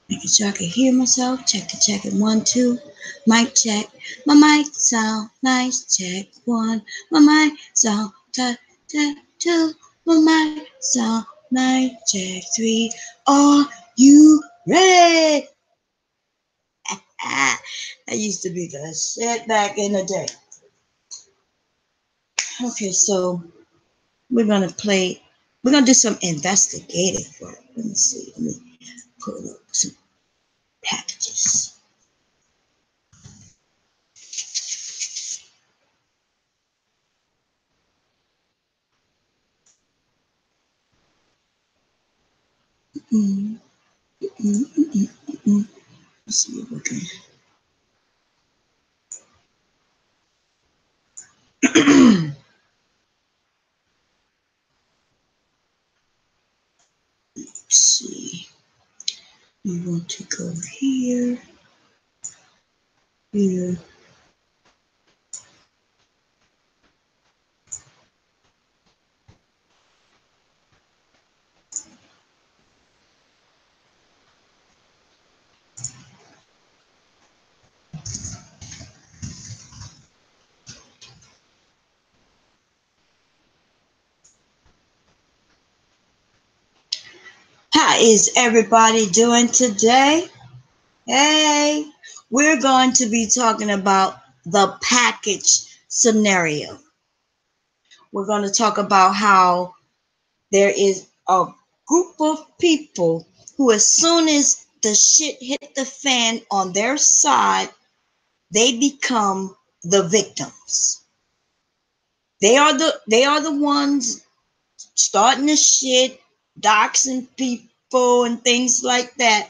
Making sure I can hear myself. Check it. 1, 2. Mic check. My mic sound nice. Check 1. My mic sound check 2. My mic sound nice. Check 3. Are you ready? That used to be the shit back in the day. Okay, so we're gonna play. We're gonna do some investigative work. Let me see. Let me pull up some packages. Mm, mm, mm, mm. Let's see if we can. Let's see. We want to go here, here. How is everybody doing today? Hey, we're going to be talking about the package scenario. We're going to talk about how there is a group of people who, as soon as the shit hit the fan on their side, they become the victims. They are the ones starting the shit, doxing people and things like that.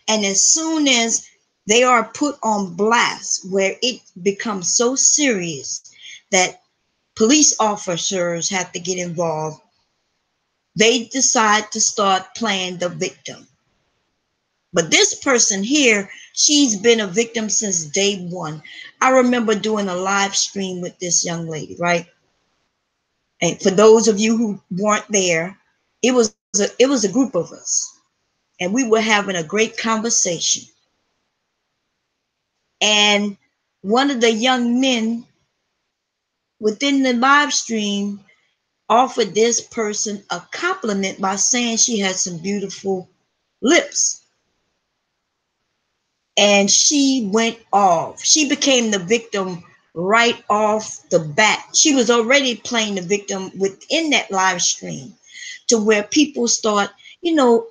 And as soon as they are put on blast, where it becomes so serious that police officers have to get involved, they decide to start playing the victim. But this person here, she's been a victim since day one. I remember doing a live stream with this young lady, right? And for those of you who weren't there, it was a group of us, and we were having a great conversation. And one of the young men within the live stream offered this person a compliment by saying she had some beautiful lips. And she went off. She became the victim right off the bat. She was already playing the victim within that live stream, to where people start,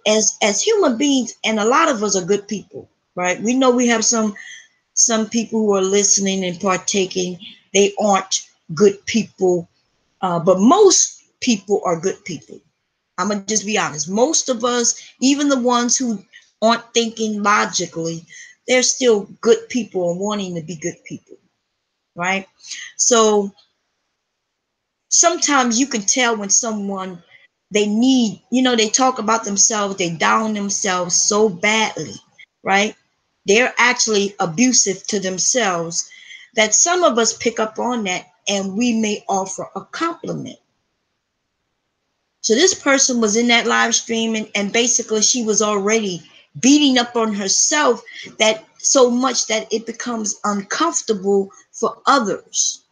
as human beings, and a lot of us are good people, right? We know we have some people who are listening and partaking. They aren't good people, but most people are good people. I'm gonna just be honest. Most of us, even the ones who aren't thinking logically, they're still good people and wanting to be good people, right? So sometimes you can tell when someone, they need, they talk about themselves, they down themselves so badly, right? They're actually abusive to themselves, that some of us pick up on that and we may offer a compliment. So this person was in that live stream, and basically she was already beating up on herself, that so much that it becomes uncomfortable for others.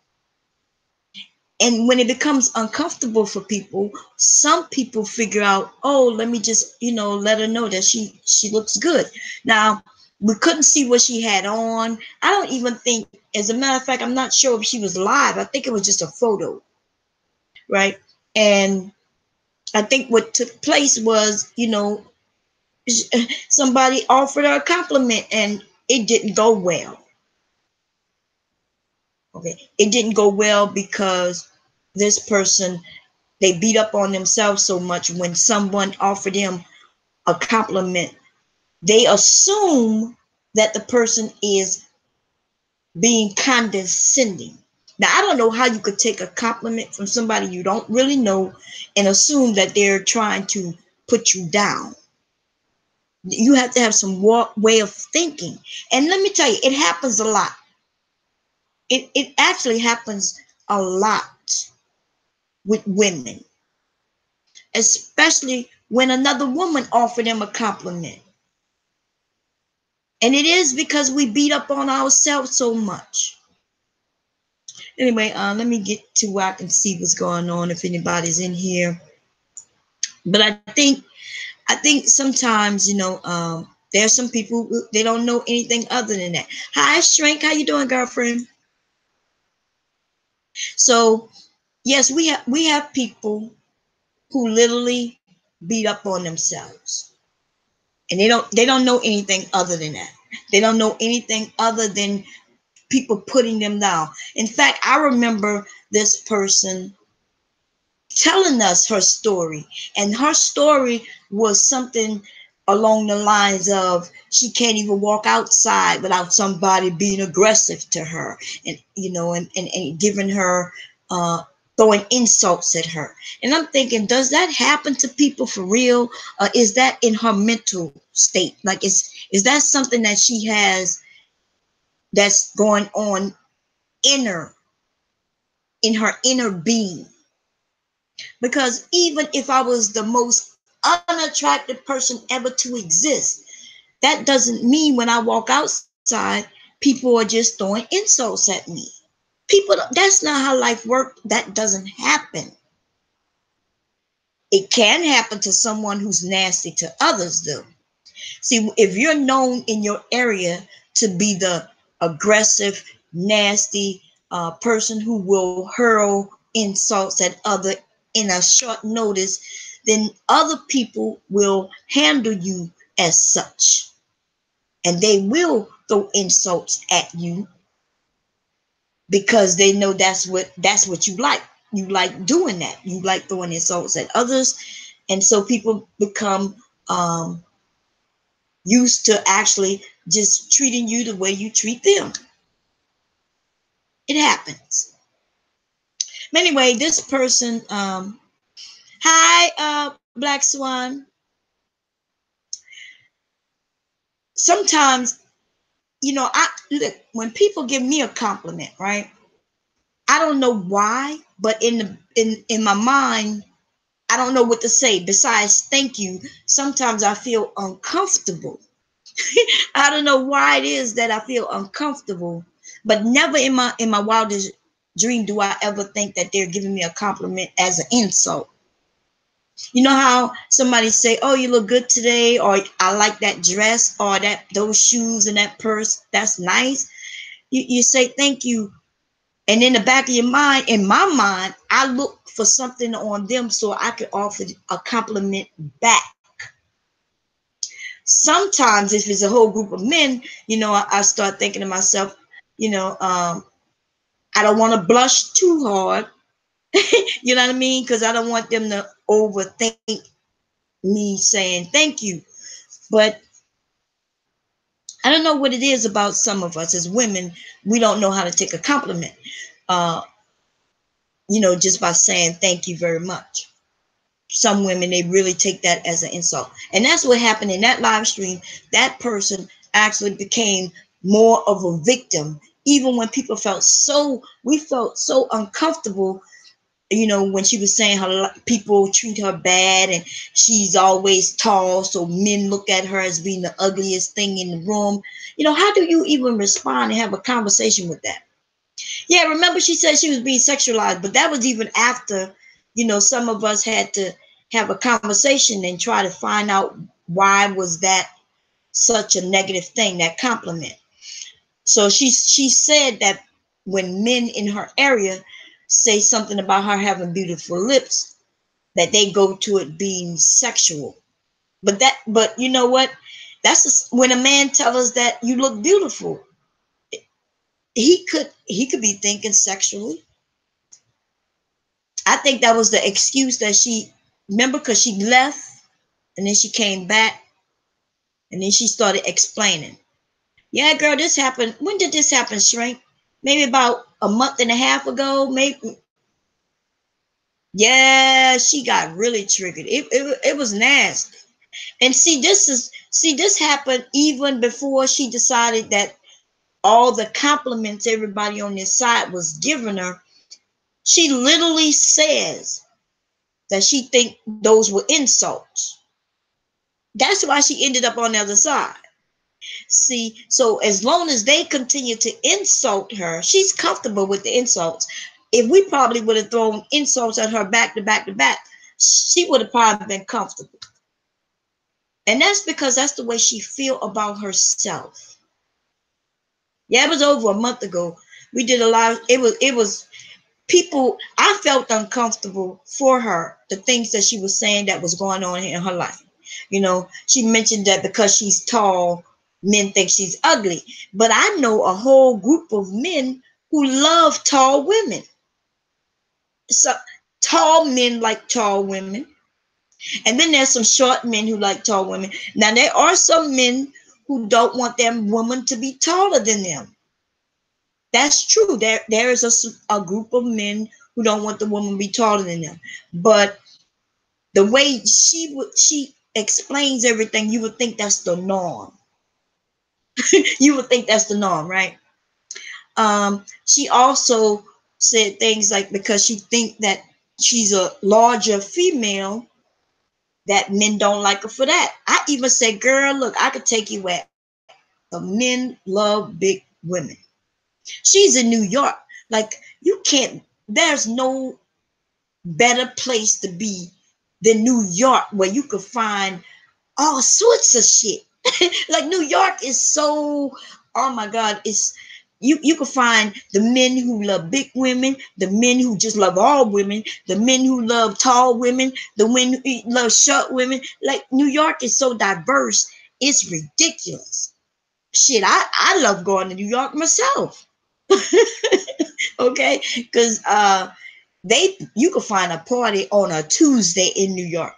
And when it becomes uncomfortable for people, some people figure out, oh, let me just, let her know that she looks good. Now, we couldn't see what she had on. I don't even think, as a matter of fact, I'm not sure if she was live. I think it was just a photo, right? And I think what took place was, somebody offered her a compliment and it didn't go well. Okay. It didn't go well because this person, they beat up on themselves so much when someone offered them a compliment. They assume that the person is being condescending. Now, I don't know how you could take a compliment from somebody you don't really know and assume that they're trying to put you down. You have to have some way of thinking. And let me tell you, it happens a lot. It actually happens a lot with women, especially when another woman offered them a compliment. And it is because we beat up on ourselves so much. Anyway, let me get to where I can see what's going on if anybody's in here. But I think sometimes, there's some people they don't know anything other than that. Hi, Shrink. How you doing, girlfriend? So yes, we have people who literally beat up on themselves, and they don't know anything other than that. They don't know anything other than people putting them down. In fact, I remember this person telling us her story, and her story was something along the lines of she can't even walk outside without somebody being aggressive to her, and and giving her throwing insults at her. And I'm thinking, does that happen to people for real? Is that in her mental state? Like, is that something that she has that's going on inner in her inner being? Because even if I was the most unattractive person ever to exist, that doesn't mean when I walk outside, people are just throwing insults at me. People, that's not how life works. That doesn't happen. It can happen to someone who's nasty to others, though. See, if you're known in your area to be the aggressive, nasty person who will hurl insults at other in a short notice, then other people will handle you as such, and they will throw insults at you because they know that's what you like. You like doing that. You like throwing insults at others, and so people become used to actually just treating you the way you treat them. It happens. Anyway, this person, hi, Black Swan. Sometimes, I look when people give me a compliment, right? I don't know why, but in my mind, I don't know what to say besides thank you. Sometimes I feel uncomfortable. I don't know why it is that I feel uncomfortable, but never in my wildest dream do I ever think that they're giving me a compliment as an insult. You know how somebody say, "Oh, you look good today," or "I like that dress," or "that those shoes and that purse, that's nice." You say thank you, and in the back of your mind, in my mind, I look for something on them so I can offer a compliment back. Sometimes if it's a whole group of men, I start thinking to myself, I don't want to blush too hard. You know what I mean? Because I don't want them to overthink me saying thank you. But I don't know what it is about some of us as women. We don't know how to take a compliment, uh, just by saying thank you very much. Some women, they really take that as an insult. And that's what happened in that live stream. That person actually became more of a victim, even when we felt so uncomfortable, when she was saying how people treat her bad and she's always tall, so men look at her as being the ugliest thing in the room. How do you even respond and have a conversation with that? Yeah, remember she said she was being sexualized, but that was even after, some of us had to have a conversation and try to find out why was that such a negative thing, that compliment. So she said that when men in her area say something about her having beautiful lips, that they go to it being sexual. But you know what? When a man tells us that you look beautiful, he could be thinking sexually. I think that was the excuse that she remember, because she left and then she came back and then she started explaining. Yeah, girl, this happened. When did this happen, Shrink? Maybe about a month and a half ago. Maybe. Yeah, she got really triggered. It was nasty. And this happened even before she decided that all the compliments everybody on this side was giving her. She literally says that she think those were insults. That's why she ended up on the other side. See, so as long as they continue to insult her, she's comfortable with the insults. If we probably would have thrown insults at her back to back to back, she would have probably been comfortable. And that's because that's the way she feel about herself. Yeah, it was over a month ago. We did a lot. It was people. I felt uncomfortable for her. The things that she was saying that was going on in her life. She mentioned that because she's tall, men think she's ugly. But I know a whole group of men who love tall women. So tall men like tall women. And then there's some short men who like tall women. Now there are some men who don't want their woman to be taller than them. That's true. There is a group of men who don't want the woman to be taller than them. But the way she explains everything, you would think that's the norm. You would think that's the norm, right? She also said things like because she think that she's a larger female, that men don't like her for that. I even said, girl, look, I could take you where the men love big women. She's in New York. Like, you can't, there's no better place to be than New York where you could find all sorts of shit. Like New York is so, oh my God, it's you can find the men who love big women, the men who just love all women, the men who love tall women, the men who love short women. Like New York is so diverse, it's ridiculous. Shit, I love going to New York myself. Okay, because they you can find a party on a Tuesday in New York.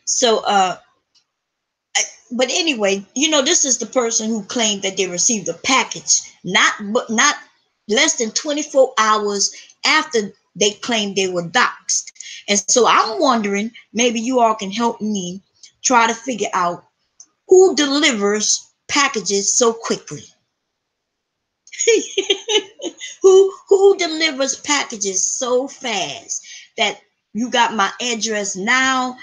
So but anyway, this is the person who claimed that they received a package, not less than 24 hours after they claimed they were doxxed. And so I'm wondering, maybe you all can help me try to figure out who delivers packages so quickly. Who delivers packages so fast that you got my address now,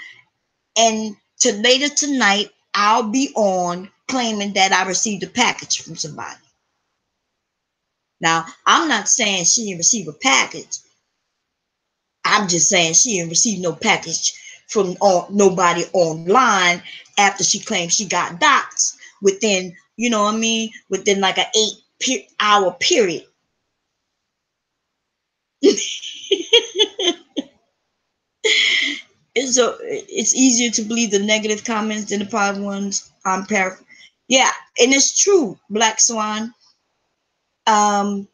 and to later tonight I'll be on claiming that I received a package from somebody. Now, I'm not saying she didn't receive a package. I'm just saying she didn't receive no package from nobody online after she claimed she got doxxed within, what I mean, within like an 8-hour period. It's easier to believe the negative comments than the positive ones. I'm paraphrasing. Yeah, and it's true, Black Swan. Um,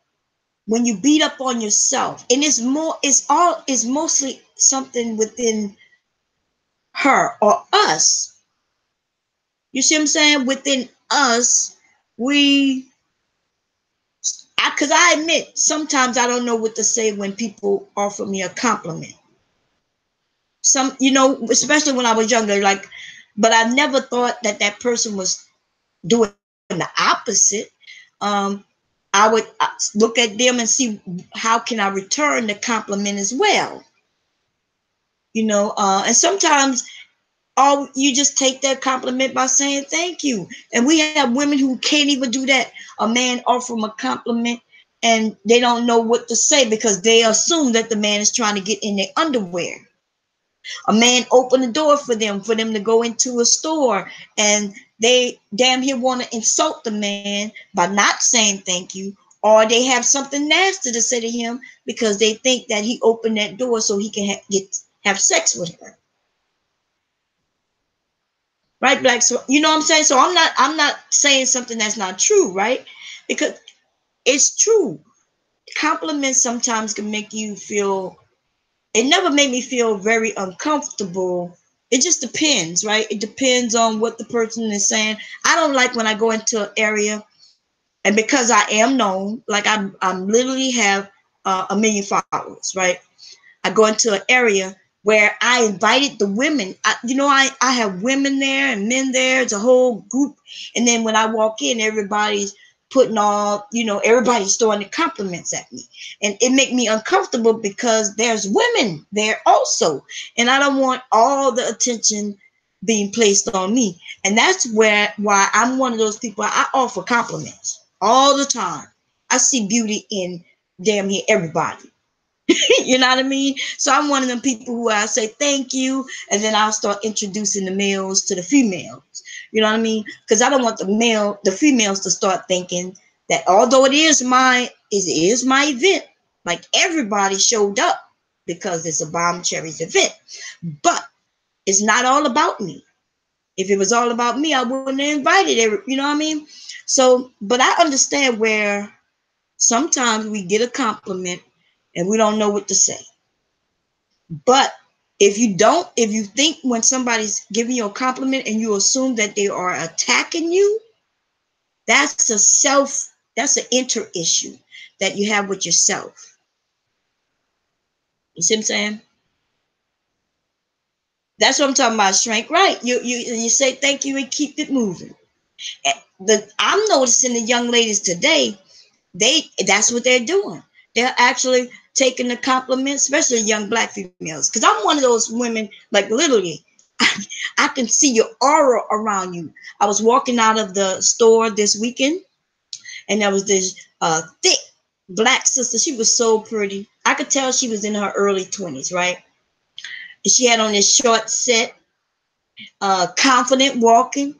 when you beat up on yourself, and it's mostly something within her or us. You see what I'm saying? Within us, because I admit sometimes I don't know what to say when people offer me a compliment. Especially when I was younger, like, but I never thought that that person was doing the opposite. um, I would look at them and see how can I return the compliment as well. And sometimes all you just take that compliment by saying thank you. And we have women who can't even do that. A man offer them a compliment and they don't know what to say because they assume that the man is trying to get in their underwear. A man opened the door for them to go into a store, and they damn near want to insult the man by not saying thank you, or they have something nasty to say to him because they think that he opened that door so he can have sex with her. Right, Black? So you know what I'm saying? So I'm not saying something that's not true, right? Because it's true. Compliments sometimes can make you feel, it never made me feel very uncomfortable. It just depends, right? It depends on what the person is saying. I don't like when I go into an area, and because I am known, like I'm literally have 1 million followers, right? I go into an area where I invited the women. I have women there and men there. It's a whole group. And then when I walk in, everybody's putting all, everybody's throwing the compliments at me. And it make me uncomfortable because there's women there also. And I don't want all the attention being placed on me. And that's why I'm one of those people. I offer compliments all the time. I see beauty in damn near everybody. You know what I mean? So I'm one of them people who I say thank you, and then I'll start introducing the males to the females. You know what I mean? Because I don't want the females to start thinking that although it is my event, like everybody showed up because it's a Bomb Cherries event, but it's not all about me. If it was all about me, I wouldn't have invited you know what I mean? So, but I understand where sometimes we get a compliment and we don't know what to say. But if you think when somebody's giving you a compliment and you assume that they are attacking you, that's an inner issue that you have with yourself. You see what I'm saying? That's what I'm talking about, Shrink. Right. You say thank you and keep it moving. I'm noticing the young ladies today, that's what they're doing. They're actually taking the compliments, especially young black females. Because I'm one of those women, like literally, I can see your aura around you. I was walking out of the store this weekend, and there was this thick black sister. She was so pretty. I could tell she was in her early 20s, right? And she had on this short set, confident walking.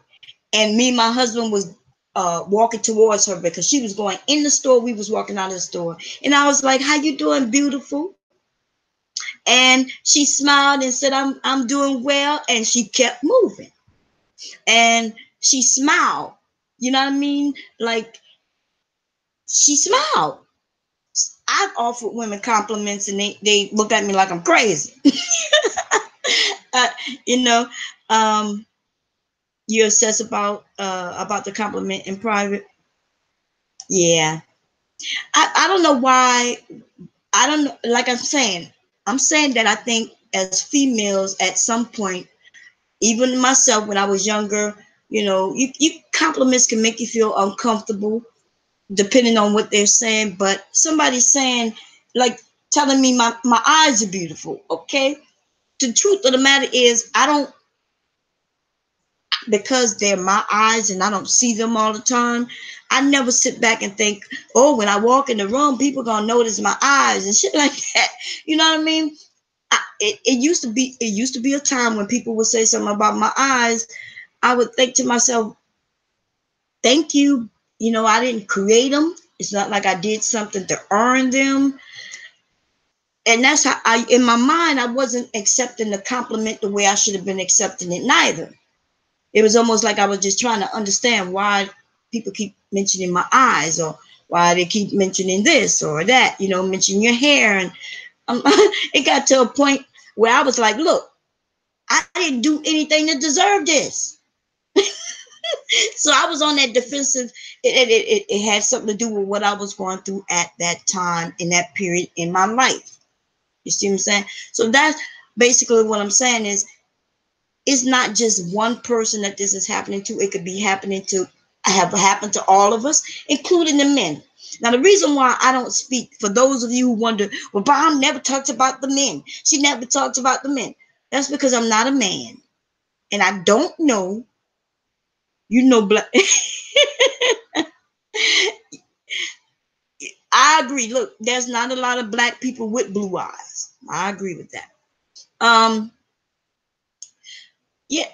And me and my husband was walking towards her because she was going in the store. We was walking out of the store. And I was like, how you doing, beautiful? And she smiled and said, I'm doing well. And she kept moving. And she smiled. You know what I mean? Like, she smiled. I've offered women compliments and they look at me like I'm crazy. uh, you know, um, you obsess about the compliment in private. Yeah. I don't know why. I don't know. Like I'm saying that I think as females at some point, even myself when I was younger, you compliments can make you feel uncomfortable depending on what they're saying. But somebody's saying, like, telling me my eyes are beautiful. Okay. The truth of the matter is, I don't, because they're my eyes and I don't see them all the time. I never sit back and think, oh, when I walk in the room, people gonna notice my eyes and shit like that. You know what I mean? It used to be a time when people would say something about my eyes. I would think to myself, thank you. I didn't create them. It's not like I did something to earn them. And that's how in my mind, I wasn't accepting the compliment the way I should have been accepting it neither. It was almost like I was just trying to understand why people keep mentioning my eyes, or why they keep mentioning this or that, mention your hair. And it got to a point where I was like, look, I didn't do anything to deserve this. So I was on that defensive. It had something to do with what I was going through at that time, in that period in my life. You see what I'm saying? So that's basically what I'm saying is, it's not just one person that this is happening to. It could be happening to, have happened to all of us, including the men. Now, the reason why I don't speak, for those of you who wonder, well, Bob never talks about the men. She never talks about the men. That's because I'm not a man. And I don't know, black. I agree. Look, there's not a lot of black people with blue eyes. I agree with that. Yeah,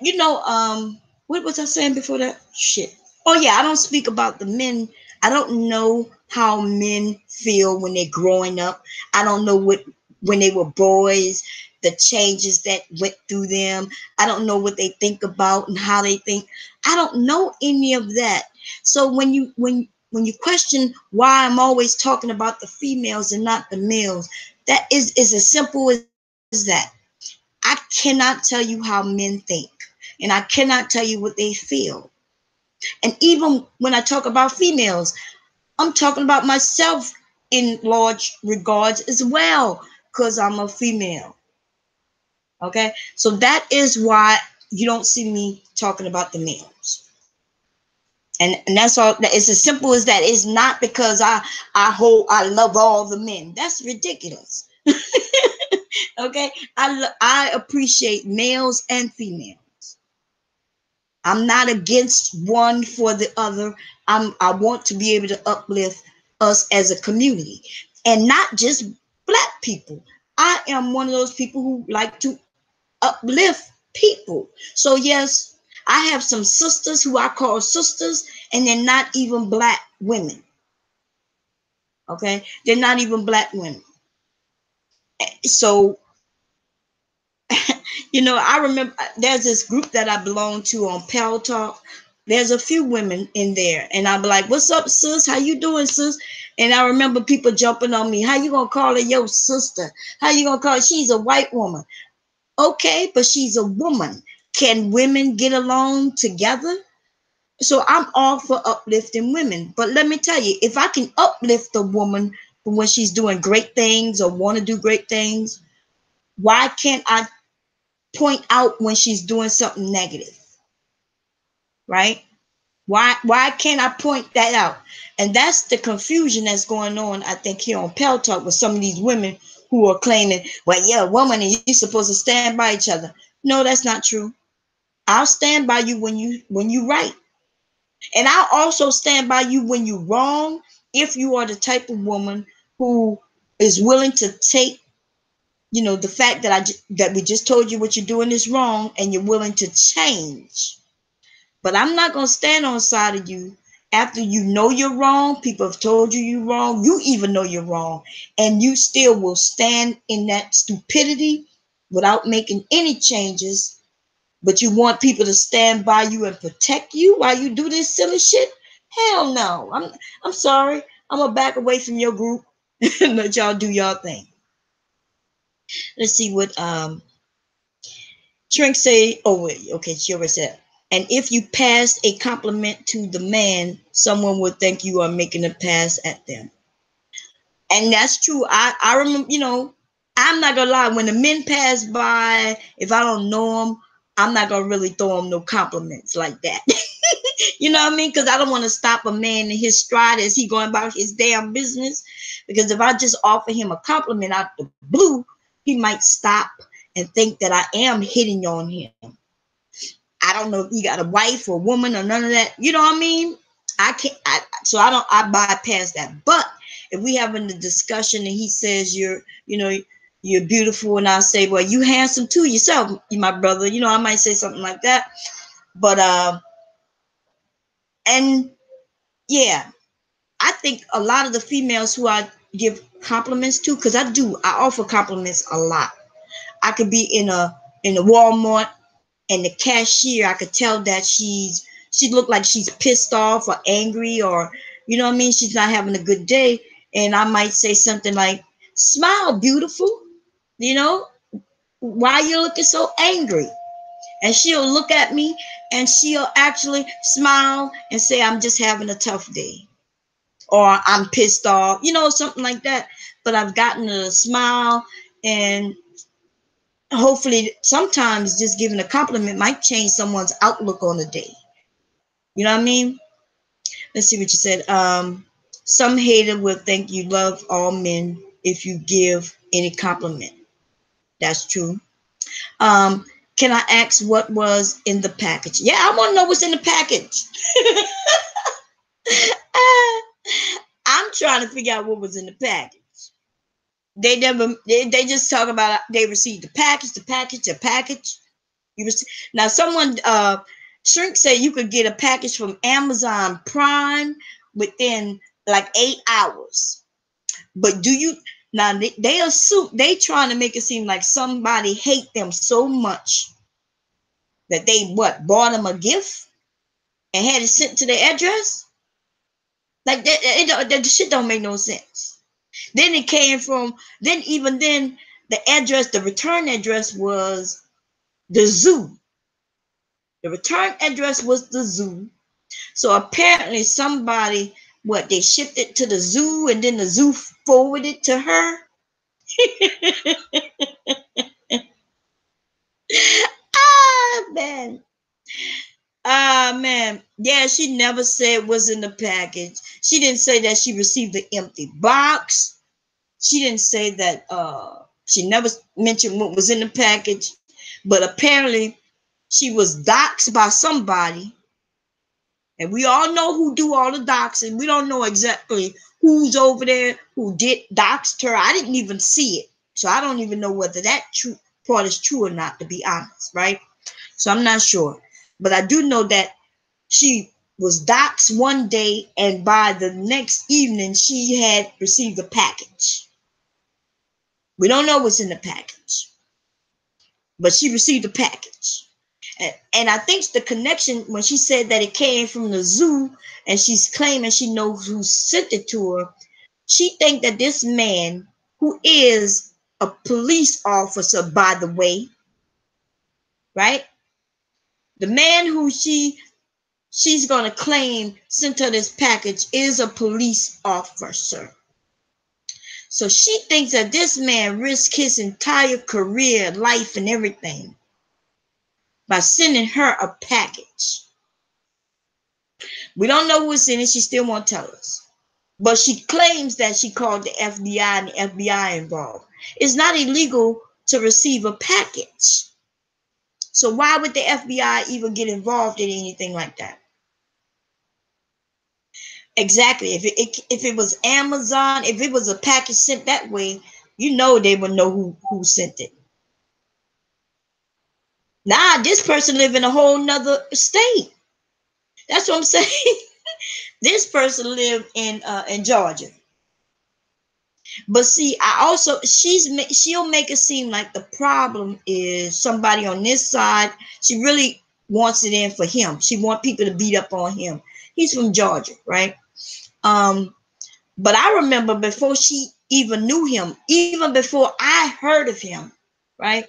what was I saying before that? Shit. Oh yeah, I don't speak about the men. I don't know how men feel when they're growing up. I don't know what, when they were boys, the changes that went through them. I don't know what they think about and how they think. I don't know any of that. So when you question why I'm always talking about the females and not the males, that is as simple as that. I cannot tell you how men think, and I cannot tell you what they feel. And even when I talk about females, I'm talking about myself in large regards as well, because I'm a female. Okay, so that is why you don't see me talking about the males. And that's all. It's as simple as that. It's not because I love all the men. That's ridiculous. Okay, I appreciate males and females. I'm not against one for the other. I want to be able to uplift us as a community, and not just black people. I am one of those people who like to uplift people. So yes, I have some sisters who I call sisters, and they're not even black women. Okay, they're not even black women. So I remember there's this group that I belong to on Pal Talk. There's a few women in there, and I'll be like, "What's up, sis? How you doing, sis?" And I remember people jumping on me. How you gonna call her your sister? How you gonna call her? She's a white woman. Okay, but she's a woman. Can women get along together? So I'm all for uplifting women. But let me tell you, if I can uplift a woman when she's doing great things or want to do great things, why can't I point out when she's doing something negative? Right? Why can't I point that out? And that's the confusion that's going on, I think, here on Pell Talk with some of these women who are claiming, well, yeah, a woman and you're supposed to stand by each other. No, that's not true. I'll stand by you when you right. And I'll also stand by you when you're wrong, if you are the type of woman who is willing to take, the fact that we just told you what you're doing is wrong, and you're willing to change. But I'm not going to stand on the side of you after you know you're wrong. People have told you you're wrong. You even know you're wrong. And you still will stand in that stupidity without making any changes. But you want people to stand by you and protect you while you do this silly shit? Hell no. I'm sorry. I'm gonna back away from your group and let y'all do y'all thing. Let's see what Shrink say. Oh wait, okay, she already said. And if you pass a compliment to the man, someone would think you are making a pass at them. And that's true. I remember, I'm not gonna lie. When the men pass by, if I don't know them, I'm not gonna really throw them no compliments like that. You know what I mean? Because I don't want to stop a man in his stride as he going about his damn business. Because if I just offer him a compliment out the blue, he might stop and think that I am hitting on him. I don't know if he got a wife or woman or none of that. You know what I mean? I can't. I bypass that. But if we having the discussion and he says you're beautiful, and I say, well, you handsome too yourself, you my brother. I might say something like that. But and yeah, I think a lot of the females who I give compliments to, because I offer compliments a lot. I could be in a Walmart, and the cashier, I could tell that she looked like she's pissed off or angry, or you know what I mean, she's not having a good day, and I might say something like, "Smile, beautiful. You know, why you looking so angry?" And she'll look at me and she'll actually smile and say, "I'm just having a tough day." Or "I'm pissed off," something like that. But I've gotten a smile, and hopefully sometimes just giving a compliment might change someone's outlook on the day. You know what I mean? Let's see what you said. Some hater will think you love all men if you give any compliment. That's true. Um, can I ask what was in the package? Yeah, I want to know what's in the package. I'm trying to figure out what was in the package. They just talk about they received the package. Now someone Shrink said you could get a package from Amazon Prime within like 8 hours. But do you now they assume they trying to make it seem like somebody hate them so much that they bought them a gift and had it sent to their address? Like that shit don't make no sense. Then it came from even then the return address was the zoo. The return address was the zoo. So apparently somebody they shipped it to the zoo and then the zoo forwarded to her. Ah man. Ah, man. Yeah, she never said what's in the package. She didn't say that she received the empty box. She didn't say that she never mentioned what was in the package. But apparently she was doxxed by somebody. And we all know who do all the doxing. We don't know exactly who's over there who did doxed her. I didn't even see it. So I don't even know whether that part is true or not, to be honest, right? So I'm not sure. But I do know that she was doxxed one day, and by the next evening, she had received a package. We don't know what's in the package, but she received a package. And I think the connection when she said that it came from the zoo, and she's claiming she knows who sent it to her, she think that this man, who is a police officer, by the way, right? The man who she's gonna claim sent her this package is a police officer. So she thinks that this man risked his entire career, life, and everything by sending her a package. We don't know what's in it. She still won't tell us. But she claims that she called the FBI and the FBI involved. It's not illegal to receive a package. So why would the FBI even get involved in anything like that? Exactly. If it was Amazon, if it was a package sent that way, you know they would know who sent it. Nah, this person live in a whole nother state. That's what I'm saying. This person lived in Georgia. But see, I also she'll make it seem like the problem is somebody on this side. She really wants it in for him. She want people to beat up on him. He's from Georgia, right? Um, but I remember before she even knew him, even before I heard of him, right?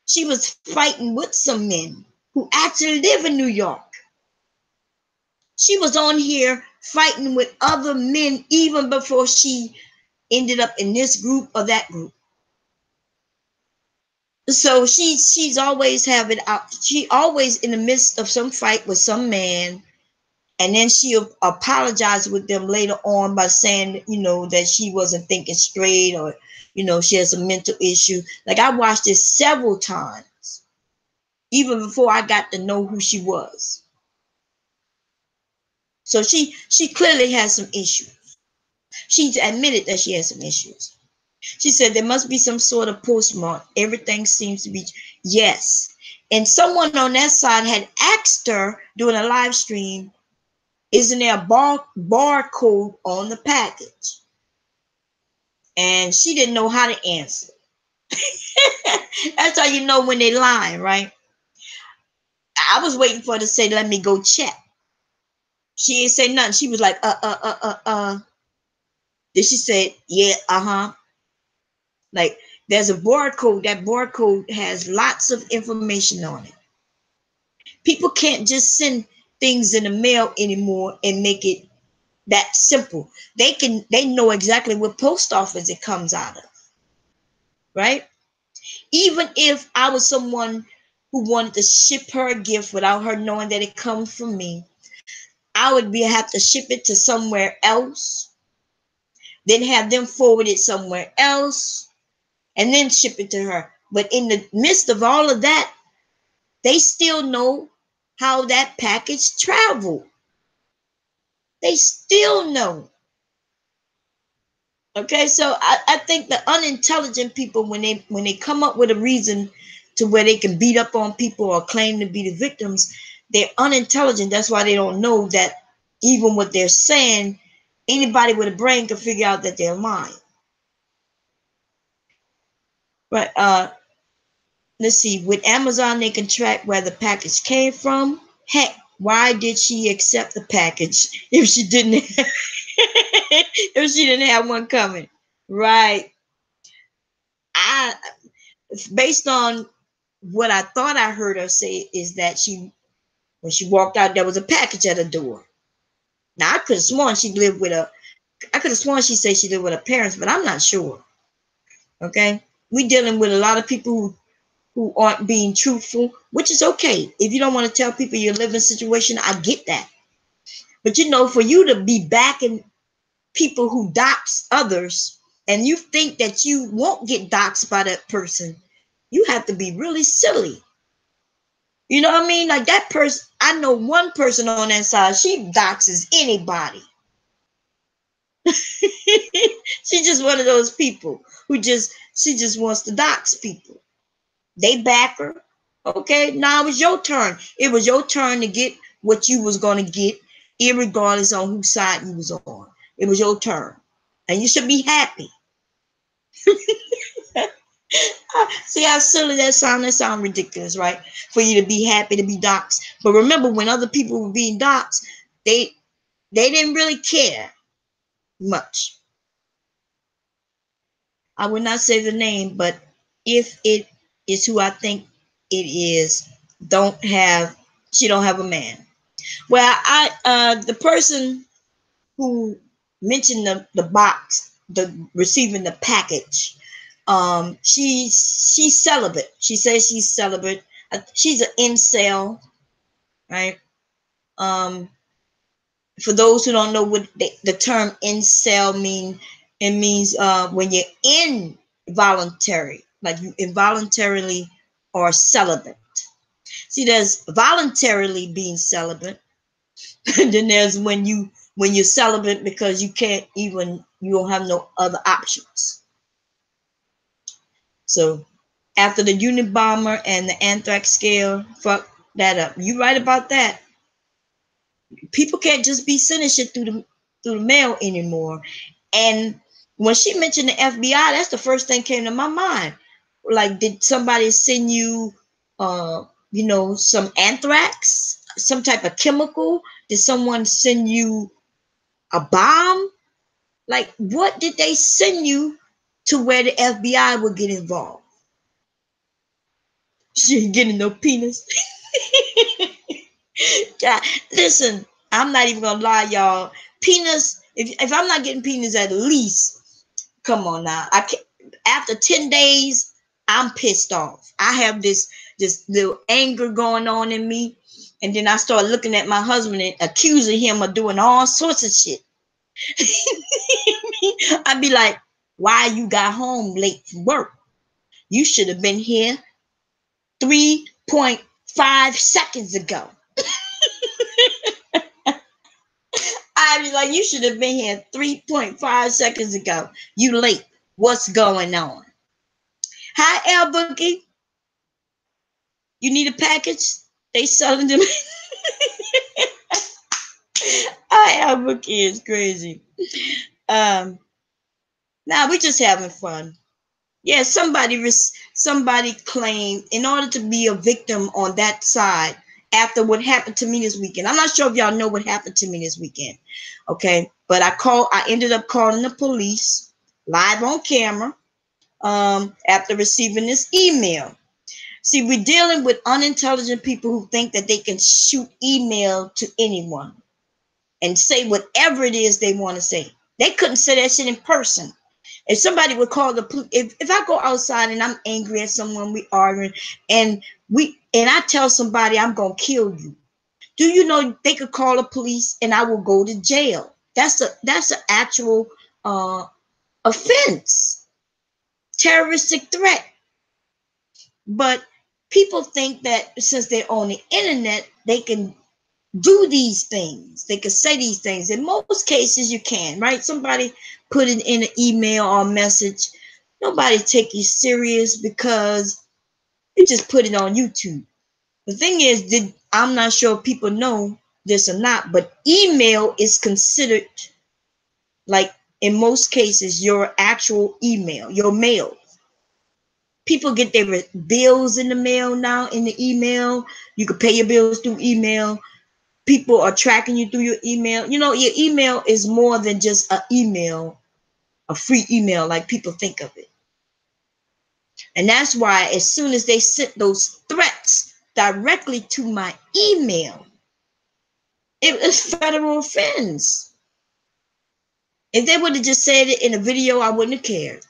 She was fighting with some men who actually live in New York. She was on here fighting with other men even before she ended up in this group or that group. So she's always having out. She always in the midst of some fight with some man, and then she'll apologize with them later on by saying, that she wasn't thinking straight, or she has a mental issue. Like, I watched this several times, even before I got to know who she was. So she clearly has some issues. She's admitted that she has some issues. She said there must be some sort of postmark. Everything seems to be yes. And someone on that side had asked her during a live stream, isn't there a barcode on the package? And she didn't know how to answer. That's how you know when they lying, right? I was waiting for her to say, let me go check. She didn't say nothing. She was like, Then she said, yeah, Like, there's a barcode. That barcode has lots of information on it. People can't just send things in the mail anymore and make it that simple. They know exactly what post office it comes out of, right? Even if I was someone who wanted to ship her a gift without her knowing that it comes from me, I would have to ship it to somewhere else, then have them forward it somewhere else, and then ship it to her. But in the midst of all of that, they still know how that package traveled. They still know. Okay, so I think the unintelligent people, when they come up with a reason to where they can beat up on people or claim to be the victims, they're unintelligent. That's why they don't know that even what they're saying, anybody with a brain can figure out that they're lying. But let's see, with Amazon they can track where the package came from. Heck, why did she accept the package if she didn't have, if she didn't have one coming? Right. I Based on what I thought I heard her say is that when she walked out, there was a package at her door. Now I could have sworn I could have sworn she said she lived with her parents, but I'm not sure. Okay, we dealing with a lot of people who who aren't being truthful, which is okay. If you don't want to tell people your living situation, I get that. But you know, for you to be backing people who dox others and you think that you won't get doxed by that person, you have to be really silly. You know what I mean? Like that person, I know one person on that side, she doxes anybody. She's just one of those people who she just wants to dox people. They back her. Okay, now it was your turn. It was your turn to get what you was going to get, irregardless on whose side you was on. It was your turn. And you should be happy. See how silly that sound? That sound ridiculous, right? For you to be happy to be doxxed. But remember, when other people were being doxxed, they didn't really care much. I would not say the name, but if it is who I think it is, she don't have a man. Well, the person who mentioned the box, the receiving the package, she's celibate. She says she's celibate. She's an incel, right? For those who don't know what the term incel mean, it means when you're involuntary, like you involuntarily are celibate. See, there's voluntarily being celibate, and then there's when you're celibate because you don't have no other options. So after the Unabomber and the anthrax scare, fuck that up. You right about that. People can't just be sending shit through the mail anymore. And when she mentioned the FBI, that's the first thing came to my mind. Like, did somebody send you, some anthrax, some type of chemical? Did someone send you a bomb? Like, what did they send you to where the FBI would get involved? She ain't getting no penis. God, listen, I'm not even gonna lie, y'all. Penis, if I'm not getting penis at least, come on now. I can't, after 10 days, I'm pissed off. I have this little anger going on in me. And then I start looking at my husband and accusing him of doing all sorts of shit. I'd be like, why you got home late from work? You should have been here 3.5 seconds ago. I'd be like, you should have been here 3.5 seconds ago. You late. What's going on? Hi, L Boogie. You need a package? They selling them. Hi, L Boogie is crazy. Now we're just having fun. Yeah, somebody claimed in order to be a victim on that side after what happened to me this weekend. I'm not sure if y'all know what happened to me this weekend. Okay, but I ended up calling the police live on camera after receiving this email. See, we're dealing with unintelligent people who think that they can shoot email to anyone and say whatever it is they want to say. They couldn't say that shit in person. If somebody would call the police, if I go outside and I'm angry at someone, we arguing, and I tell somebody I'm gonna kill you, do you know they could call the police and I will go to jail? That's an actual offense, terroristic threat. But people think that since they're on the internet, they can do these things. They can say these things. In most cases, you can, right? Somebody put it in an email or a message. Nobody take you serious because you just put it on YouTube. The thing is, I'm not sure if people know this or not, but email is considered, like in most cases, your actual email, your mail. People get their bills in the mail now, in the email. You can pay your bills through email. People are tracking you through your email. You know, your email is more than just an email, a free email like people think of it. And that's why as soon as they sent those threats directly to my email, it was federal offense. If they would have just said it in a video, I wouldn't have cared.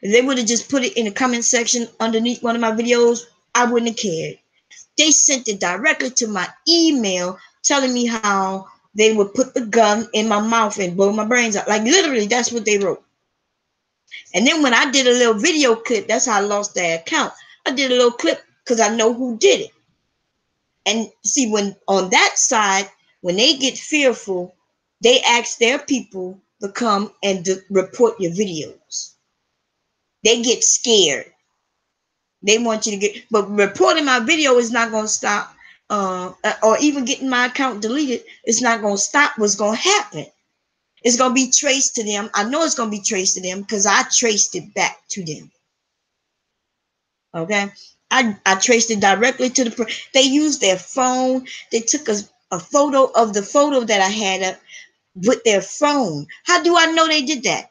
If they would have just put it in the comment section underneath one of my videos, I wouldn't have cared. They sent it directly to my email telling me how they would put the gun in my mouth and blow my brains out. Like literally, that's what they wrote. And then when I did a little video clip, that's how I lost their account. I did a little clip because I know who did it. And see, when on that side, when they get fearful, they ask their people to come and report your videos. They get scared. They want you to get, but reporting my video is not going to stop, or even getting my account deleted. It's not going to stop what's going to happen. It's going to be traced to them. I know it's going to be traced to them because I traced it back to them. Okay. I traced it directly to they used their phone. They took a photo of the photo that I had up with their phone. How do I know they did that?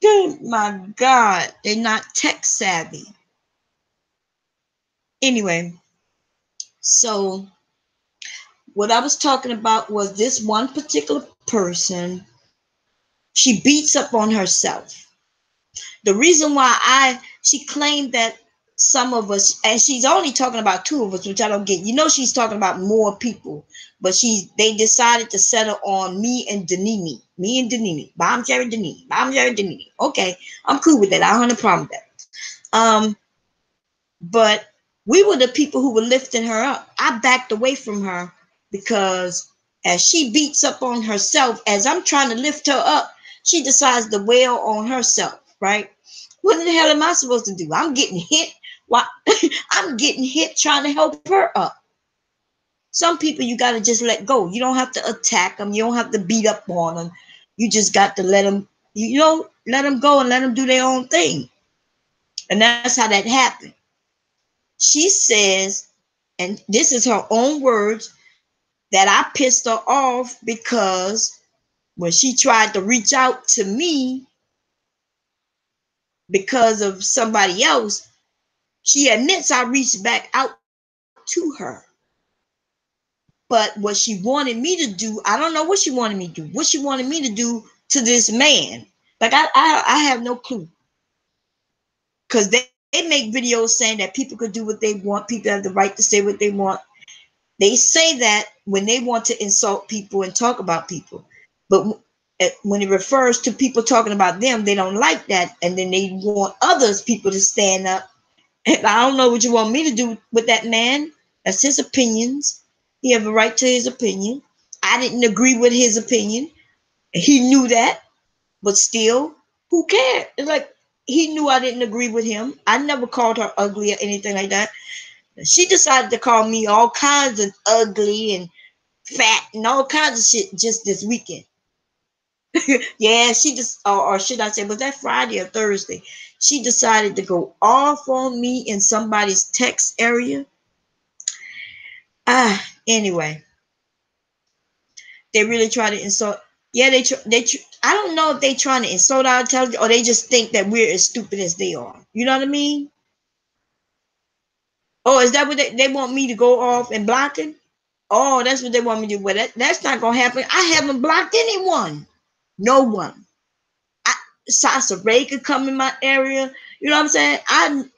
Oh my God. They're not tech savvy. Anyway, so what I was talking about was this one particular person. She beats up on herself. The reason why she claimed that some of us, and she's only talking about two of us, which I don't get. You know, she's talking about more people, but they decided to settle on me and Danini. Me and Danini. Bomb Jerry Danini. Bomb Jerry Danini. Okay, I'm cool with that. I don't have a problem with that. But we were the people who were lifting her up. I backed away from her because as she beats up on herself, as I'm trying to lift her up, she decides to wail on herself, right? What the hell am I supposed to do? I'm getting hit. Why? I'm getting hit trying to help her up. Some people you got to just let go. You don't have to attack them. You don't have to beat up on them. You just got to let them, let them go and let them do their own thing. And that's how that happened. She says, and this is her own words, that I pissed her off because when she tried to reach out to me because of somebody else, she admits I reached back out to her. But what she wanted me to do, I don't know what she wanted me to do. What she wanted me to do to this man, like I have no clue. Because they make videos saying that people could do what they want. People have the right to say what they want. They say that when they want to insult people and talk about people. But when it refers to people talking about them, they don't like that. And then they want others people to stand up. And I don't know what you want me to do with that man. That's his opinions. He have a right to his opinion. I didn't agree with his opinion. He knew that. But still, who cared? It's like he knew I didn't agree with him. I never called her ugly or anything like that. She decided to call me all kinds of ugly and fat and all kinds of shit just this weekend. Yeah, she just, or should I say, was that Friday or Thursday? She decided to go off on me in somebody's text area. Anyway, they really try to insult. Yeah, I don't know if they trying to insult our intelligence or they just think that we're as stupid as they are. You know what I mean? Oh, is that what they want me to go off and block him? Oh, that's what they want me to do. Well, that's not going to happen. I haven't blocked anyone. No one. Sasa Ray could come in my area. You know what I'm saying?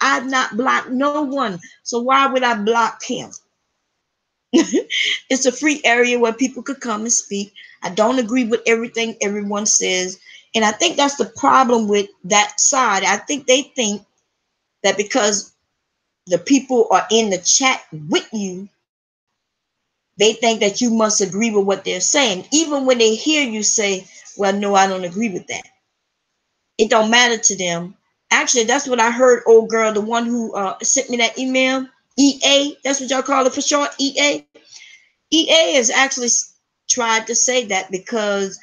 I've not blocked no one. So why would I block him? It's a free area where people could come and speak. I don't agree with everything everyone says. And I think that's the problem with that side. I think they think that because the people are in the chat with you, they think that you must agree with what they're saying. Even when they hear you say, well, no, I don't agree with that. It don't matter to them. Actually, that's what I heard, old girl, the one who sent me that email, EA, that's what y'all call it for short, EA. EA has actually tried to say that because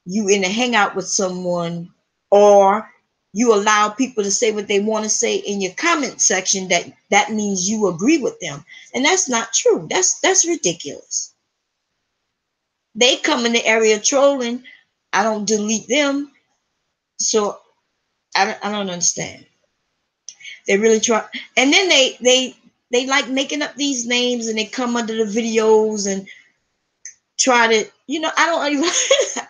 you in a hangout with someone or you allow people to say what they want to say in your comment section, that means you agree with them. And that's not true. That's ridiculous. They come in the area trolling. I don't delete them. So I don't understand. They really try. And then they like making up these names and they come under the videos and try to, I don't even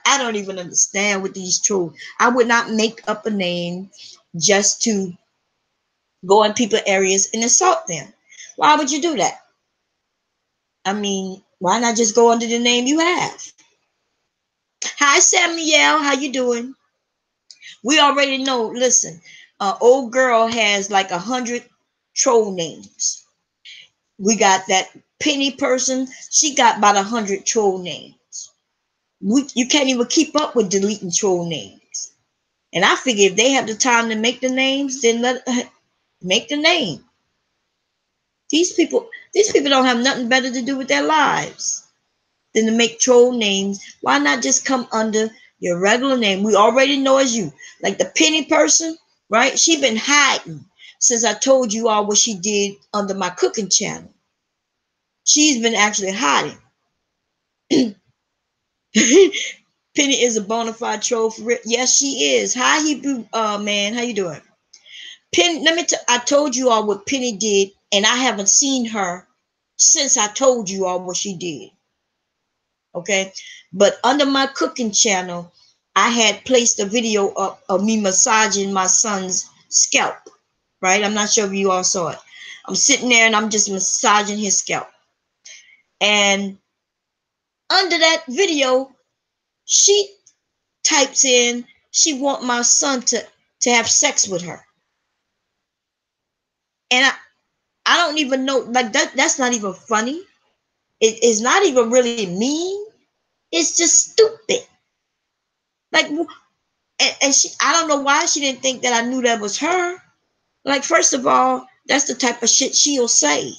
I don't even understand with these trolls. I would not make up a name just to go in people areas and assault them. Why would you do that? I mean, why not just go under the name you have? Hi, Samuel. How you doing? We already know. Listen, old girl has like 100 troll names. We got that Penny person. She got about 100 troll names. You can't even keep up with deleting troll names. And I figure if they have the time to make the names, then make the name. These people don't have nothing better to do with their lives than to make troll names. Why not just come under your regular name? We already know as you. Like the Penny person, right? She been hiding since I told you all what she did under my cooking channel. She's been actually hiding. Penny is a bona fide troll for real. Yes, she is. Hi, Hebrew man. How you doing? Penny, I told you all what Penny did, and I haven't seen her since I told you all what she did. Okay, but under my cooking channel, I had placed a video up of me massaging my son's scalp. Right? I'm not sure if you all saw it. I'm sitting there and I'm just massaging his scalp. And under that video, she types in she want my son to have sex with her. And I don't even know, like that's not even funny. It's not even really mean. It's just stupid. Like, and she, I don't know why she didn't think that I knew that was her. Like, first of all, that's the type of shit she'll say.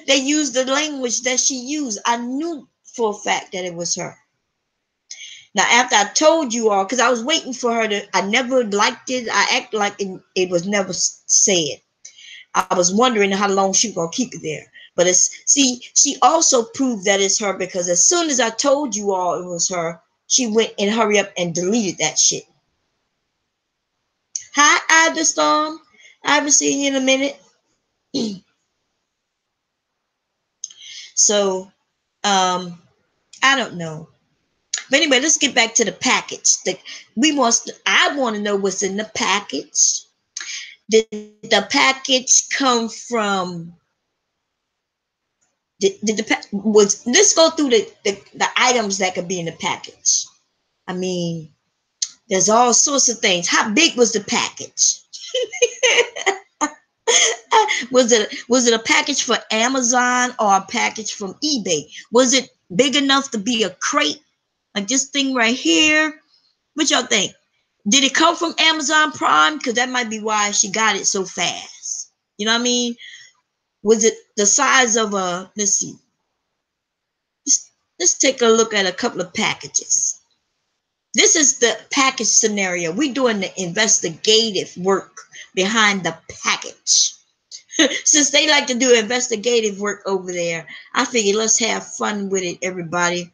They used the language that she used. I knew for a fact that it was her. Now, after I told you all, because I was waiting for her to, I never liked it. I acted like it was never said. I was wondering how long she was going to keep it there. But she also proved that it's her, because as soon as I told you all it was her, she went and hurry up and deleted that shit. Hi, Ida Storm. I haven't seen you in a minute. So, I don't know. But anyway, let's get back to the package. I want to know what's in the package. Did the package come from? Let's go through the items that could be in the package. I mean, there's all sorts of things. How big was the package? Was it a package for Amazon or a package from eBay? Was it big enough to be a crate? Like this thing right here? What y'all think? Did it come from Amazon Prime? Because that might be why she got it so fast. You know what I mean? Was it the size of a, let's see. Let's take a look at a couple of packages. This is the package scenario. We're doing the investigative work behind the package. Since they like to do investigative work over there, I figured let's have fun with it, everybody.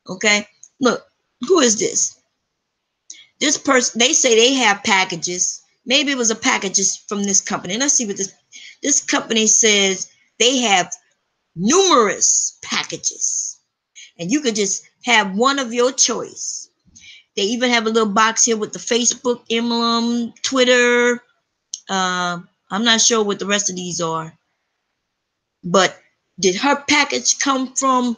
Okay? Look, who is this? This person, they say they have packages. Maybe it was a packages from this company. Let's see what this company says. They have numerous packages. And you could just have one of your choice. They even have a little box here with the Facebook emblem, Twitter. I'm not sure what the rest of these are. But did her package come from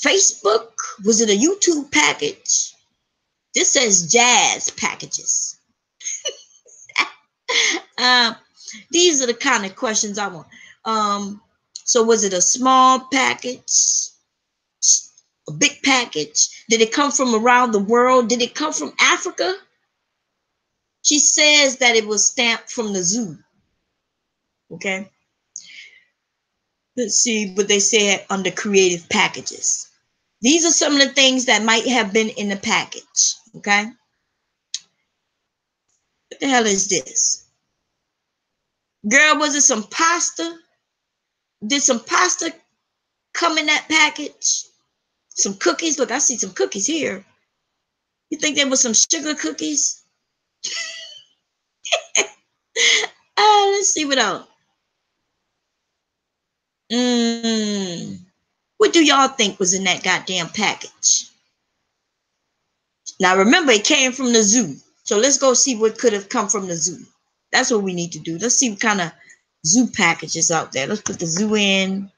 Facebook? Was it a YouTube package? This says Jazz packages. These are the kind of questions I want. So was it a small package? A big package? Did it come from around the world? Did it come from Africa? She says that it was stamped from the zoo. Okay. Let's see what they said under creative packages. These are some of the things that might have been in the package. Okay. What the hell is this? Girl, was it some pasta? Did some pasta come in that package? Some cookies? Look, I see some cookies here. You think there was some sugar cookies? Let's see what else. What do y'all think was in that goddamn package? Now remember, it came from the zoo. So let's go see what could have come from the zoo. That's what we need to do. Let's see what kind of zoo packages out there. Let's put the zoo in.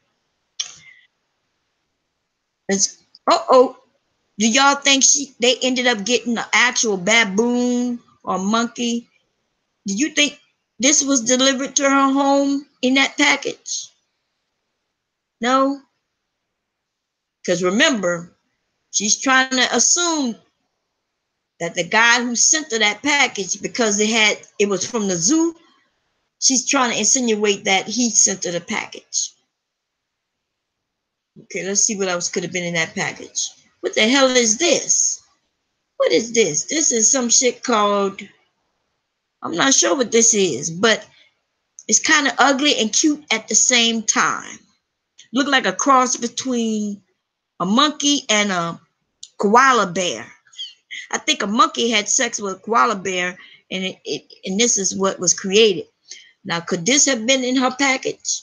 Let's. Oh. Do y'all think they ended up getting an actual baboon or monkey? Do you think this was delivered to her home in that package? No, because remember, she's trying to assume that the guy who sent her that package, because it was from the zoo, she's trying to insinuate that he sent her the package. Okay, let's see what else could have been in that package. What the hell is this? What is this? This is some shit called, I'm not sure what this is, but it's kind of ugly and cute at the same time. Look like a cross between a monkey and a koala bear. I think a monkey had sex with a koala bear, and and this is what was created. Now, could this have been in her package?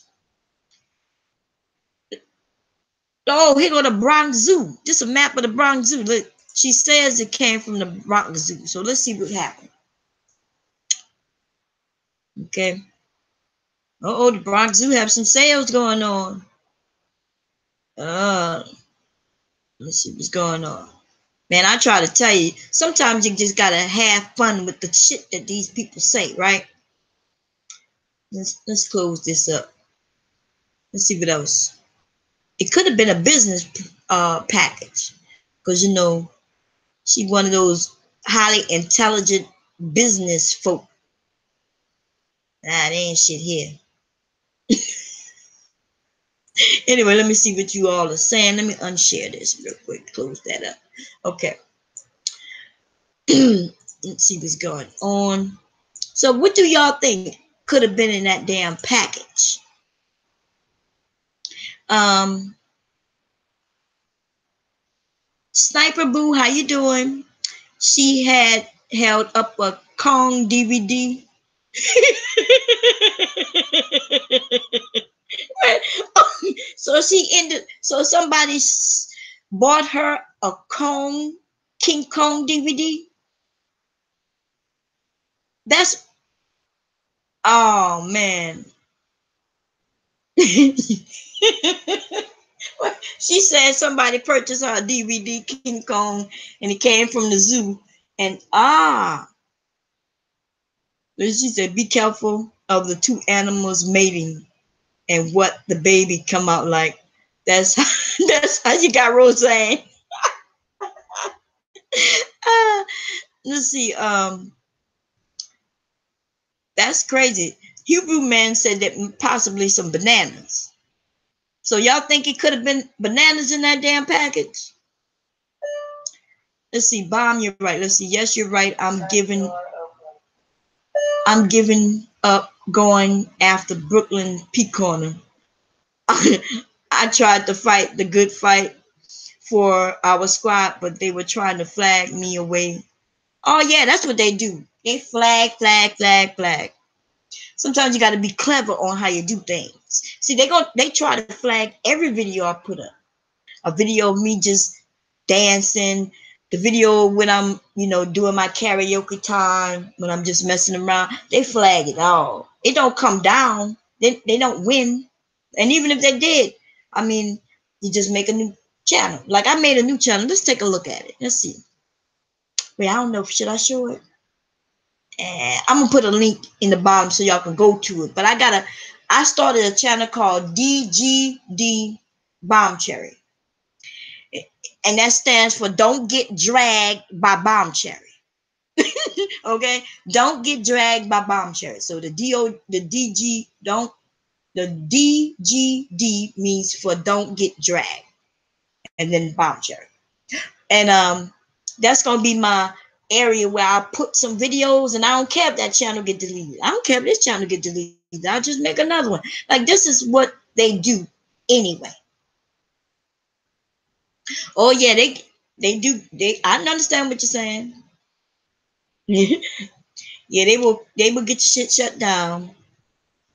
Oh, here go the Bronx Zoo. This is a map of the Bronx Zoo. Look, she says it came from the Bronx Zoo. So let's see what happened. Okay. Oh, the Bronx Zoo have some sales going on. Let's see what's going on. Man, I try to tell you, sometimes you just gotta have fun with the shit that these people say, right? Let's close this up. Let's see what else. It could have been a business package, because she's one of those highly intelligent business folk. Nah, there ain't shit here. Anyway, let me see what you all are saying. Let me unshare this real quick. Close that up. Okay. Let's see what's going on. So what do y'all think could have been in that damn package? Sniper Boo, how you doing? She had held up a Kong DVD. So somebody bought her a King Kong DVD. That's, oh man. She said somebody purchased her a DVD King Kong and it came from the zoo. And she said, be careful of the two animals mating and what the baby come out like. That's how you got Roseanne. Let's see. That's crazy. Hebrew man said that possibly some bananas. So y'all think it could have been bananas in that damn package? Let's see, Bomb, you're right. Let's see, yes, you're right. I'm giving up going after Brooklyn P Corner. I tried to fight the good fight for our squad, but they were trying to flag me away. Oh yeah, that's what they do. They flag. Sometimes you got to be clever on how you do things. See, they try to flag every video I put up. A video of me just dancing, the video when I'm, doing my karaoke time, when I'm just messing around. They flag it all. It don't come down. They don't win. And even if they did, I mean, you just make a new channel. Like I made a new channel. Let's take a look at it. Let's see. Wait, I don't know. Should I show it? I'm gonna put a link in the bottom so y'all can go to it. But I started a channel called DGD Bomb Cherry, and that stands for Don't Get Dragged by Bomb Cherry. Okay, don't get dragged by Bomb Cherry. So the DGD means for don't get dragged, and then Bomb Cherry, and that's gonna be my area where I put some videos, and I don't care if that channel get deleted. I don't care if this channel get deleted. I'll just make another one. Like this is what they do anyway. Oh yeah, they do. I understand what you're saying. Yeah, they will get your shit shut down.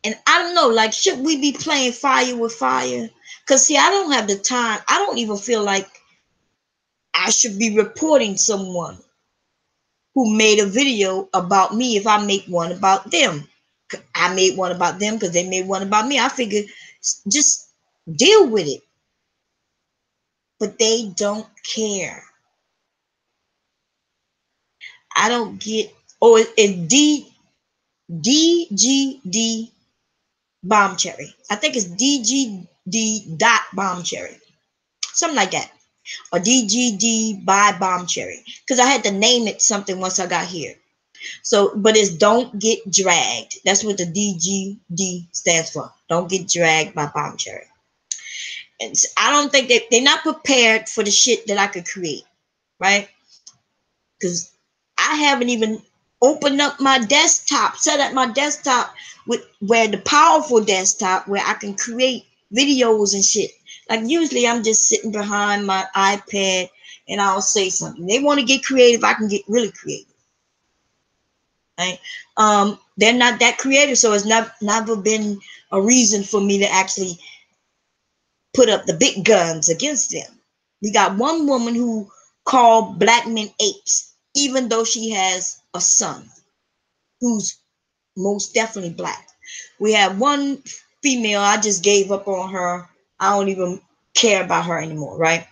And I don't know, like, should we be playing fire with fire? Because see, I don't have the time. I don't even feel like I should be reporting someone who made a video about me if I make one about them. I made one about them because they made one about me. I figured just deal with it. But they don't care. I don't get. Oh, it's DGD Bomb Cherry. I think it's DGD dot Bomb Cherry, something like that, or DGD by Bomb Cherry, because I had to name it something once I got here. So, but it's don't get dragged. That's what the DGD stands for. Don't get dragged by Bomb Cherry. And I don't think they're not prepared for the shit that I could create, right? Because I haven't even opened up my desktop, set up my desktop with where the powerful desktop where I can create videos and shit. Like usually I'm just sitting behind my iPad and I'll say something. They want to get creative, I can get really creative. Right? They're not that creative, so it's never been a reason for me to actually put up the big guns against them. We got one woman who called black men apes, even though she has a son who's most definitely black. We have one female, I just gave up on her. I don't even care about her anymore, right?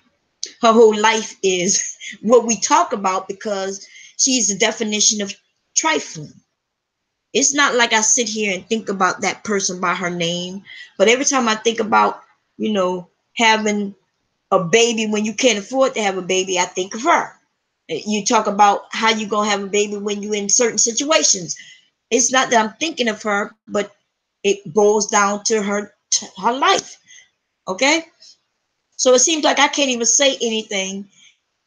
Her whole life is what we talk about because she's the definition of trifling. It's not like I sit here and think about that person by her name, but every time I think about, having a baby when you can't afford to have a baby, I think of her. You talk about how you gonna have a baby when you're in certain situations. It's not that I'm thinking of her, but it boils down to her life. Okay, so it seems like I can't even say anything.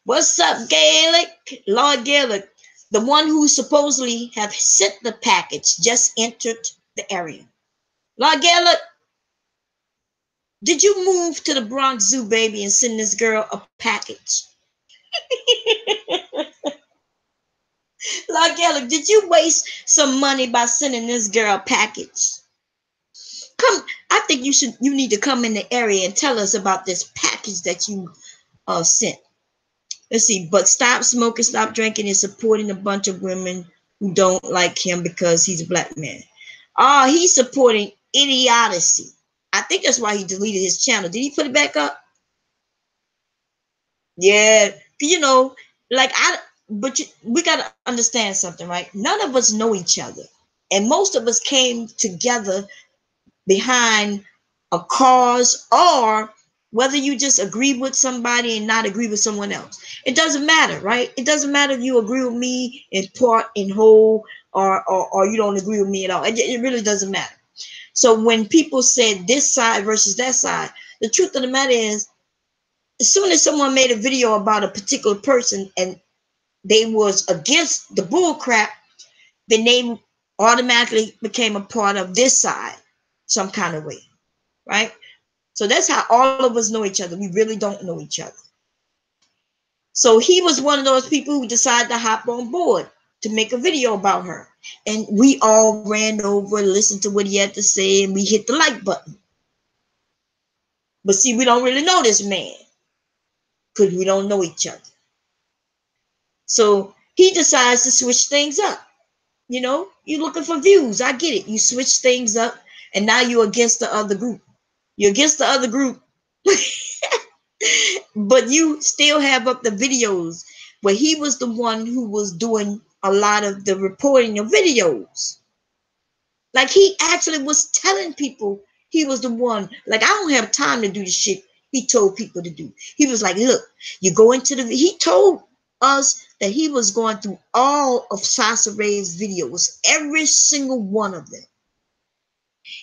What's up, Gaelic? Lord Gaelic, the one who supposedly have sent the package, just entered the area. Lord Gaelic, did you move to the Bronx Zoo, baby, and send this girl a package? Lord Gaelic, did you waste some money by sending this girl a package? Come, I think you need to come in the area and tell us about this package that you sent. Let's see, but stop smoking, stop drinking, and supporting a bunch of women who don't like him because he's a black man. He's supporting idiocy. I think that's why he deleted his channel. Did he put it back up? Yeah, like we gotta understand something, right? None of us know each other, and most of us came together behind a cause, or whether you just agree with somebody and not agree with someone else. It doesn't matter, right? It doesn't matter if you agree with me in part, in whole, or you don't agree with me at all. It really doesn't matter. So when people said this side versus that side, the truth of the matter is, as soon as someone made a video about a particular person and they was against the bull crap, then they automatically became a part of this side some kind of way, right? So that's how all of us know each other. We really don't know each other. So he was one of those people who decided to hop on board to make a video about her. And we all ran over, listened to what he had to say, and we hit the like button. But see, we don't really know this man because we don't know each other. So he decides to switch things up. You're looking for views. I get it. You switch things up, and now you're against the other group. You're against the other group. But you still have up the videos where he was the one who was doing a lot of the reporting of videos. Like he actually was telling people he was the one. Like, I don't have time to do the shit he told people to do. He was like, look, you go into he told us that he was going through all of Sasha Ray's videos, every single one of them.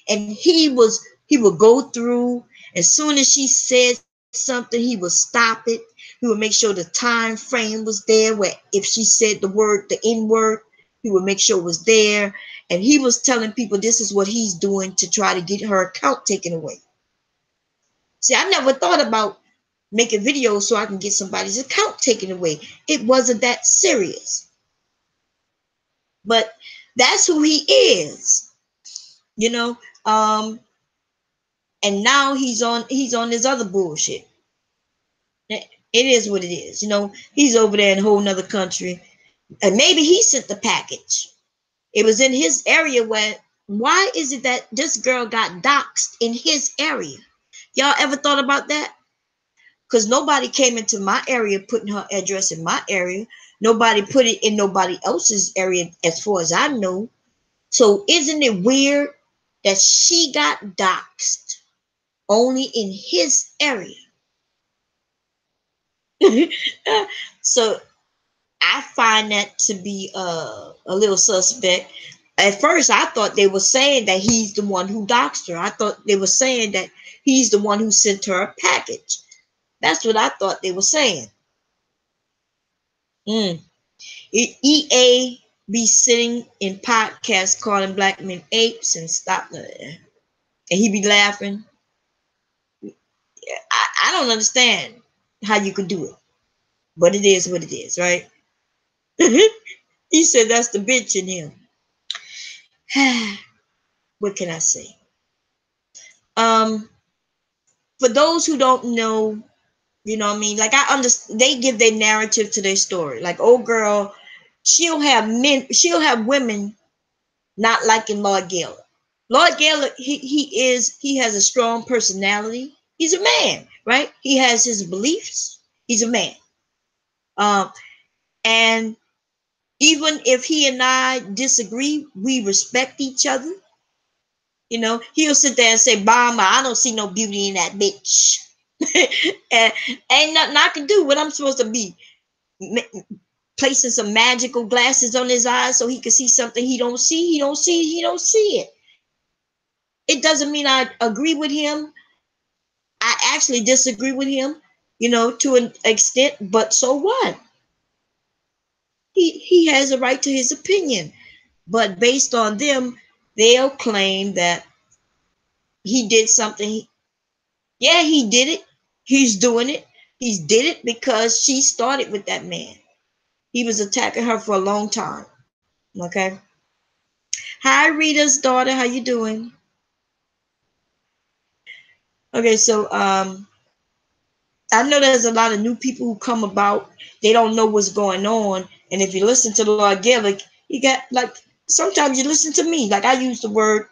And he would go through, as soon as she said something, he would stop it. He would make sure the time frame was there, where if she said the N word, he would make sure it was there. And he was telling people this is what he's doing to try to get her account taken away. See, I never thought about making videos so I can get somebody's account taken away. It wasn't that serious. But that's who he is, and now he's on this other bullshit. It is what it is. He's over there in a whole nother country, And maybe he sent the package. It was in his area. Why is it that this girl got doxxed in his area? Y'all ever thought about that? Because nobody came into my area putting her address in my area. Nobody put it in nobody else's area as far as I know. So isn't it weird that she got doxxed only in his area? So I find that to be a little suspect. At first, I thought they were saying that he's the one who doxed her. I thought they were saying that he's the one who sent her a package. That's what I thought they were saying. EA be sitting in podcasts calling black men apes and stop that. And he be laughing. I don't understand how you could do it. But it is what it is, right? He said that's the bitch in him. What can I say? For those who don't know, you know what I mean? Like I understand, they give their narrative to their story. Like, old girl, she'll have women not liking Lord Gaylor. Lord Gaylor, he has a strong personality. He's a man, right? He has his beliefs. He's a man. And even if he and I disagree, we respect each other. You know, he'll sit there and say, "Mama, I don't see no beauty in that bitch." And ain't nothing I can do. What I'm supposed to be placing some magical glasses on his eyes so he can see something he don't see. He don't see it. It doesn't mean I agree with him. I actually disagree with him, you know, to an extent, but so what? He has a right to his opinion. But based on them, they'll claim that he did something. Yeah, he did it. He's doing it. He did it because she started with that man. He was attacking her for a long time. Okay. Hi, Rita's daughter. How you doing? Okay, so I know there's a lot of new people who come about. They don't know what's going on. And if you listen to Lord Gaelic, you got like sometimes you listen to me. Like I use the word,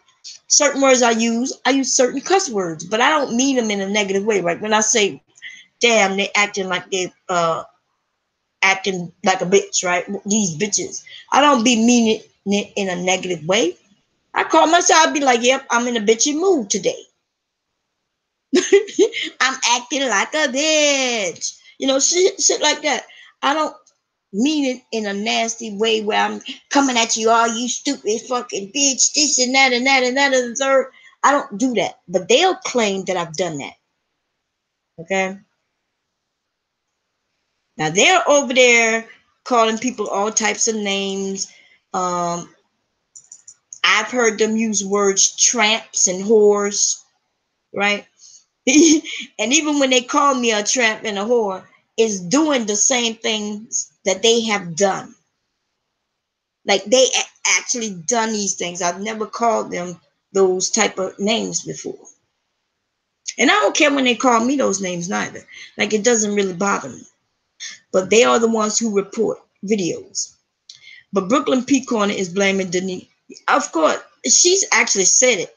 certain words I use certain cuss words, but I don't mean them in a negative way. Right? When I say, damn, they acting like a bitch, right? These bitches. I don't be meaning it in a negative way. I call myself, I'd be like, yep, I'm in a bitchy mood today. I'm acting like a bitch. You know, shit like that. I don't mean it in a nasty way where I'm coming at you, all you stupid fucking bitch, this and that and that and that and the third. I don't do that. But they'll claim that I've done that. Okay? Now they're over there calling people all types of names. I've heard them use words tramps and whores, right? And even when they call me a tramp and a whore, it's doing the same things that they have done. Like they actually done these things. I've never called them those type of names before. And I don't care when they call me those names neither. Like it doesn't really bother me. But they are the ones who report videos. But Brooklyn P. Corner is blaming Denise. Of course, she's actually said it.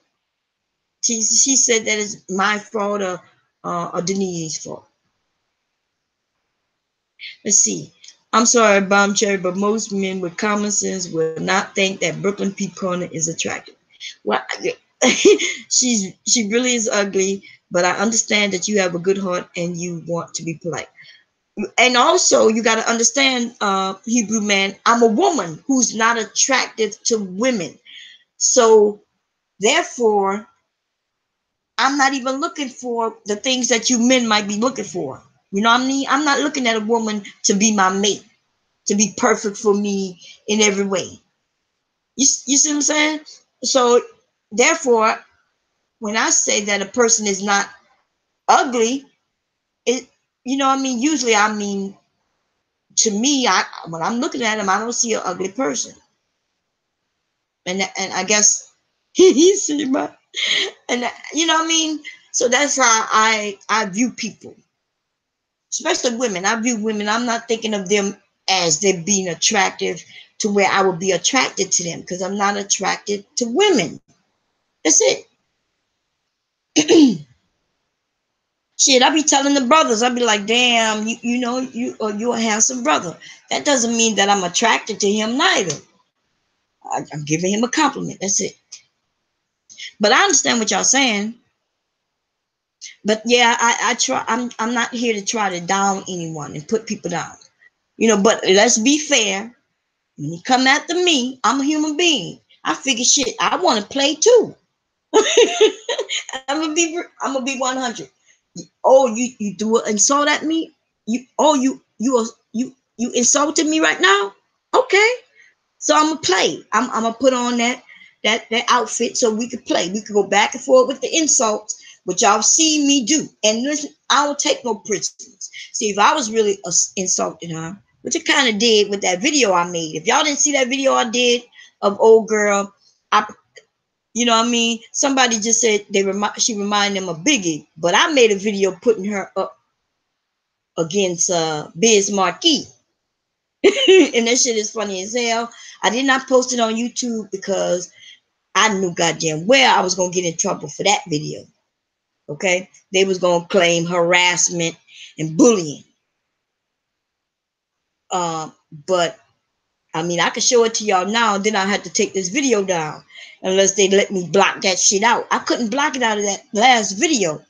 She said that it's my fault or Denise's fault. Let's see. I'm sorry, Bomb Cherry, but most men with common sense will not think that Brooklyn P. Corner is attractive. Well, she really is ugly, but I understand that you have a good heart and you want to be polite. And also, you got to understand, Hebrew man, I'm a woman who's not attractive to women. So, therefore, I'm not even looking for the things that you men might be looking for. You know what I mean? I'm not looking at a woman to be my mate, to be perfect for me in every way. You see what I'm saying? So, therefore, when I say that a person is not ugly, it, you know what I mean? Usually, I mean, to me, when I'm looking at him, I don't see an ugly person. And I guess he's my, and you know what I mean? So that's how I view people, especially women. I view women. I'm not thinking of them as them being attractive to where I would be attracted to them, because I'm not attracted to women. That's it. Shit, I be telling the brothers, I be like, damn, you know, you're a handsome brother. That doesn't mean that I'm attracted to him neither. I'm giving him a compliment. That's it. But I understand what y'all saying. But yeah, I try. I'm not here to try to down anyone and put people down. You know, but let's be fair. When you come after me, I'm a human being. I figure shit. I want to play too. I'm gonna be 100. Oh, you do an insult at me? You insulted me right now? Okay. So I'm gonna play. I'm gonna put on that outfit so we could play. We could go back and forth with the insults, which y'all see me do. And listen, I don't take no prisoners. See, if I was really insulting her, which I kind of did with that video I made. If y'all didn't see that video I did of old girl, I, you know what I mean? Somebody just said she reminded them of Biggie, but I made a video putting her up against Biz Markie. And that shit is funny as hell. I did not post it on YouTube because I knew goddamn well I was gonna get in trouble for that video. Okay, they was gonna claim harassment and bullying. But I mean, I could show it to y'all now. Then I had to take this video down unless they let me block that shit out. I couldn't block it out of that last video.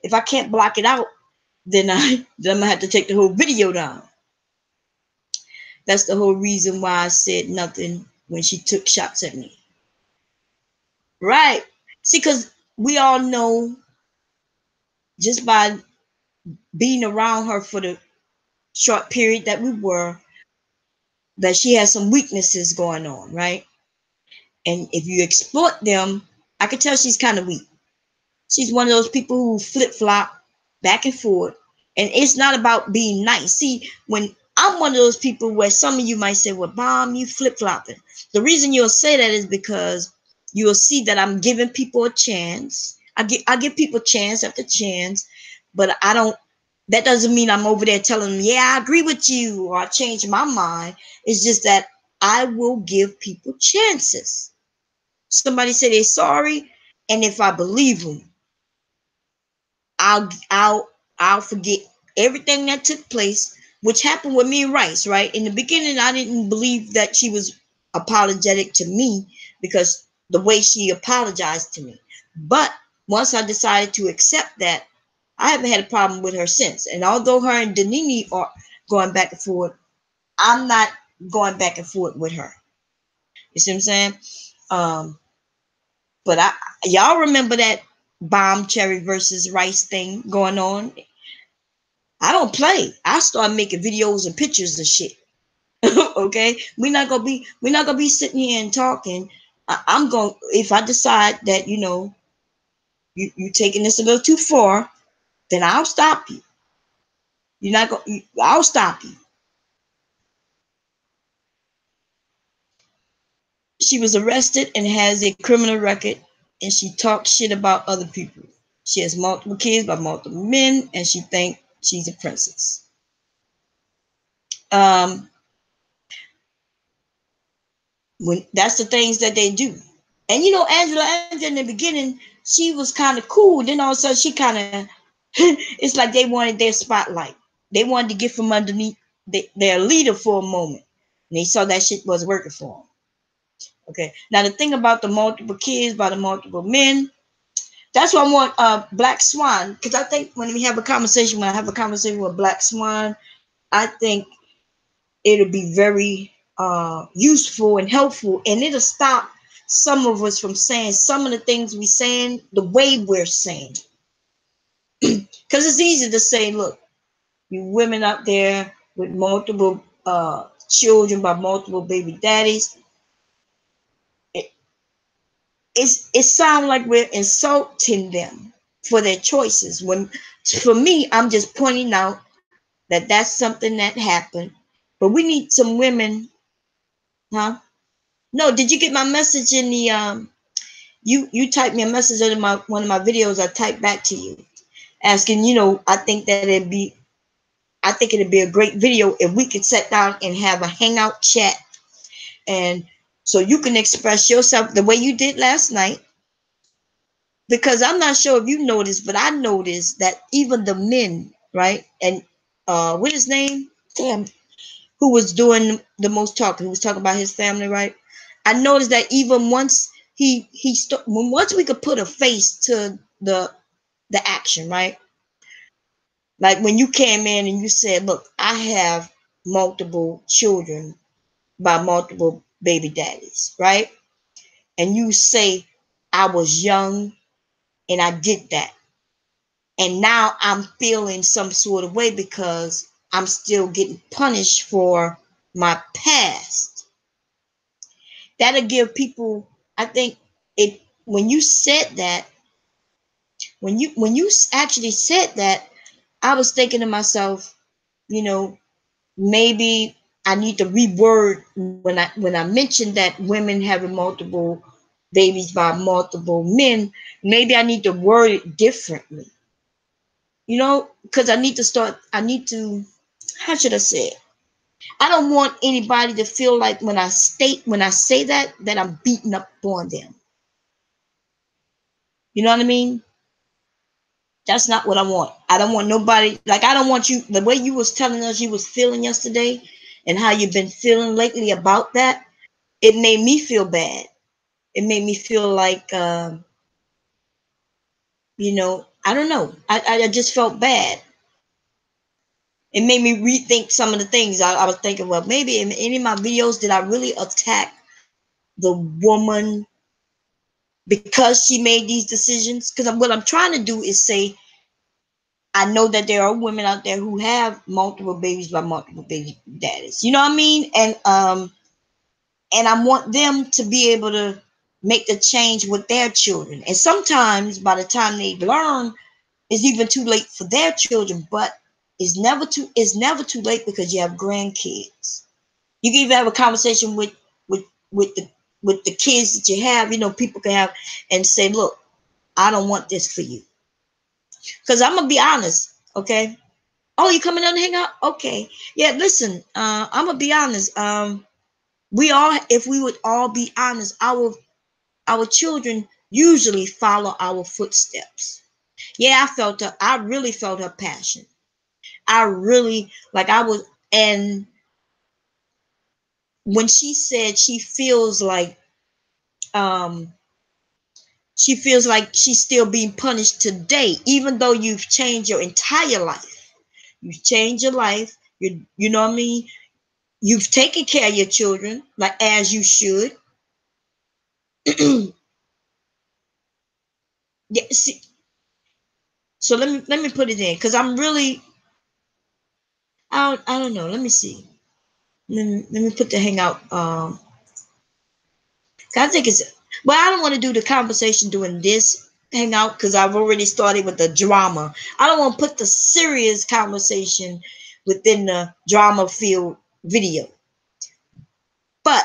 If I can't block it out, then I'm gonna have to take the whole video down. That's the whole reason why I said nothing when she took shots at me. Right. See, because we all know just by being around her for the short period that we were, that she has some weaknesses going on, right? And if you exploit them, I can tell she's kind of weak. She's one of those people who flip-flop back and forth. And it's not about being nice. See, when I'm one of those people where some of you might say, well, Bomb, you flip-flopping. The reason you'll say that is because you'll see that I'm giving people a chance. I give people chance after chance, but I don't, that doesn't mean I'm over there telling them, yeah, I agree with you, or I changed my mind. It's just that I will give people chances. Somebody say they're sorry, and if I believe them, I'll forget everything that took place, which happened with me and Rice, right? In the beginning, I didn't believe that she was apologetic to me because the way she apologized to me. But once I decided to accept that, I haven't had a problem with her since. And although her and Danini are going back and forth, I'm not going back and forth with her. You see what I'm saying? But y'all remember that Bomb Cherry versus Rice thing going on? I don't play. I start making videos and pictures of shit. Okay, we're not gonna be sitting here and talking. I'm going, if I decide that you taking this a little too far, then I'll stop you. You're not gonna. I'll stop you. She was arrested and has a criminal record, and she talks shit about other people. She has multiple kids by multiple men, and she thinks she's a princess. When that's the things that they do. And Angela in the beginning, she was kind of cool. Then all of a sudden, she kind of, it's like they wanted their spotlight. They wanted to get from underneath their leader for a moment. And they saw that shit was working for them. Okay. Now, the thing about the multiple kids by the multiple men, that's why I want Black Swan. Because I think when I have a conversation with Black Swan, I think it'll be very useful and helpful, and it'll stop some of us from saying some of the things we're saying the way we're saying. Because it's easy to say, look, you women out there with multiple children by multiple baby daddies, it sounds like we're insulting them for their choices, when for me, I'm just pointing out that that's something that happened. But we need some women. Huh? No, did you get my message in the you typed me a message in one of my videos? I typed back to you asking, I think that it'd be I think it'd be a great video if we could sit down and have a hangout chat, and so you can express yourself the way you did last night. Because I'm not sure if you noticed, but I noticed that even the men, right? And what his name? Damn, who was doing the most talking? Who was talking about his family, right? I noticed that even once once we could put a face to the action, right? Like when you came in and you said, "Look, I have multiple children by multiple baby daddies," right? And you say, "I was young and I did that. And now I'm feeling some sort of way because I'm still getting punished for my past." That'll give people, I think, it when you said that, when you actually said that, I was thinking to myself, you know, maybe I need to reword when I mentioned that women having multiple babies by multiple men. Maybe I need to word it differently, because I need to, how should I say it? I don't want anybody to feel like when I say that I'm beating up on them. You know what I mean? That's not what I want. I don't want nobody, like, I don't want you, the way you was telling us you was feeling yesterday and how you've been feeling lately about that, it made me feel bad. It made me feel like, I don't know. I just felt bad. It made me rethink some of the things. I was thinking, well, maybe in any of my videos, did I really attack the woman because she made these decisions? Because what I'm trying to do is say, I know that there are women out there who have multiple babies by multiple baby daddies. You know what I mean? And I want them to be able to make the change with their children. And sometimes by the time they learn, it's even too late for their children, but it's never too late because you have grandkids. You can even have a conversation with with the with the kids that you have, people can have, and say, look, I don't want this for you. Because I'm gonna be honest, okay? Oh, you coming down to hang out? Okay. Yeah, listen, I'm gonna be honest. If we would all be honest, our children usually follow our footsteps. Yeah, I really felt her passion. I really, like, I was, and when she said um she feels like she's still being punished today, even though you've changed your entire life. You've changed your life. You know what I mean? You've taken care of your children, like, as you should. Yeah, see, so let me put it in, because I'm really, I don't know. Let me see. Let me put the hangout. 'Cause I think it's, well, I don't want to do the conversation during this hangout because I've already started with the drama. I don't want to put the serious conversation within the drama field video. But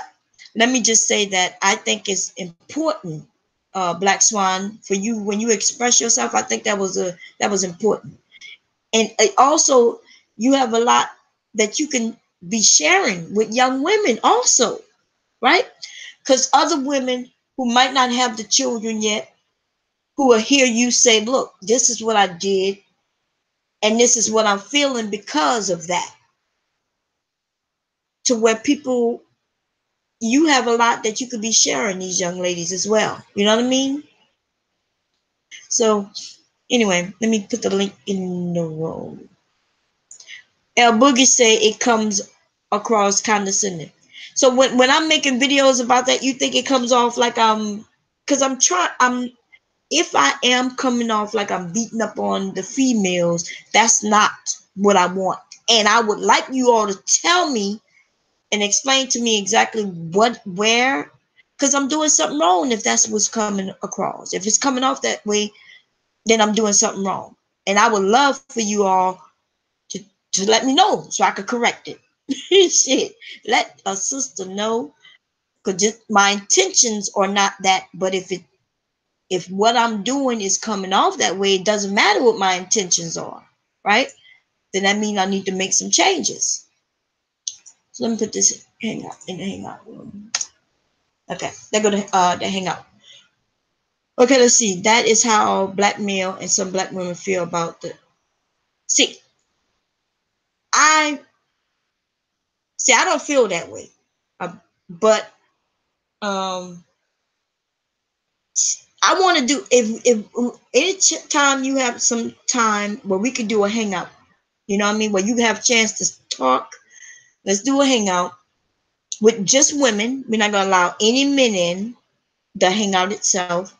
let me just say that I think it's important, Black Swan, for you when you express yourself. I think that was important, and also you have a lot that you can be sharing with young women also, right? Because other women who might not have the children yet, who will hear you say, look, this is what I did, and this is what I'm feeling because of that. To where people, you have a lot that you could be sharing these young ladies as well. You know what I mean? So, anyway, let me put the link in the room. El Boogie say it comes across condescending. So when I'm making videos about that, you think it comes off like because if I am coming off like I'm beating up on the females, that's not what I want. And I would like you all to tell me and explain to me exactly where, because I'm doing something wrong if that's what's coming across. If it's coming off that way, then I'm doing something wrong. And I would love for you all to, to let me know so I could correct it. Shit, let a sister know, because my intentions are not that. But if what I'm doing is coming off that way, it doesn't matter what my intentions are, right? then that means I need to make some changes. So let me put this hangout in the hangout room. Okay, they're gonna the hangout. Okay, let's see. That is how black male and some black women feel about the. See, I I don't feel that way, but um, I want to do if any time you have some time where we could do a hangout. You know what I mean? Where you have a chance to talk. Let's do a hangout with just women. We're not gonna allow any men in the hangout itself,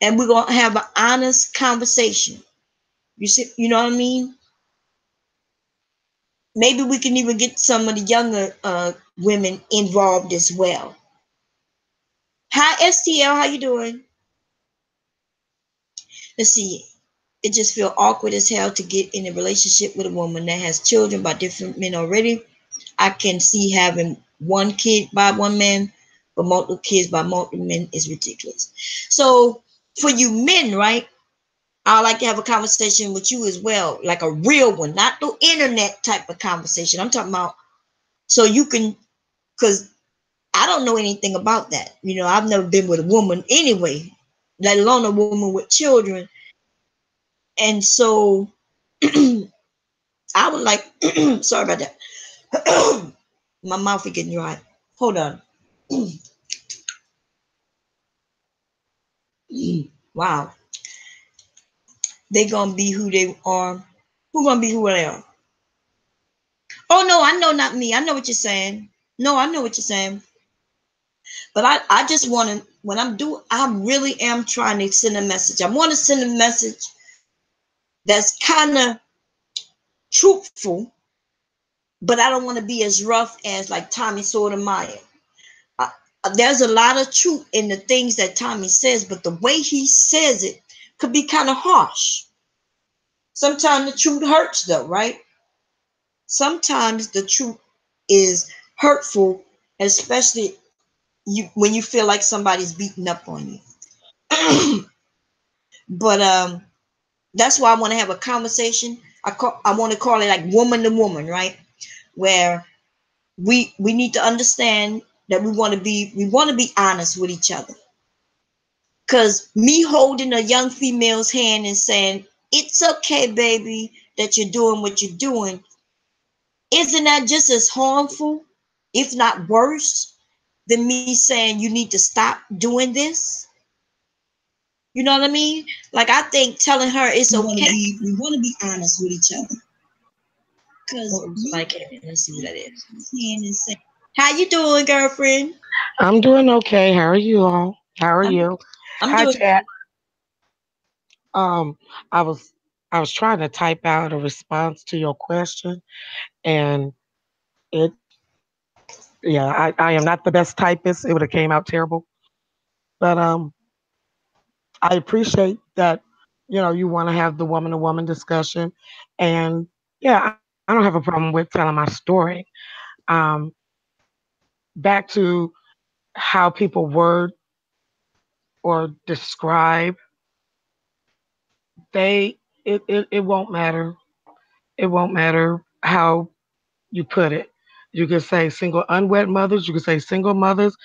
and we're gonna have an honest conversation. You see, you know what I mean? Maybe we can even get some of the younger women involved as well. Hi STL, how you doing? Let's see. It just feel awkward as hell to get in a relationship with a woman that has children by different men already. I can see having one kid by one man, but multiple kids by multiple men is ridiculous. So for you men, right? I like to have a conversation with you as well, like a real one, not the internet type of conversation. I'm talking about so you can, because I don't know anything about that. You know, I've never been with a woman anyway, let alone a woman with children. And so I would like, sorry about that. My mouth is getting dry. Hold on. Wow. They gonna be who they are. Who gonna be who they are? Oh no, I know not me. I know what you're saying. No, I know what you're saying. But I just want to when I'm doing I really am trying to send a message. I want to send a message that's kind of truthful, but I don't want to be as rough as like Tommy Sotomayor. Uh, there's a lot of truth in the things that Tommy says, but the way he says it could be kind of harsh. Sometimes the truth hurts, though, right? Sometimes the truth is hurtful, especially you when you feel like somebody's beating up on you. But that's why I want to have a conversation. I want to call it like woman to woman, right? Where we need to understand that we want to be honest with each other. Cause me holding a young female's hand and saying it's okay, baby, that you're doing what you're doing, isn't that just as harmful, if not worse, than me saying you need to stop doing this? You know what I mean? Like I think telling her it's okay. We want to be honest with each other. Cause somebody came in. Let's see who that is. How you doing, girlfriend? I'm doing okay. How are you all? How are I'm you? I'm Hi, doing chat. Um, I was I was trying to type out a response to your question, and it yeah, I am not the best typist. It would have came out terrible, but I appreciate that. You want to have the woman to woman discussion, and yeah, I don't have a problem with telling my story. Um, Back to how people word or describe they it won't matter. It won't matter how you put it. You could say single unwed mothers, you could say single mothers,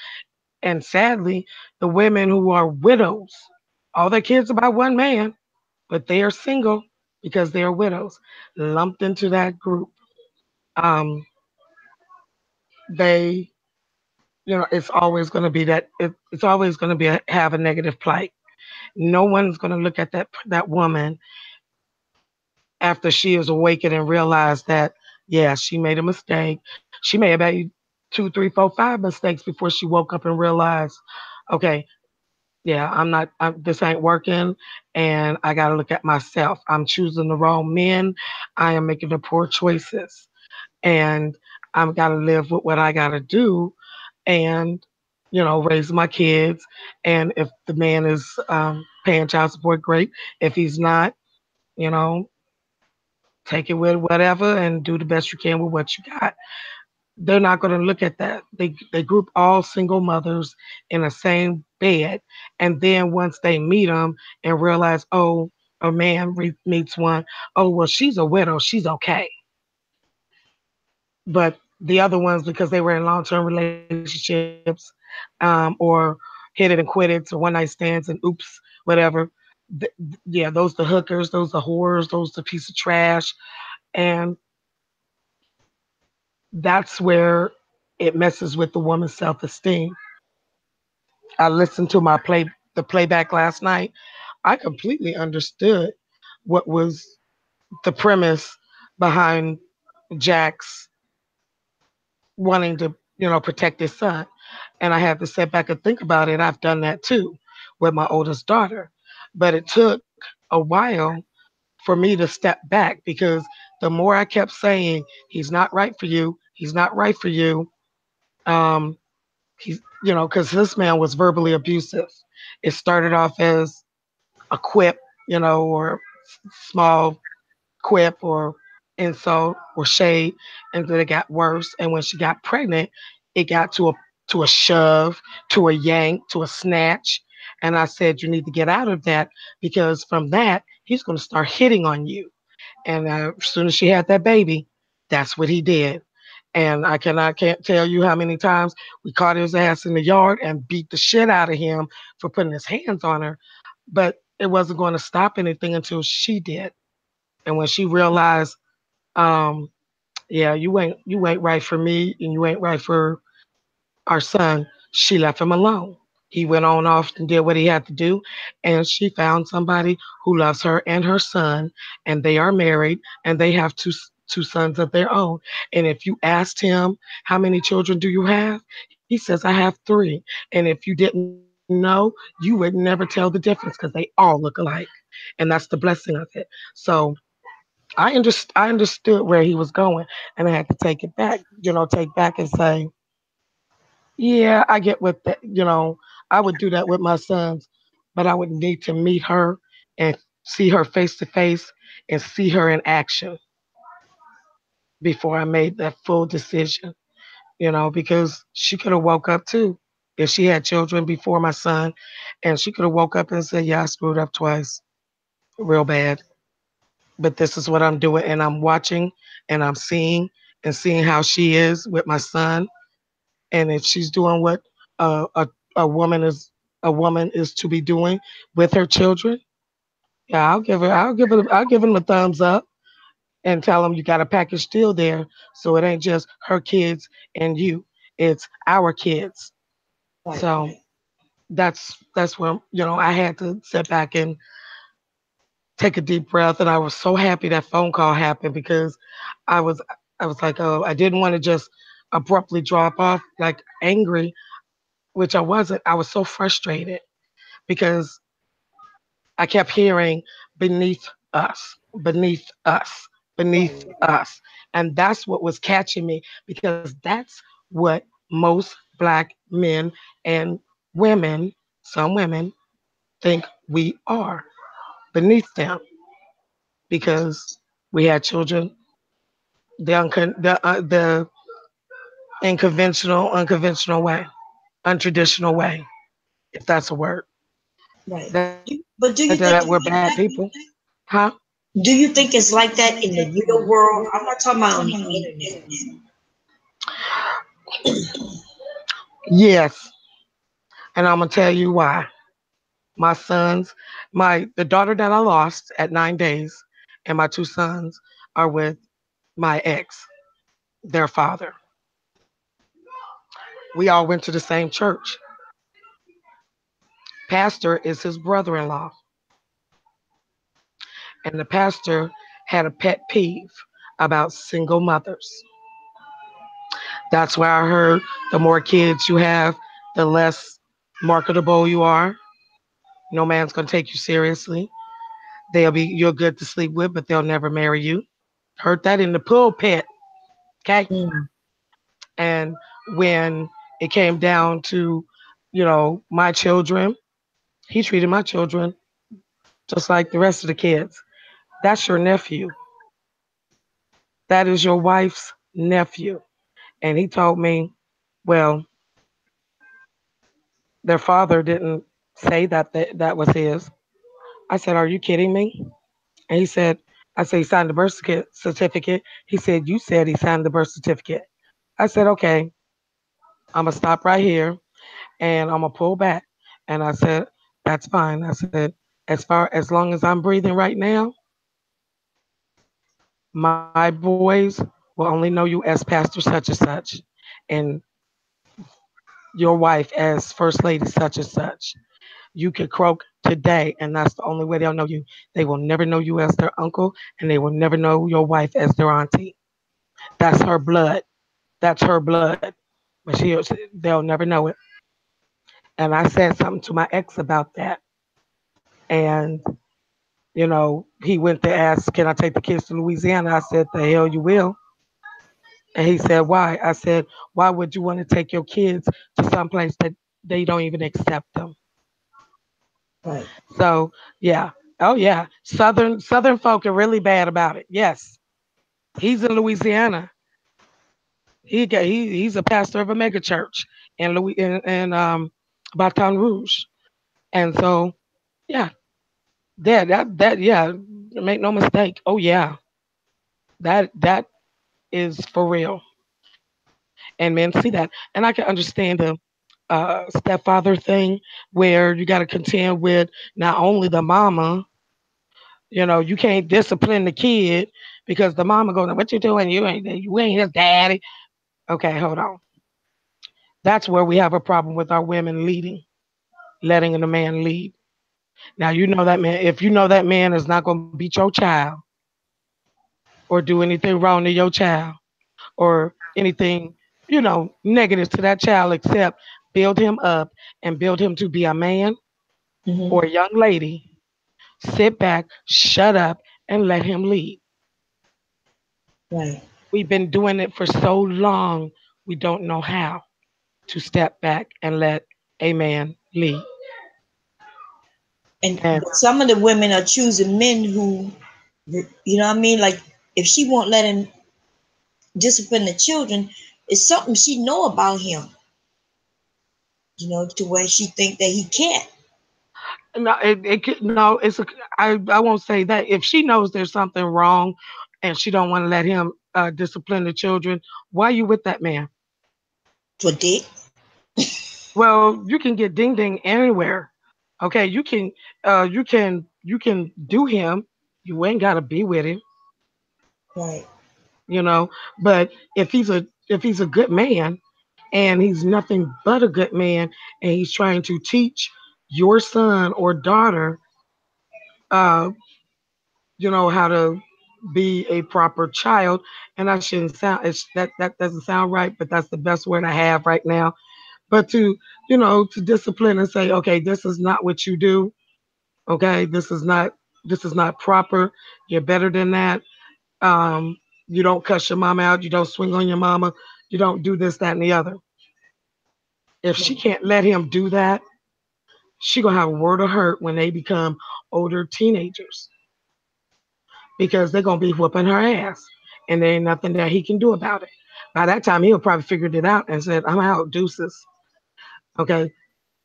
and sadly, the women who are widows, all their kids are by one man, but they are single because they are widows, lumped into that group. Um, they, it's always going to be it's always going to be have a negative plight. No one's going to look at that woman after she is awakened and realized that, yeah, she made a mistake. She may have made two, three, four, five mistakes before she woke up and realized, okay, yeah, this ain't working. And I got to look at myself. I'm choosing the wrong men. I am making the poor choices. And I've got to live with what I got to do and, raise my kids. And if the man is paying child support, great. If he's not, you know, take it with whatever and do the best you can with what you got. They're not going to look at that. They group all single mothers in the same bed, and then once they meet them and realize, oh, a man meets one, oh, well, she's a widow, she's okay. But the other ones, because they were in long-term relationships, or hit it and quit it, or one night stands, and oops, whatever. Yeah, those the hookers, those the whores, those the piece of trash, and that's where it messes with the woman's self-esteem. I listened to the playback last night. I completely understood what was the premise behind Jack's wanting to, protect his son. And I had to sit back and think about it. I've done that too with my oldest daughter. But it took a while for me to step back because the more I kept saying, he's not right for you, he's not right for you, um, because this man was verbally abusive. It started off as a quip, or small quip or insult or shade, and then it got worse. And when she got pregnant, it got to a shove, to a yank, to a snatch. And I said, you need to get out of that because from that he's going to start hitting on you. And as soon as she had that baby, that's what he did. And can't tell you how many times we caught his ass in the yard and beat the shit out of him for putting his hands on her. But it wasn't going to stop anything until she did. And when she realized, um, yeah, you ain't right for me and you ain't right for our son, she left him alone. He went on off and did what he had to do, and she found somebody who loves her and her son, and they are married, and they have two sons of their own. And if you asked him, how many children do you have? He says, I have three. And if you didn't know, you would never tell the difference because they all look alike. And that's the blessing of it. So I understood where he was going, and I had to take it back, take back and say, yeah, I get what that, I would do that with my sons, but I would need to meet her and see her face to face and see her in action before I made that full decision, because she could have woke up too if she had children before my son, and she could have woke up and said, yeah, I screwed up twice, real bad, but this is what I'm doing, and I'm watching and I'm seeing how she is with my son, and if she's doing what uh, a a woman is a woman is to be doing with her children, yeah, I'll give him a thumbs up and tell him you got a package deal there, so it ain't just her kids and you, it's our kids. Right, So right, that's where I had to sit back and take a deep breath, and I was so happy that phone call happened because I was I was like, oh, I didn't want to just abruptly drop off like angry, which I wasn't. I was so frustrated because I kept hearing beneath us, beneath us, beneath right. us. And that's what was catching me because that's what most black men and women, some women, think we are beneath them because we had children the unconventional way, untraditional way, if that's a word. Right. But That we're bad people, huh? do you think it's like that in the real world? I'm not talking about on the internet. Yes, and I'm gonna tell you why. My sons, my the daughter that I lost at 9 days, and my two sons are with my ex, their father. We all went to the same church. Pastor is his brother-in-law, and the pastor had a pet peeve about single mothers. That's why I heard the more kids you have, the less marketable you are. No man's gonna take you seriously. You're good to sleep with, but they'll never marry you. Heard that in the pulpit. Okay. Mm, And when it came down to, my children, he treated my children just like the rest of the kids. That's your nephew. That is your wife's nephew. And he told me, well, their father didn't say that was his. I said, "Are you kidding me?" And he said, I said, "He signed the birth certificate." He said, "You said he signed the birth certificate." I said, "Okay, I'm going to stop right here and I'm going to pull back." And I said, "That's fine." I said, as long as I'm breathing right now, my boys will only know you as Pastor such and such, and your wife as First Lady such and such. You could croak today, and that's the only way they'll know you. They will never know you as their uncle, and they will never know your wife as their auntie. That's her blood. That's her blood. But they'll never know it. And I said something to my ex about that. And, he went to ask, "Can I take the kids to Louisiana?" I said, "The hell you will." And he said, "Why?" I said, "Why would you want to take your kids to someplace that they don't even accept them?" Right. So, yeah. Oh, yeah. Southern folk are really bad about it. Yes. He's in Louisiana. He's a pastor of a mega church in Baton Rouge. And so, yeah, yeah, make no mistake. Oh yeah, that is for real, and men see that, and I can understand the stepfather thing where you got to contend with not only the mama. You can't discipline the kid because the mama goes, "What you doing? You ain't his daddy." Okay, hold on. That's where we have a problem with our women leading, letting the man lead. Now you know that man. If you know that man is not going to beat your child or do anything wrong to your child or anything, negative to that child, except build him up and build him to be a man Hmm. or a young lady, sit back, shut up, and let him lead. Right. We've been doing it for so long, we don't know how to step back and let a man lead. And And but some of the women are choosing men who, you know what I mean? Like, if she won't let him discipline the children, it's something she know about him, to where she think that he can't. no, no, I won't say that. If she knows there's something wrong and she don't want to let him discipline the children, why are you with that man? For dick. Well, you can get ding ding anywhere. Okay, you can do him. You ain't gotta be with him, Right. you know. But if he's a good man and he's nothing but a good man and he's trying to teach your son or daughter uh how to be a proper child, and I shouldn't sound that doesn't sound right, but that's the best word I have right now. But to discipline and say, okay, this is not what you do. Okay, this is not proper. You're better than that. Um, you don't cuss your mama out. You don't swing on your mama. You don't do this, that, and the other. If she can't let him do that, she gonna have a word of hurt when they become older teenagers because they're gonna be whooping her ass, and there ain't nothing that he can do about it. By that time, he'll probably figured it out and said, "I'm out, deuces." Okay,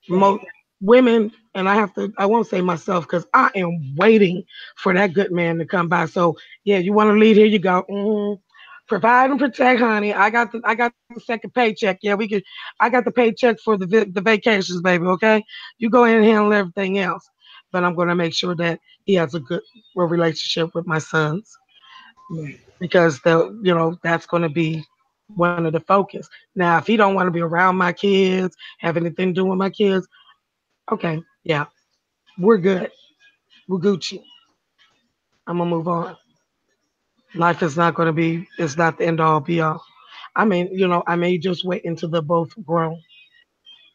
Right. mo- women, and I won't say myself because I am waiting for that good man to come by. So yeah, you want to lead, here you go. Provide and protect, honey. I got the second paycheck. Yeah, I got the paycheck for the vacations, baby. Okay, you go ahead and handle everything else, but I'm going to make sure that he has a good relationship with my sons Right. because that's going to be one of the focus. Now, if he don't want to be around my kids, have anything to do with my kids, okay, yeah, we're good. We're Gucci. I'm gonna move on. Life is not gonna be. It's not the end all be all. I mean, I may just wait until they're both grown,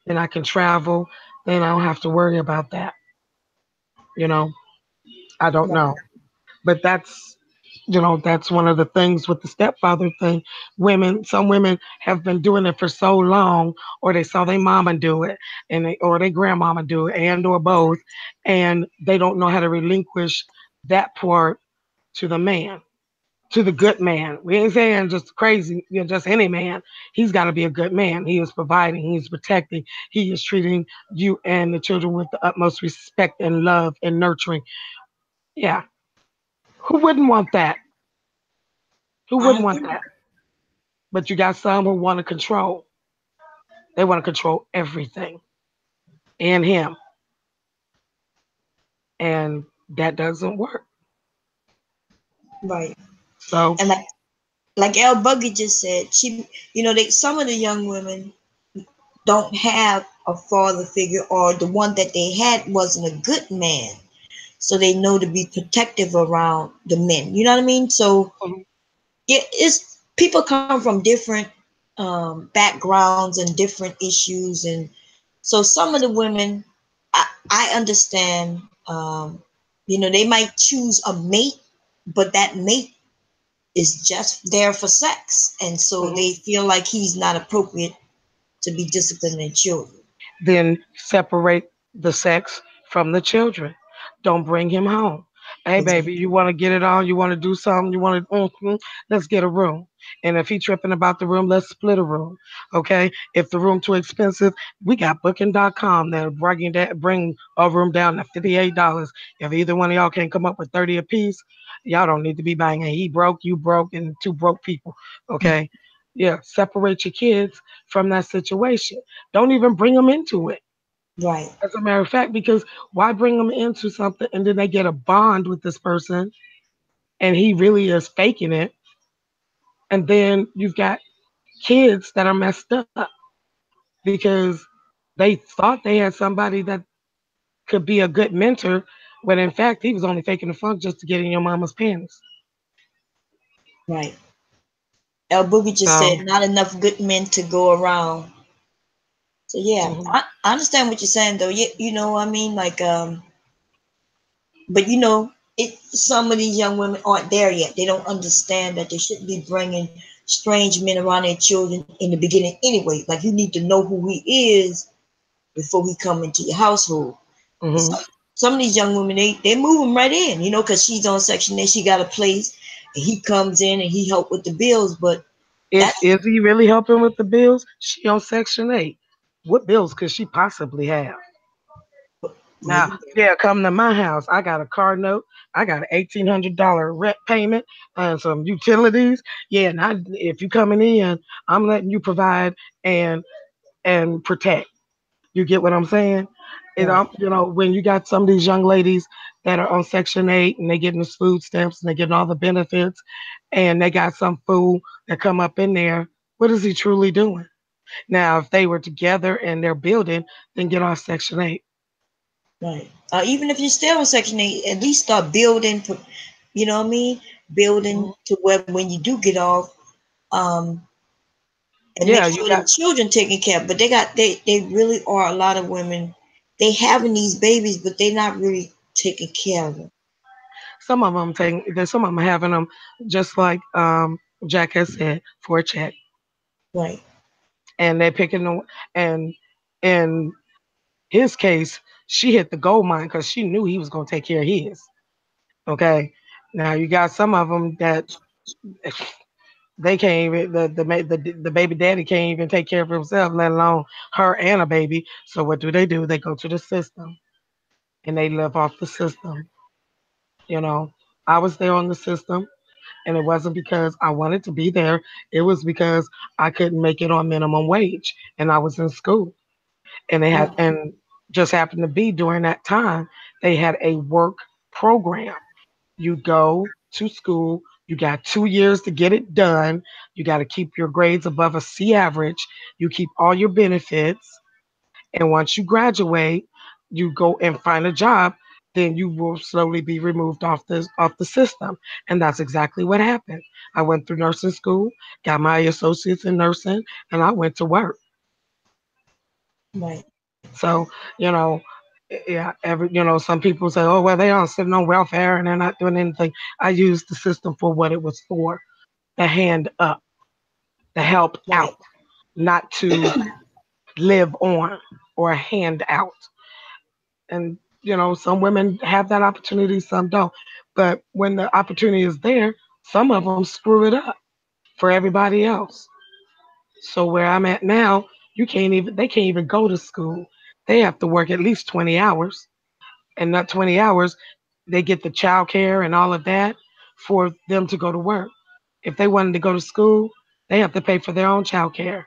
then I can travel. Then I don't have to worry about that. You know, I don't Right. know, but that's one of the things with the stepfather thing. Some women have been doing it for so long, or they saw their mama do it, or their grandmama do it, and or both, and they don't know how to relinquish that part to the man. to the good man. We ain't saying just crazy, just any man. He's got to be a good man. He is providing, he is protecting, he is treating you and the children with the utmost respect and love and nurturing. Yeah. Who wouldn't want that? Who I wouldn't want agree. that? But you got some who want to control. They want to control everything and him. And that doesn't work. Right. So, And like El Buggy just said, some of the young women don't have a father figure, or the one that they had wasn't a good man. So they know to be protective around the men. You know what I mean? So mhm, it's people come from different backgrounds and different issues, and so some of the women, I understand. They might choose a mate, but that mate is just there for sex, and so mhm. they feel like he's not appropriate to be disciplining children. Then separate the sex from the children. Don't bring him home. Hey, baby, Exactly. you want to get it on? You want to do something? You want to? Let's get a room. And if he tripping about the room, let's split a room. Okay. If the room too expensive, we got Booking.com that bring a room down to $58. If either one of y'all can't come up with 30 apiece, y'all don't need to be buying it. He broke, you broke, and two broke people. Okay. Yeah. Separate your kids from that situation. Don't even bring them into it. Right. As a matter of fact, because why bring them into something and then they get a bond with this person and he really is faking it. And then you've got kids that are messed up because they thought they had somebody that could be a good mentor when in fact he was only faking the funk just to get in your mama's panties. Right. El Boogie just So, said not enough good men to go around. So yeah, mhm, I understand what you're saying though. I mean, like, but some of these young women aren't there yet. They don't understand that they shouldn't be bringing strange men around their children in the beginning anyway. Like, you need to know who he is before he come into your household. But mhm. some of these young women, they move him right in, because she's on Section 8, she got a place, and he comes in and he help with the bills. But that's Is he really helping with the bills? She on Section 8. What bills could she possibly have? well, Now, yeah, come to my house. I got a car note. I got an $1,800 rent payment and some utilities. Yeah, and if you coming in, I'm letting you provide and protect. You get what I'm saying? right, When you got some of these young ladies that are on Section 8 and they getting the food stamps and they getting all the benefits, and they got some fool that come up in there, what is he truly doing? Now, if they were together and they're building, then get off Section 8. right. Even if you're still on Section 8, at least start building. You know what I mean? Building to where when you do get off, um, and make Yeah, you sure got the children taken care of. But they really are a lot of women. They having these babies, but they not really taking care of them. some of them taking, there's some of them having them just like Jack has said for a check, Right, and they picking them. And in his case, she hit the gold mine because she knew he was gonna take care of his. Okay, now you got some of them that they can't even the baby daddy can't even take care of himself, let alone her and a baby. So what do? They go to the system and they live off the system. You know, I was there on the system. And it wasn't because I wanted to be there. It was because I couldn't make it on minimum wage and I was in school. And right, just happened to be during that time, they had a work program. You go to school, you got 2 years to get it done. You got to keep your grades above a C average. You keep all your benefits. And once you graduate, you go and find a job, then you will slowly be removed off the system. And that's exactly what happened. I went through nursing school, got my associates in nursing, and I went to work. right, So, you know, yeah, some people say, oh, well, they are sitting on welfare and they're not doing anything. I used the system for what it was for, the hand up, the help right, out, not to live on or hand out. And some women have that opportunity, some don't. But when the opportunity is there, Some of them screw it up for everybody else. So where I'm at now, they can't even go to school. They have to work at least 20 hours. And not 20 hours, they get the child care and all of that for them to go to work. If they wanted to go to school, they have to pay for their own child care.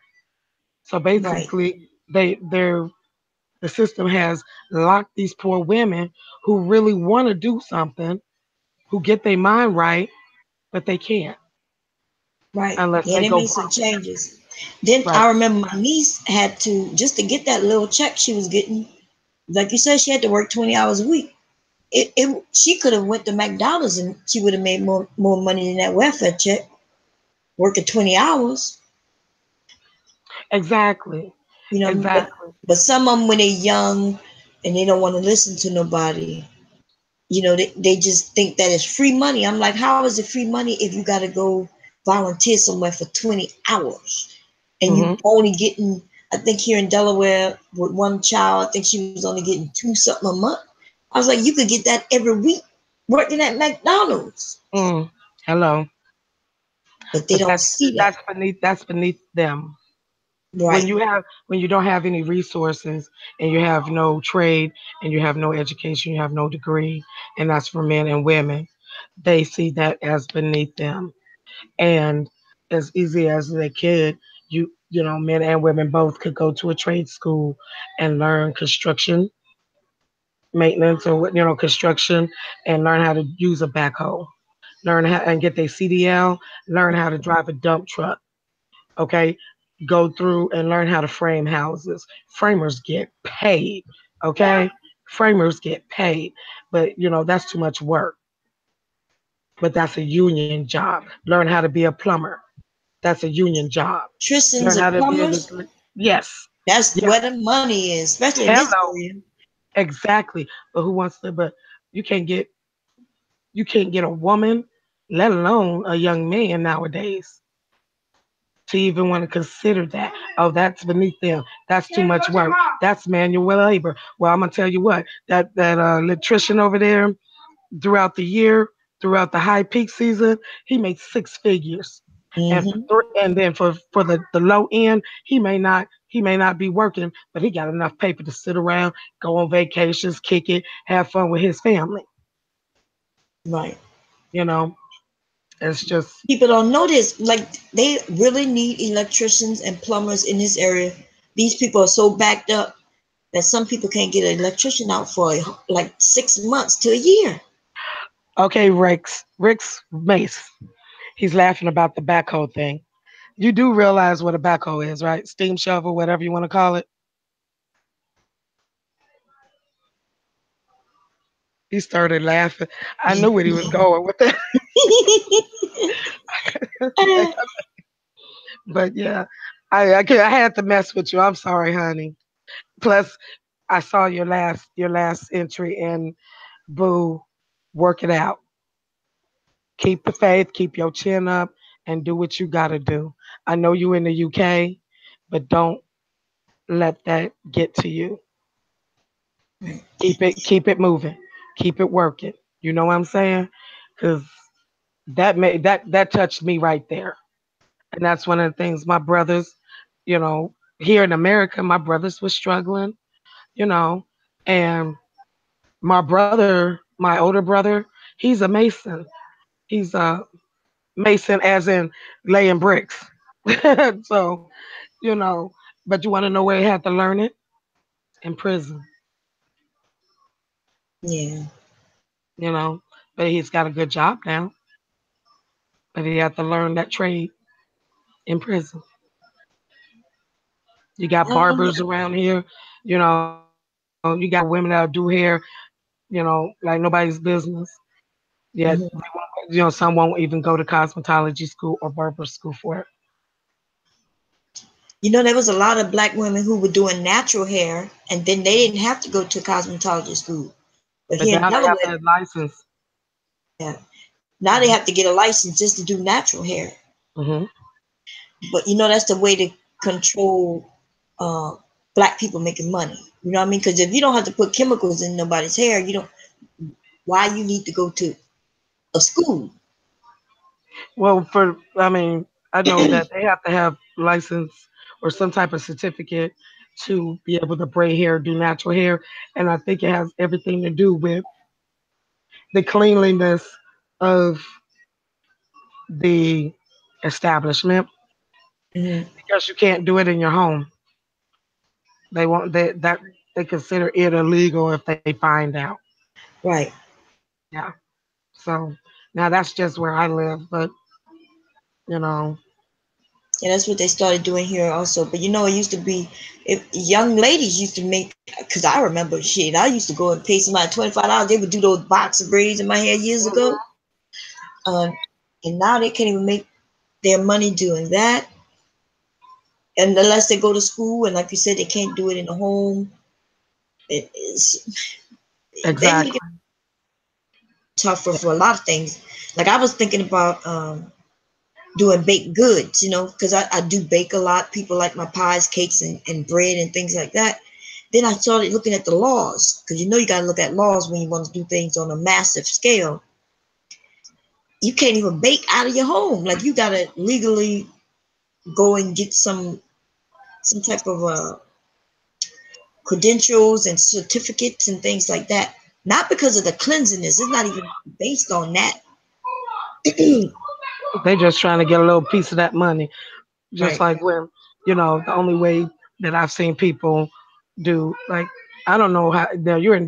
So Right, basically, the system has locked these poor women who really want to do something, who get their mind right, but they can't right. unless Yeah, they they go made some broke. changes. Then Right. I remember my niece had to, just to get that little check she was getting, like you said, she had to work 20 hours a week. She could have went to McDonald's and she would have made more money than that welfare check, working 20 hours, Exactly. you know, Exactly. but some of them when they're young and they don't want to listen to nobody, they just think that it's free money. I'm like, how is it free money if you got to go volunteer somewhere for 20 hours and you Hmm. only getting, I think here in Delaware with one child, I think she was only getting two something a month. I was like, you could get that every week working at McDonald's, Mm. Hello. but they But don't see that. that's beneath them. Right. When you don't have any resources and you have no trade and you have no education, you have no degree, and that's for men and women, they see that as beneath them. And as easy as they could, men and women both could go to a trade school and learn construction maintenance or construction and learn how to use a backhoe, learn how and get their CDL, learn how to drive a dump truck. Okay, go through and learn how to frame houses. Framers get paid. Okay, framers get paid, but that's too much work. But that's a union job. Learn how to be a plumber. That's a union job. Tristans Learn and how to be a plumbers, yes, that's yes. where the money is, especially in this Hello, area. exactly. But who wants to? But you can't get you can't get a woman, let alone a young man nowadays, to even want to consider that. Oh, that's beneath them. That's too much work. That's manual labor. Well, I'm gonna tell you what, that electrician over there throughout the year, throughout the high peak season, he makes six figures. And Hmm. and then for the low end, he may not be working, but he got enough paper to sit around, go on vacations, kick it, have fun with his family. Right. You know, it's just People don't know this. Like they really need electricians and plumbers in this area. These people are so backed up that some people can't get an electrician out for like 6 months to a year. okay. Rick's Mace. He's laughing about the backhoe thing. You do realize what a backhoe is, right? Steam shovel, whatever you want to call it. He started laughing. I knew where he was going with that. But yeah, I had to mess with you. I'm sorry, honey. Plus, I saw your last entry and boo, work it out. Keep the faith, keep your chin up, and do what you gotta do. I know you in the UK, but don't let that get to you. Keep it moving, keep it working. You know what I'm saying? Because that touched me right there, and that's one of the things my brothers, here in America, my brothers were struggling, you know, and my older brother, he's a mason. He's a mason, as in laying bricks. So, you know, but you want to know where he had to learn it? In prison, Yeah. you know. But he's got a good job now. But he had to learn that trade in prison. You got barbers around here, you got women that'll do hair, like nobody's business. Yet, Mhm. some won't even go to cosmetology school or barber school for it. There was a lot of black women who were doing natural hair, and then they didn't have to go to cosmetology school. But But here in now they have to Delaware, have license. yeah, now they have to get a license just to do natural hair. Hmm. But that's the way to control uh, black people making money. You know what I mean? Because if you don't have to put chemicals in nobody's hair, you don't. Why you need to go to a school? Well, I mean, I know that they have to have license or some type of certificate to be able to braid hair, do natural hair, and I think it has everything to do with the cleanliness of the establishment Mhm. because you can't do it in your home. They won't that they consider it illegal if they find out. Right. Yeah. So now that's just where I live, but you know, Yeah, that's what they started doing here also. But you know, it used to be if young ladies used to make, because I remember shit. I used to go and pay somebody $25. They would do those box of braids in my hair years ago. Um, and now they can't even make their money doing that. And unless they go to school, and like you said, they can't do it in the home. It is they make exactly. it tougher for a lot of things. Like I was thinking about doing baked goods, you know, because I do bake a lot. People like my pies, cakes, and bread and things like that. Then I started looking at the laws because you know you got to look at laws when you want to do things on a massive scale. You can't even bake out of your home. Like you got to legally go and get some type of credentials and certificates and things like that. Not because of the cleanliness. It's not even based on that. They just trying to get a little piece of that money. Just Right. like when, the only way that I've seen people do, like, I don't know how, now you're in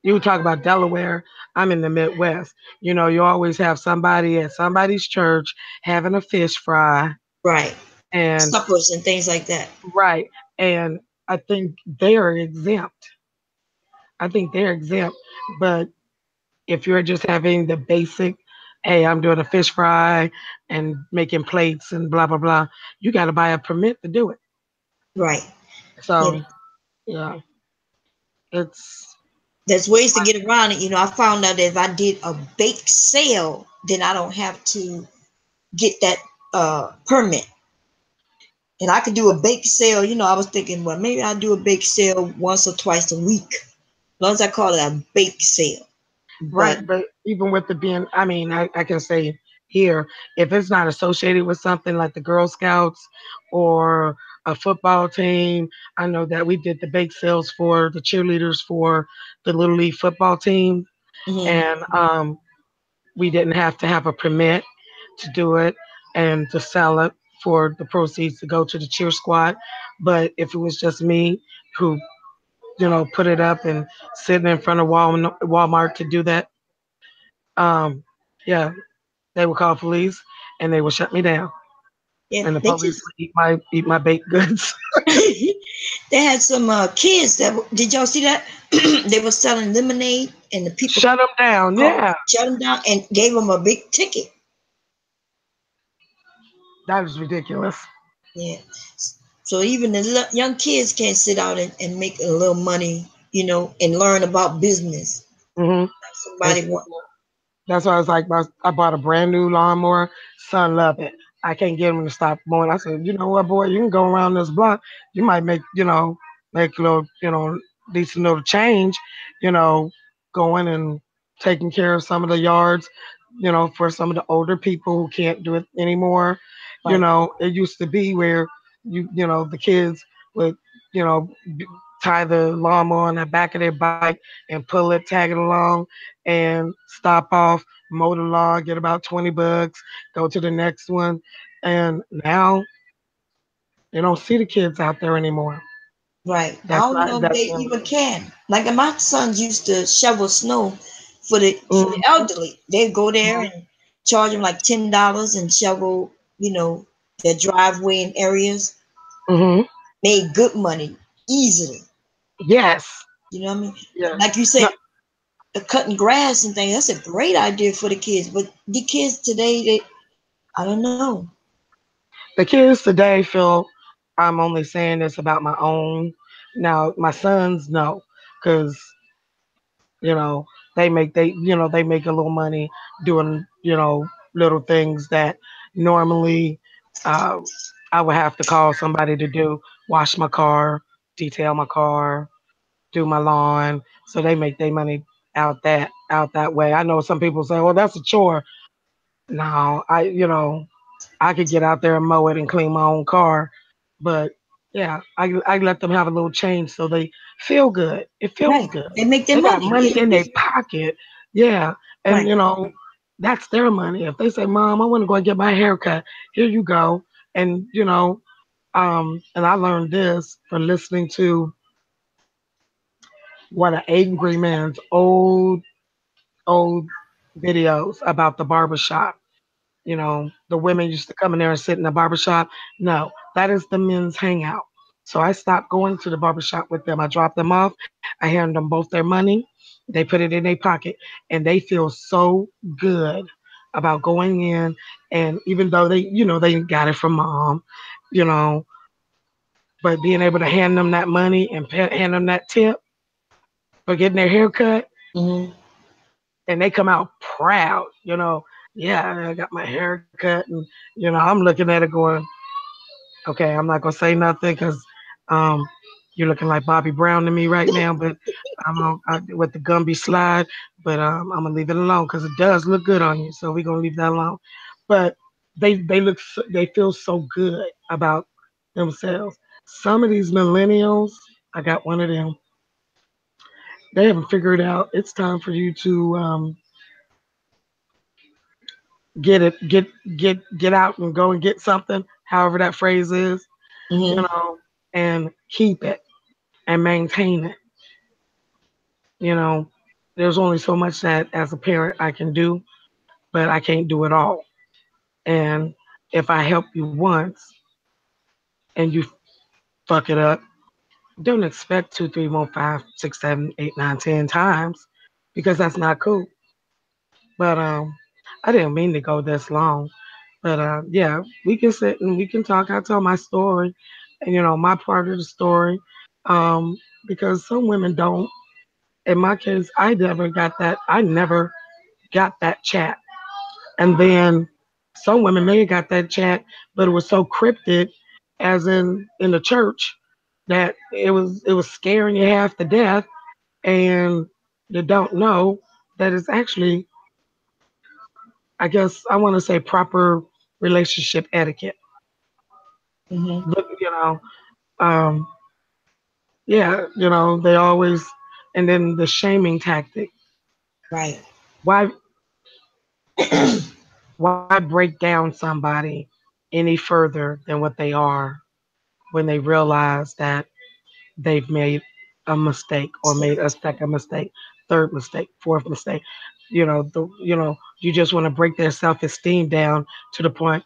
you talk about Delaware. I'm in the Midwest. You always have somebody at somebody's church having a fish fry. Right. And, Suppers and things like that. right. And I think they're exempt. I think they're exempt. But if you're just having the basic, hey, I'm doing a fish fry and making plates and blah, blah, blah, you got to buy a permit to do it. Right. Yeah. So, yeah, it's There's ways to get around it. You know, I found out that if I did a bake sale, then I don't have to get that permit. And I could do a bake sale. You know, I was thinking, well, maybe I'll do a bake sale once or twice a week, as long as I call it a bake sale. But right. But even with the being, I mean, I can say here, if it's not associated with something like the Girl Scouts or a football team, I know that we did the bake sales for the cheerleaders for the Little League football team. mhm, And we didn't have to have a permit to do it and to sell it for the proceeds to go to the cheer squad. But if it was just me who, put it up and sitting in front of Walmart to do that, um, yeah, they would call police and they would shut me down. yeah, And the they police just would eat my baked goods. they had some kids that did y'all see that they were selling lemonade and the people Shut them down. called, Yeah, shut them down and gave them a big ticket. that is ridiculous. Yeah. So even the young kids can't sit out and make a little money, you know, and learn about business. Hmm. Like And somebody want. that's why I was like, I bought a brand new lawnmower. Son love it. I can't get him to stop mowing. I said, you know what, boy, you can go around this block. You might make a little, decent little change, you know, going and taking care of some of the yards, for some of the older people who can't do it anymore. Right. It used to be where the kids would, you know, tie the lawnmower on the back of their bike and pull it, tag it along, and stop off, mow the lawn, get about 20 bucks, go to the next one. And now you don't see the kids out there anymore. Right. I That's don't not know if that's they even can. Like my sons used to shovel snow for the mm, elderly. They'd go there and charge them like $10 and shovel, you know, their driveway and areas. hmm Made good money easily. yes. You know what I mean? Yeah. Like you No, said, cutting grass and things. That's a great idea for the kids. But the kids today, I don't know. the kids today feel I'm only saying this about my own. Now my sons know because you know they make a little money doing little things that normally uh, I would have to call somebody to do, wash my car, detail my car, do my lawn. So they make their money out that way. I know some people say, well, that's a chore. No, I could get out there and mow it and clean my own car, but yeah, I let them have a little change so they feel good. It feels Right. good. They make their They got money. money in their pocket. Yeah, and Right. that's their money. If they say, "Mom, I want to go and get my hair cut," here you go. And and I learned this from listening to one of Angry Man's old videos about the barbershop. The women used to come in there and sit in the barbershop. No, that is the men's hangout. So I stopped going to the barbershop with them. I dropped them off. I hand them both their money. They put it in their pocket and they feel so good about going in. And even though they got it from mom, you know, but being able to hand them that money and hand them that tip for getting their hair cut, Hmm. and they come out proud. Yeah, I got my hair cut, and I'm looking at it going, okay, I'm not gonna say nothing because um, you're looking like Bobby Brown to me right now, but with the Gumby slide, but I'm gonna leave it alone because it does look good on you, so we're gonna leave that alone. But they feel so good about themselves. Some of these millennials, I got one of them. They haven't figured out it's time for you to get it, get out and go and get something, however that phrase is, you Hmm. know, and keep it and maintain it. You know, there's only so much that as a parent I can do, but I can't do it all. And if I help you once and you fuck it up, don't expect two, three, more, 5, 6, 7, 8, 9, 10 times because that's not cool. But I didn't mean to go this long. But yeah, we can sit and we can talk. I tell my story and my part of the story. Um, because some women don't. In my case, I never got that. I never got that chat. And then some women may have got that chat, but it was so cryptic, as in the church, that it was scaring you half to death, and you don't know that it's actually, I guess I want to say, proper relationship etiquette. Hmm. Look, um, yeah, they always, and then the shaming tactic. Right. Why why break down somebody any further than what they are when they realize that they've made a mistake or made a second mistake, third mistake, fourth mistake. You just want to break their self-esteem down to the point,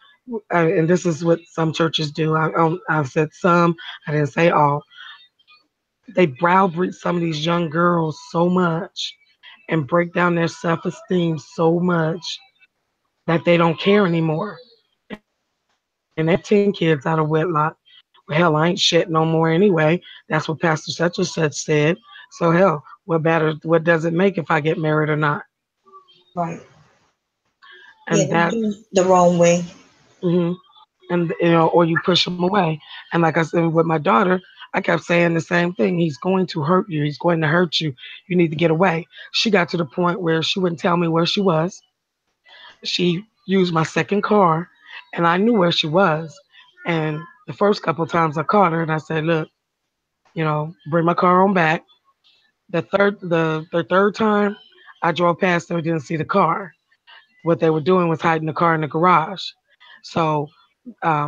and this is what some churches do. I've said some, I didn't say all. They browbeat some of these young girls so much and break down their self-esteem so much that they don't care anymore. And they have 10 kids out of wedlock. Well, hell, I ain't shit no more anyway. That's what Pastor such and such said. So hell, what matters? What does it make if I get married or not? Right. Yeah, And they that, do the wrong way. hmm and or you push them away. And like I said with my daughter, I kept saying the same thing. He's going to hurt you. He's going to hurt you. You need to get away. She got to the point where she wouldn't tell me where she was. She used my second car, and I knew where she was. And the first couple of times I called her and I said, "Look, bring my car on back." The third time I drove past them, didn't see the car. What they were doing was hiding the car in the garage. So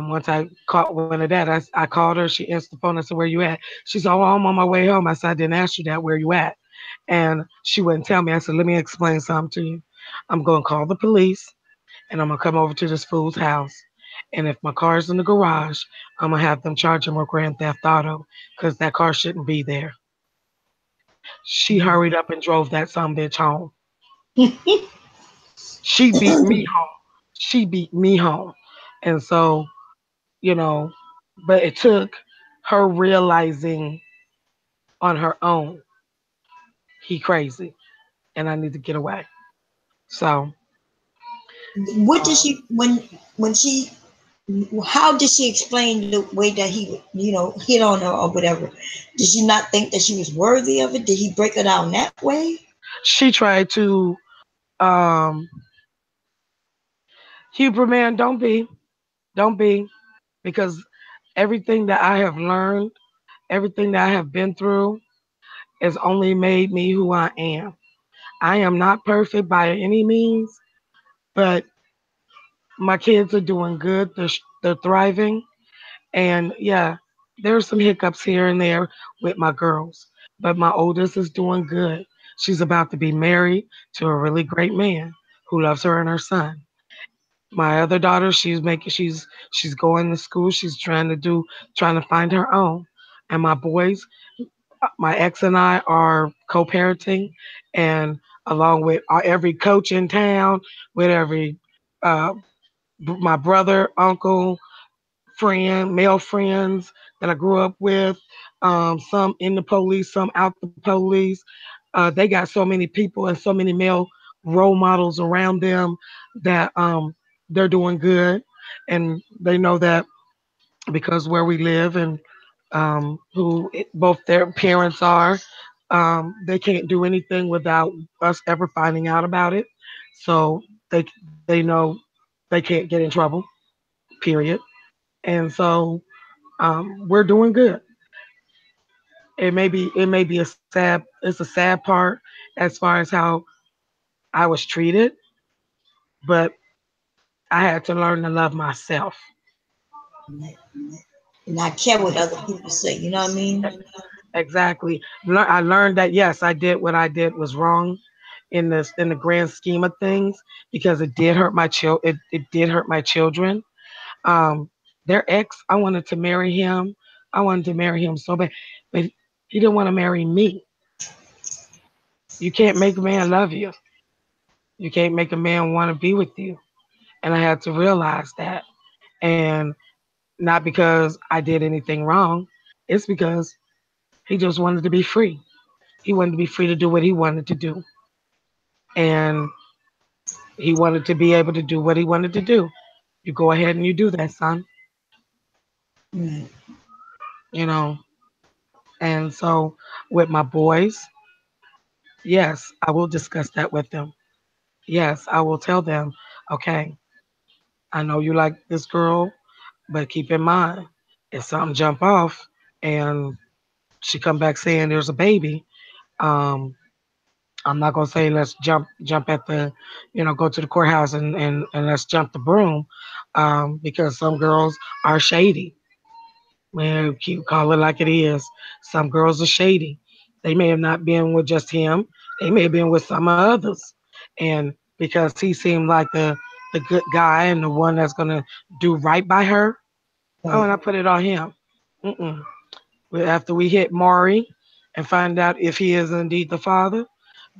once I caught one of that, I called her. She answered the phone. I said, "Where you at?" She said, "Oh, I'm on my way home." I said, "I didn't ask you that. Where you at?" And she wouldn't tell me. I said, "Let me explain something to you. I'm going to call the police and I'm going to come over to this fool's house. And if my car's in the garage, I'm going to have them charge him with grand theft auto because that car shouldn't be there." She hurried up and drove that some bitch home. She beat me home. She beat me home. And so, you know, but it took her realizing on her own, he crazy and I need to get away. So, What did um, she when she how did she explain the way that he hit on her or whatever? Did she not think that she was worthy of it? Did he break her down that way? she tried to, um, Huberman, don't be, because everything that I have learned, everything that I have been through, has only made me who I am. I am not perfect by any means, but my kids are doing good. They're thriving. And yeah, there's some hiccups here and there with my girls, but my oldest is doing good. She's about to be married to a really great man who loves her and her son. My other daughter, she's going to school. She's trying to find her own. And my boys, my ex and I are co-parenting, and along with every coach in town, with every uh, my brother, uncle, male friends that I grew up with, some in the police, some out the police. They got so many people and so many male role models around them that they're doing good, and they know that because where we live and both their parents are, they can't do anything without us ever finding out about it. So they know they can't get in trouble. Period. And so we're doing good. It may be it's a sad part as far as how I was treated, but I had to learn to love myself. And not care what other people say. You know what I mean? Exactly. I learned that yes, I did what I did was wrong in the grand scheme of things, because it did hurt it did hurt my children. Um, their ex, I wanted to marry him. I wanted to marry him so bad, but he didn't want to marry me. You can't make a man love you. You can't make a man want to be with you. And I had to realize that. And not because I did anything wrong, it's because he just wanted to be free. He wanted to be free to do what he wanted to do. And he wanted to be able to do what he wanted to do. You go ahead and you do that, son. Right. You know. And so with my boys, yes, I will discuss that with them. Yes, I will tell them, okay, I know you like this girl, but keep in mind, if something jump off and she come back saying there's a baby, um, I'm not gonna say let's jump at the, go to the courthouse and let's jump the broom, because some girls are shady. Man, keep call it like it is. Some girls are shady. They may have not been with just him. They may have been with some others, and because he seemed like the good guy and the one that's gonna do right by her, oh, Right. and I put it on him. Mm-mm. After we hit Maury and find out if he is indeed the father,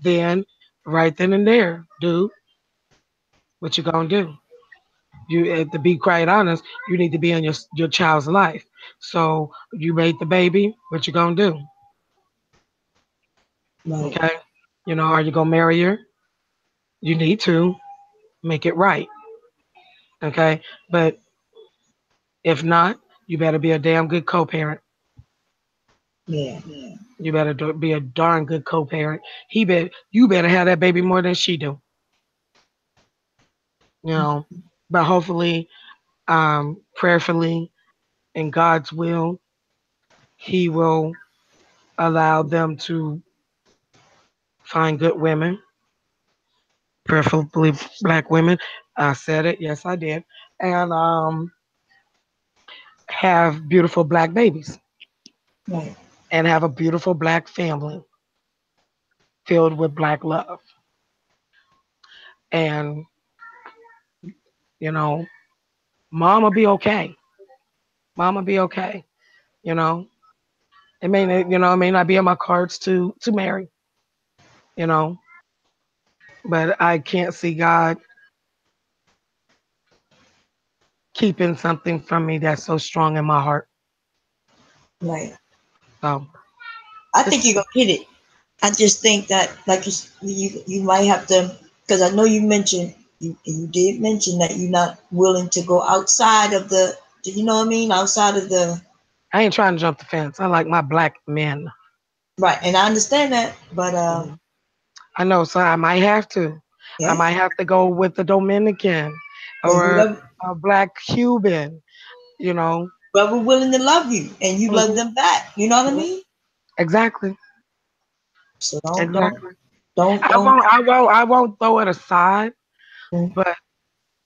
then right then and there, dude, what you gonna do? To be quite honest, you need to be in your child's life. So you made the baby. What you gonna do? Right. Okay, are you gonna marry her? You need to make it right. Okay, but if not, you better be a damn good co-parent. Yeah. You better be a darn good co-parent. You better have that baby more than she do. You know, but hopefully, prayerfully, in God's will, He will allow them to find good women, preferably black women. I said it, yes, I did, and have beautiful black babies Right. and have a beautiful black family filled with black love. And you know, mama be okay. Mama be okay. You know, it may not be in my cards to marry. You know, but I can't see God keeping something from me that's so strong in my heart. Right. So I think it's you're gonna hit it. I just think that, like you might have to, because I know you did mention that you're not willing to go outside of the, you know what I mean, outside of the I ain't trying to jump the fence. I like my black men. right, and I understand that, but Mhm. I know, so I might have to. I yeah, might have to go with the Dominican or or whatever. a black Cuban, you know. But we're willing to love you, and you love Mhm, them back. You know what I mhm. mean? Exactly, So don't don't exactly. don't I don't. won't, I won't throw it aside. Mm, But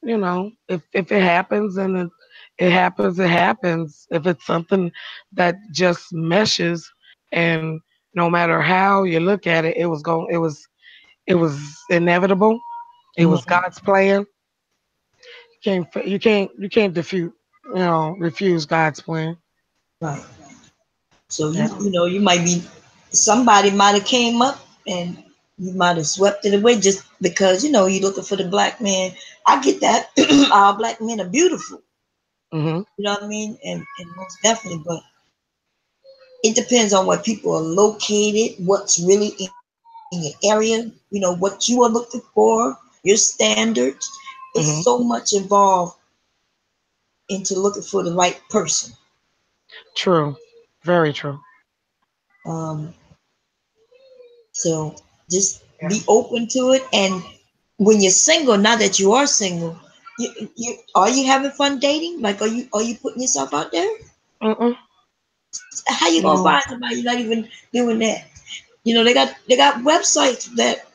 you know, if it happens and it happens, it happens. If it's something that just meshes, and no matter how you look at it, it was inevitable. It was mhm. God's plan. You can't refuse God's plan. Right. So Yeah. you might be somebody might have came up and you might have swept it away just because you're looking for the black man. I get that. Our black men are beautiful. Hmm. You know what I mean? And most definitely, but it depends on where people are located, what's really in your area, what you are looking for, your standards. It's Hmm. so much involved into looking for the right person. True. Very true. Um, so just Yeah. be open to it. And when you're single, now that you are single, you are you having fun dating? Like, are you putting yourself out there? Mm-mm. How you gonna No. find somebody? You're not even doing that. They got websites that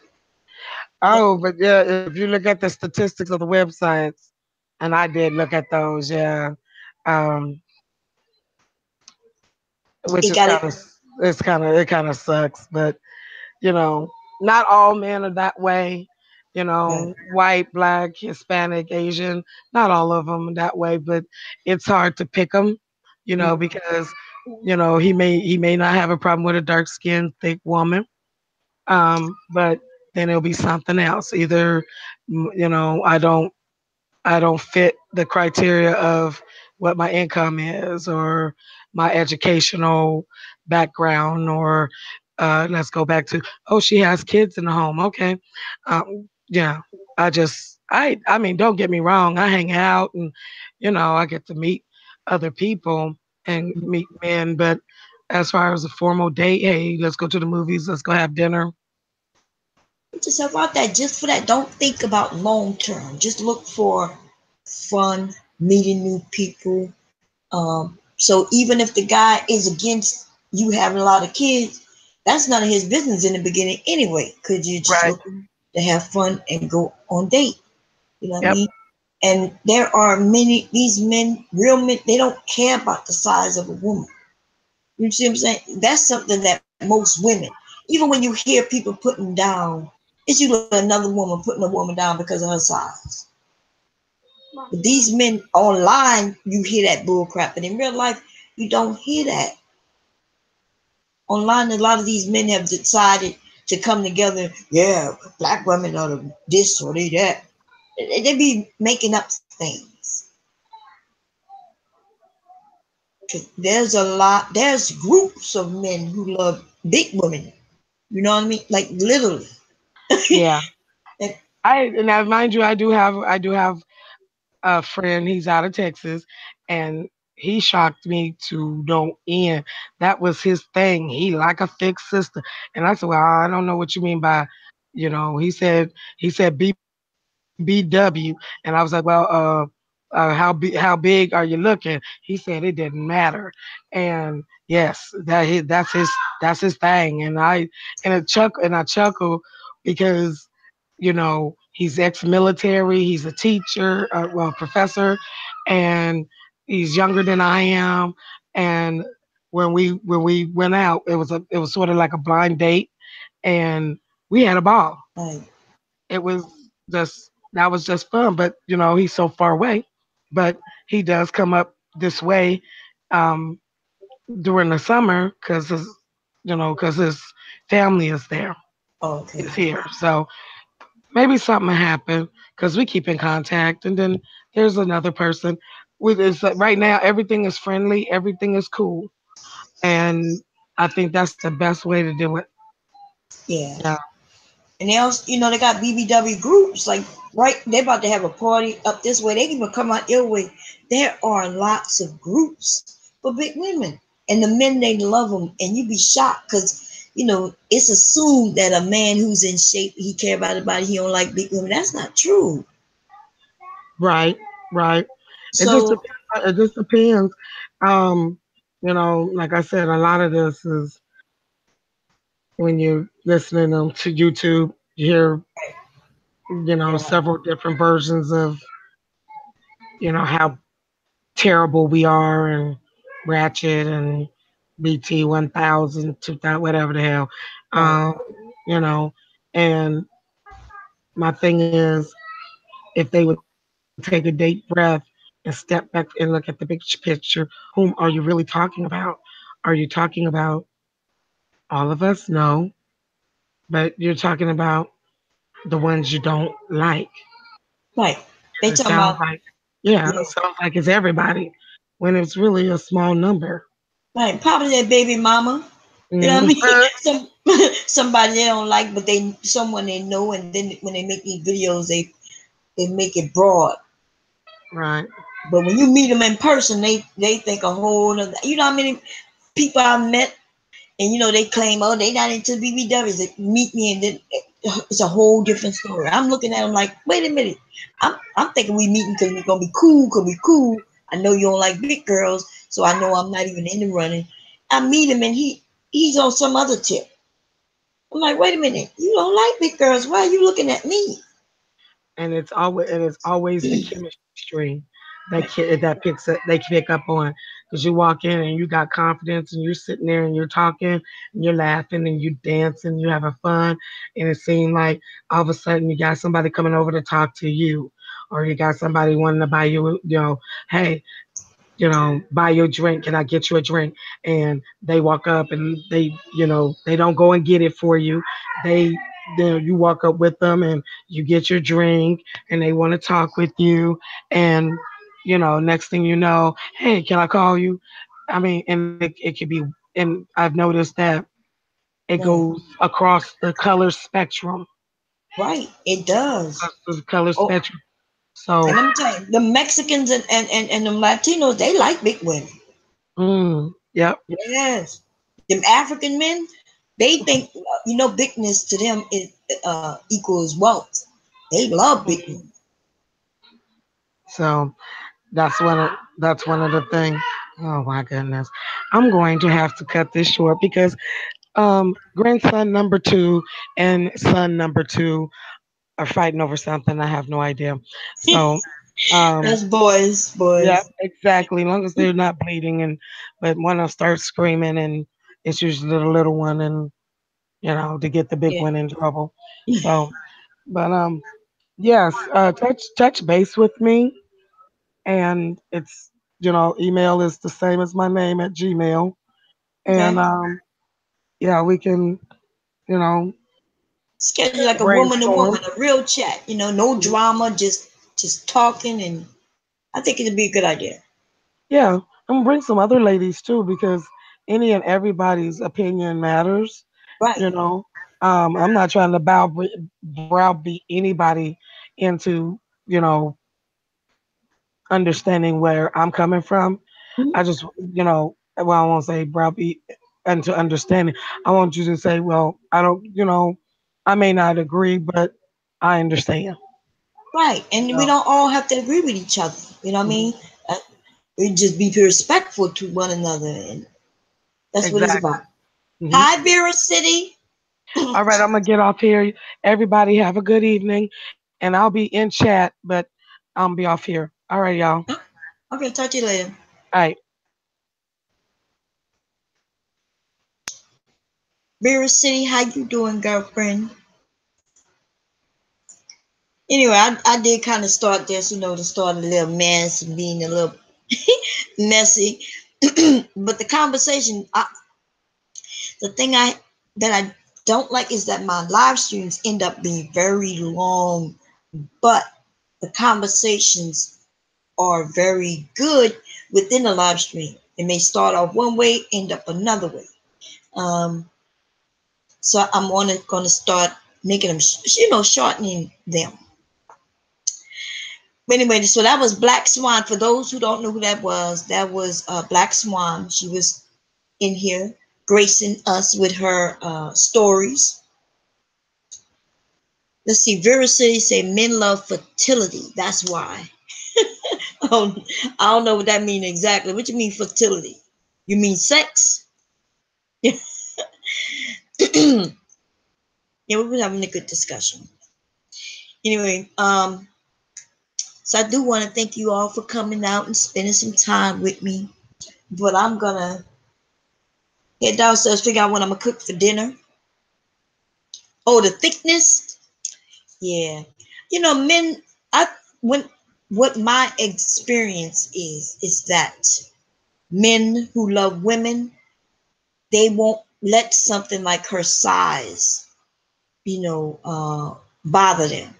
Oh, but yeah, if you look at the statistics of the websites, and I did look at those, yeah, um, which it is got it. it kind of sucks, but you know, not all men are that way. You Right. know, white, black, Hispanic, Asian, not all of them are that way, but it's hard to pick them, because he may not have a problem with a dark skinned, thick woman, but then it'll be something else. Either, I don't fit the criteria of what my income is or my educational background, or let's go back to, oh, she has kids in the home. Okay. Yeah. I mean, don't get me wrong. I hang out and, I get to meet other people and meet men. But as far as a formal date, hey, let's go to the movies. Let's go have dinner. Put yourself out there just for that. Don't think about long term. Just look for fun, meeting new people. So even if the guy is against you having a lot of kids, that's none of his business in the beginning anyway. Because you're just Right. looking to have fun and go on date. You know what I Yep. mean? And there are many these men, real men. They don't care about the size of a woman. You see what I'm saying? That's something that most women, even when you hear people putting down, it's usually another woman putting a woman down because of her size. But these men online, you hear that bull crap, but in real life, you don't hear that. Online, a lot of these men have decided to come together. Yeah, black women are this or they that. They be making up things. There's groups of men who love big women. You know what I mean? Like literally. Yeah. And Now mind you, I do have a friend. He's out of Texas, and he shocked me to no end. That was his thing. He like a thick sister, and I said, "Well, I don't know what you mean by, he said BBW," and I was like, "Well, how big are you looking?" He said it didn't matter, and yes, that's his thing, and I chuckle because he's ex-military, he's a teacher, well, professor, and he's younger than I am. And when we went out, it was sort of like a blind date, and we had a ball. like, It was that was just fun. But he's so far away, but he does come up this way um, during the summer because his family is there, okay. is here. So maybe something happened because we keep in contact. And then there's another person. With is right now everything is friendly, everything is cool, and I think that's the best way to do it. Yeah. Yeah. And they also, they got BBW groups. Like, right, they're about to have a party up this way. They can even come out your way. There are lots of groups for big women. And the men, they love them. And you be shocked because, it's assumed that a man who's in shape, he care about his body, he don't like big women. That's not true. Right, right. It just So depends. It just depends. Um, like I said, a lot of this is when you're listening to YouTube, you hear, yeah, several different versions of, how terrible we are and ratchet and BT 1000, 2000, whatever the hell. right, Um, you know, and my thing is, if they would take a deep breath and step back and look at the big picture, whom are you really talking about? Are you talking about all of us? No, but you're talking about the ones you don't like. right. They And it talking sounds about, like, yeah, yeah, it sounds like it's everybody when it's really a small number. right. Probably their baby mama. You know what I Mhm. mean? Somebody they don't like, but someone they know, and then when they make these videos, they make it broad. Right. But when you meet them in person, they think a whole other. You know how many people I met, and they claim, oh, they not into BBWs. They meet me, and then it's a whole different story. I'm looking at them like, wait a minute. I'm thinking we meeting because we're gonna be cool. Cause we cool. I know you don't like big girls, so I know I'm not even in the running. I meet him, and he's on some other tip. I'm like, wait a minute, you don't like big girls. Why are you looking at me? And it's always the chemistry that they pick up on, because you walk in and you got confidence and you're sitting there and you're talking and you're laughing and you dancing, you having fun, and it seems like all of a sudden you got somebody coming over to talk to you, or you got somebody wanting to buy you, hey, buy your drink. Can I get you a drink? And they walk up and they don't go and get it for you. They, you walk up with them and you get your drink and they want to talk with you. And, next thing you know, hey, can I call you? I mean, and it could be, and I've noticed that it Right, goes across the color spectrum. right, it does. Across the color Oh, spectrum. So, and let me tell you, the Mexicans and the Latinos, they like big women. yep. Yes. Them African men, they think, bigness to them is equals wealth. They love big women. So that's one of the things. Oh my goodness. I'm going to have to cut this short because grandson number two and son number two are fighting over something. I have no idea. So um That's boys, yeah, boys. exactly. As long as they're not bleeding, and but one of them starts screaming, and it's usually the little one, and to get the big Yeah. one in trouble. So but yes, touch base with me, and it's email is the same as my name at Gmail, and Okay. yeah, we can you know Schedule like a woman to brainstorm. woman, a real chat. No drama, just talking, and I think it'd be a good idea. Yeah, and bring some other ladies too, because any and everybody's opinion matters. Right. You know, I'm not trying to browbeat anybody into understanding where I'm coming from. I Mhm. just, well, I won't say browbeat into understanding. I want you to say, well, I don't, I may not agree, but I understand. Right. And we So, don't all have to agree with each other. You know what I mhm, mean? Uh, we just be respectful to one another, and that's what it's exactly. about. Hmm. Hi, Vera City. All right, I'm gonna get off here. Everybody have a good evening, and I'll be in chat, but I'm be off here. All right, y'all. Okay, talk to you later. All right. Vera City, how you doing, girlfriend? Anyway, I did kind of start this, to start a little mess and being a little messy. But the conversation, the thing that I don't like is that my live streams end up being very long, but the conversations are very good within the live stream. It may start off one way, end up another way. Um, so I'm going to start making them, shortening them. But anyway, so that was Black Swan. For those who don't know who that was Black Swan. She was in here gracing us with her stories. Let's see. Vera City say men love fertility. That's why. I don't know what that means exactly. What you mean fertility? You mean sex? Yeah, we were having a good discussion. Anyway, so I do want to thank you all for coming out and spending some time with me. But I'm gonna head downstairs, figure out what I'm gonna cook for dinner. Oh, the thickness. Yeah. Men, I when what my experience is that men who love women, they won't let something like her size, bother them.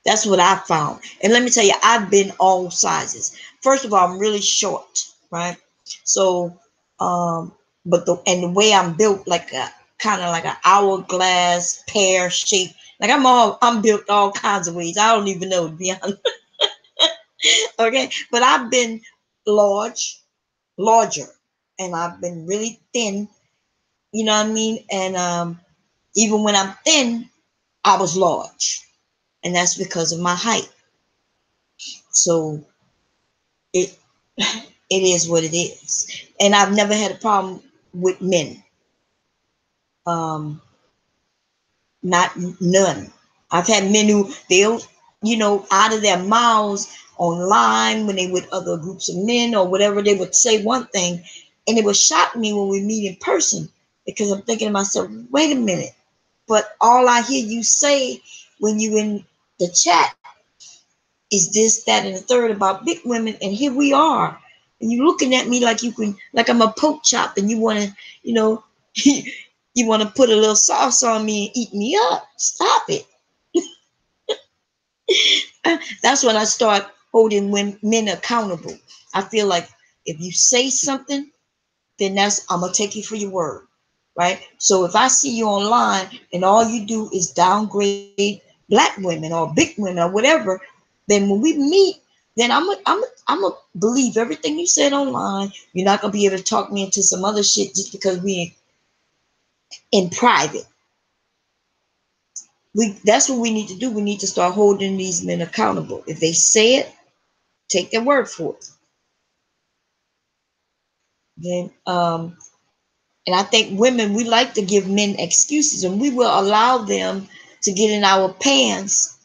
That's what I found. And let me tell you, I've been all sizes. First of all, I'm really short, right? So, the way I'm built, like a kind of like an hourglass pear shape. Like I'm built all kinds of ways. I don't even know, to be honest. Okay, but I've been larger, and I've been really thin. You know what I mean? And even when I'm thin, I was large, and that's because of my height. So it it is what it is, and I've never had a problem with men. Um, not none. I've had men who they'll, out of their mouths online when they with other groups of men or whatever, they would say one thing, and it would shock me when we meet in person because I'm thinking to myself, wait a minute, but all I hear you say when you in the chat is this, that, and the third about big women, and here we are, and you looking at me like like I'm a pork chop, and you want to, you know, you want to put a little sauce on me and eat me up. Stop it. That's when I start holding men accountable. I feel like if you say something, then I'm gonna take you for your word, right? So if I see you online and all you do is downgrade black women or big women or whatever, then when we meet, then I'm a believe everything you said online. You're not gonna be able to talk me into some other shit just because we in private. That's what we need to do. We need to start holding these men accountable. If they say it, take their word for it. Then and I think women, we like to give men excuses, and we will allow them to get in our pants,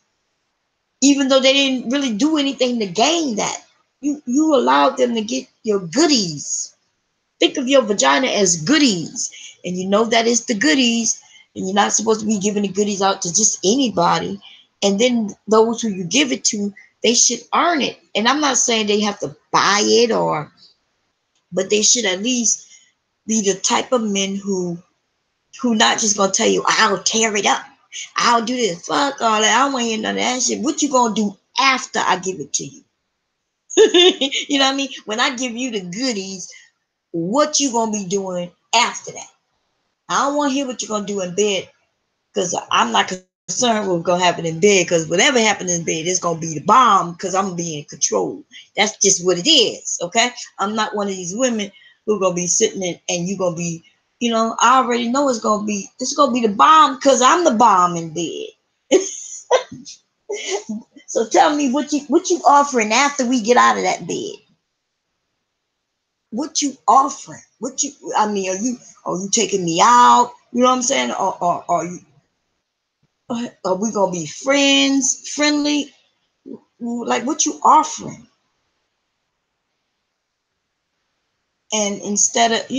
even though they didn't really do anything to gain that. You allowed them to get your goodies. Think of your vagina as goodies, and you know that it's the goodies, and you're not supposed to be giving the goodies out to just anybody. And then those who you give it to, they should earn it. And I'm not saying they have to buy it, but they should at least be the type of men who not just gonna tell you, I'll tear it up, I'll do this, fuck all that, I don't want to hear none of that shit. What you gonna do after I give it to you? You know what I mean? When I give you the goodies, what you gonna be doing after that? I don't want to hear what you're gonna do in bed, because I'm not concerned with what's gonna happen in bed, because whatever happens in bed, it's gonna be the bomb, because I'm gonna be in control. That's just what it is, okay? I'm not one of these women who gonna be sitting in and you gonna be, I already know it's gonna be the bomb, because I'm the bomb in bed. So tell me what you offering after we get out of that bed? What you offering? I mean, are you taking me out? You know what I'm saying? Or are we gonna be friendly? Like, what you offering? And instead of,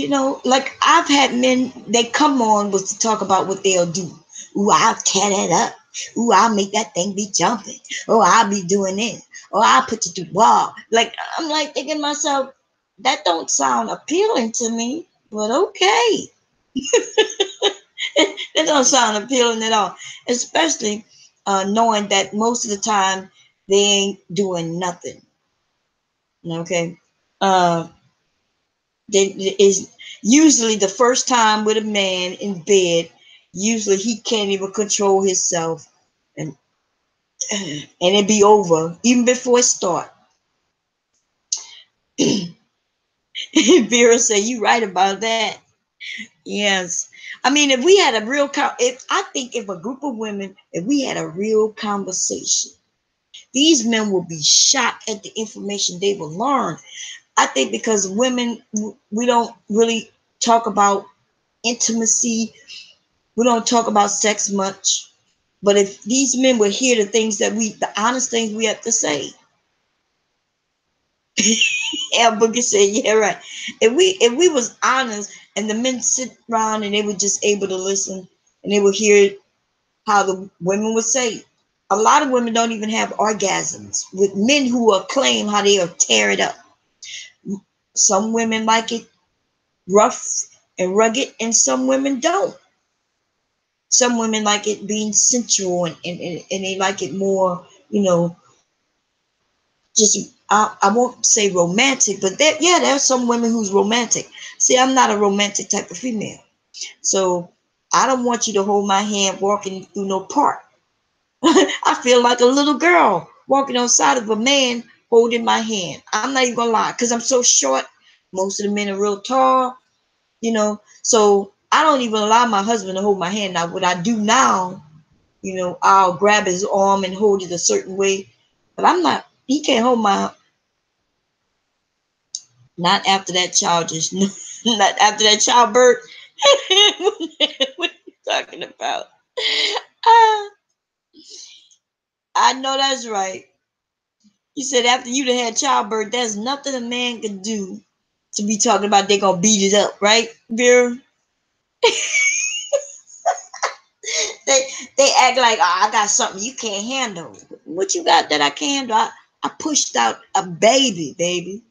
like, I've had men, they come on was to talk about what they'll do. Ooh, I'll tear that up. Ooh, I'll make that thing be jumping. Oh, I'll be doing this. Oh, I'll put you through the wall. Like, I'm like thinking to myself, that don't sound appealing to me, but okay. That don't sound appealing at all. Especially knowing that most of the time they ain't doing nothing. Okay. Uh, is usually the first time with a man in bed. Usually he can't even control himself, and it be over even before it start. Vera said, "You right about that." Yes, I mean, if we had if I think if a group of women, if we had a real conversation, These men will be shocked at the information they will learn. I think because women, we don't really talk about intimacy. We don't talk about sex much. But if these men would hear the honest things we have to say, El Boogie said, "Yeah, right." If we was honest, and the men sit around and they were just able to listen, and they would hear how the women would say. A lot of women don't even have orgasms with men who will claim how they'll tear it up. Some women like it rough and rugged, and some women don't. Some women like it being sensual, and they like it more, just I won't say romantic, but there's some women who's romantic. See, I'm not a romantic type of female, so I don't want you to hold my hand walking through no park. I feel like a little girl walking on the side of a man holding my hand. I'm not even gonna lie, because I'm so short. Most of the men are real tall, so I don't even allow my husband to hold my hand. Now, what I do now, I'll grab his arm and hold it a certain way, but he can't hold my, not after that child just, not after that childbirth. What are you talking about? Uh, I know that's right. You said after you done had childbirth, there's nothing a man can do to be talking about they gonna beat it up, right, Vera? they they act like, oh, I got something you can't handle. What you got that I can't handle? I pushed out a baby.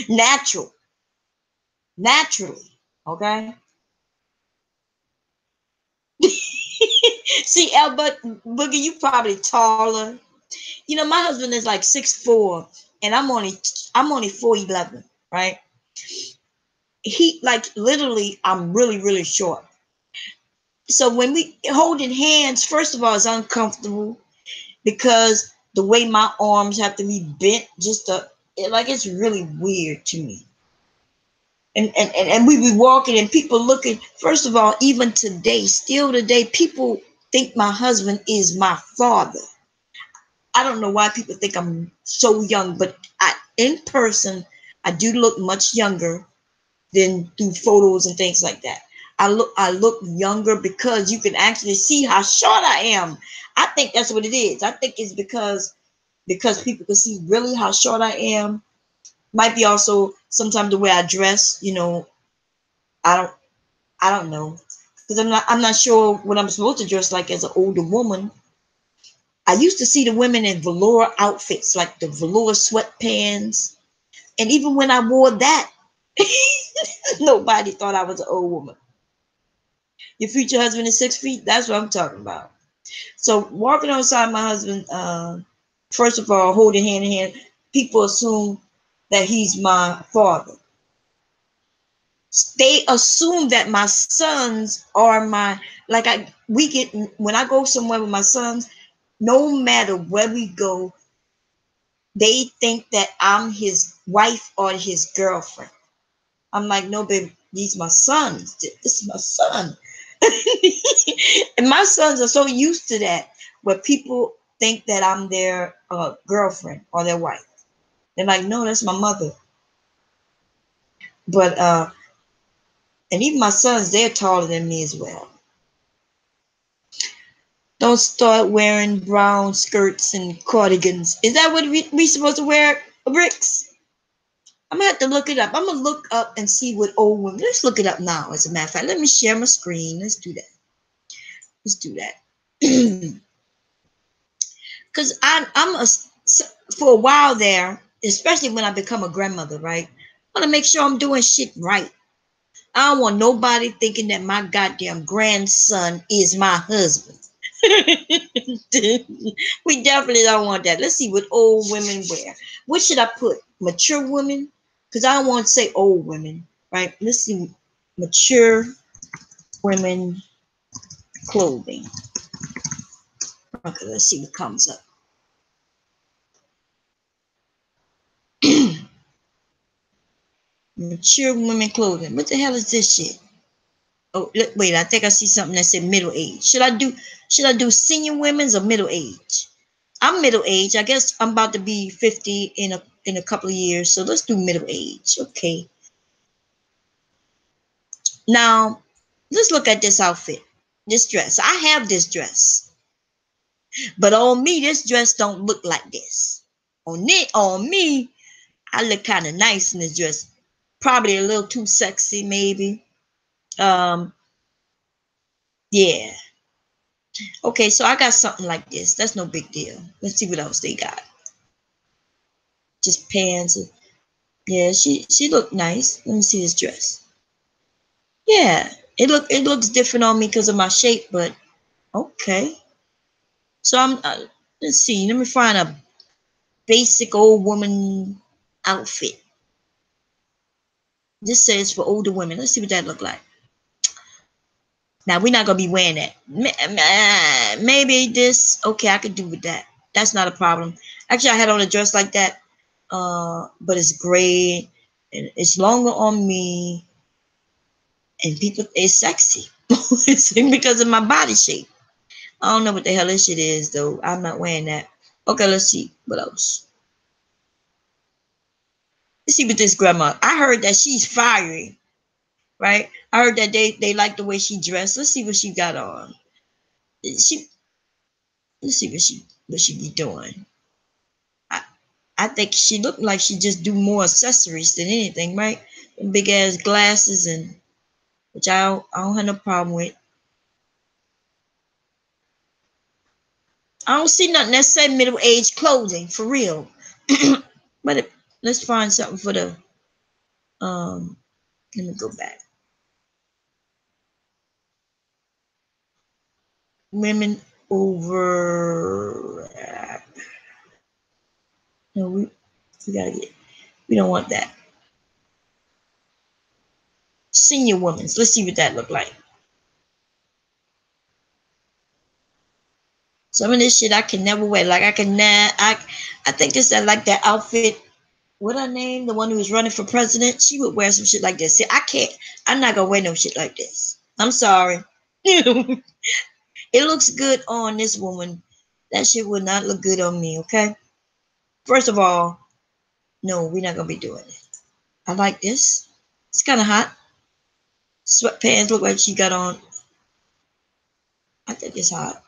Natural, naturally. Okay. See, Albert Boogie, you probably taller. My husband is like 6'4", and I'm only 4'11", right? He like literally, I'm really really short. So when we holding hands, first of all, it's uncomfortable because the way my arms have to be bent, it's really weird to me. And we be walking and people looking. First of all, even today, still today, people think my husband is my father. I don't know why people think I'm so young, but in person, I do look much younger than through photos and things like that. I look younger because you can actually see how short I am. I think that's what it is. I think it's because people can see really how short I am. Might be also sometimes the way I dress. I don't I don't know, because I'm not sure what I'm supposed to dress like as an older woman. I used to see the women in velour outfits, like the velour sweatpants, and even when I wore that, nobody thought I was an old woman. Your future husband is 6 feet. That's what I'm talking about. So walking alongside my husband, first of all, holding hand in hand, people assume that he's my father. They assume that my sons are my, like when I go somewhere with my sons, no matter where we go, they think that I'm his wife or his girlfriend. I'm like, no, baby, these my sons. This is my son. And my sons are so used to that, where people think that I'm their girlfriend or their wife. They're like, no, that's my mother. But and even my sons, they're taller than me as well. Don't start wearing brown skirts and cardigans. Is that what we supposed to wear, Bricks? I'm gonna have to look it up. I'm gonna look up and see what old women. Let's look it up now. As a matter of fact, let me share my screen. Let's do that. Let's do that. Because for a while there, especially when I become a grandmother, right? I want to make sure I'm doing shit right. I don't want nobody thinking that my goddamn grandson is my husband. We definitely don't want that. Let's see what old women wear. What should I put? Mature women? Because I don't want to say old women, right? Let's see. Mature women clothing. Okay, let's see what comes up. Mature women clothing. What the hell is this shit? Oh, wait, I think I see something that said middle age. Should I do senior women's or middle age? I'm middle age. I guess I'm about to be 50 in a couple of years. So let's do middle age. Okay. Now, let's look at this outfit. This dress. I have this dress. But on me, this dress don't look like this. On me, I look kind of nice in this dress. Probably a little too sexy, maybe. Um, yeah. Okay, so I got something like this. That's no big deal. Let's see what else they got. Just pants. Yeah, she looked nice. Let me see this dress. Yeah, it looks different on me because of my shape, but okay. So let's see. Let me find a basic old woman outfit. This says for older women. Let's see what that look like. Now we're not gonna be wearing that. Maybe this. Okay, I could do with that. That's not a problem. Actually, I had on a dress like that, but it's gray and it's longer on me, and people it's sexy. It's because of my body shape. I don't know what the hell this shit is though. I'm not wearing that. Okay, let's see what else. Let's see what this grandma. I heard that she's fiery, right? I heard that they like the way she dressed. Let's see what she got on. She let's see what she be doing. I I think she looked like she just do more accessories than anything, right? Big ass glasses and which I don't have no problem with. I don't see nothing that say middle age clothing for real. But let's find something for the um. Let me go back. Women over. No, we gotta get. We don't want that. Senior women. Let's see what that look like. Some of this shit I can never wear. Like I can never. I think it's that like that outfit. What her name? The one who was running for president. She would wear some shit like this. See, I can't. I'm not gonna wear no shit like this. I'm sorry. It looks good on this woman. That shit would not look good on me. Okay. First of all, no, we're not gonna be doing it. I like this. It's kind of hot. Sweatpants look like she got on. I think it's hot.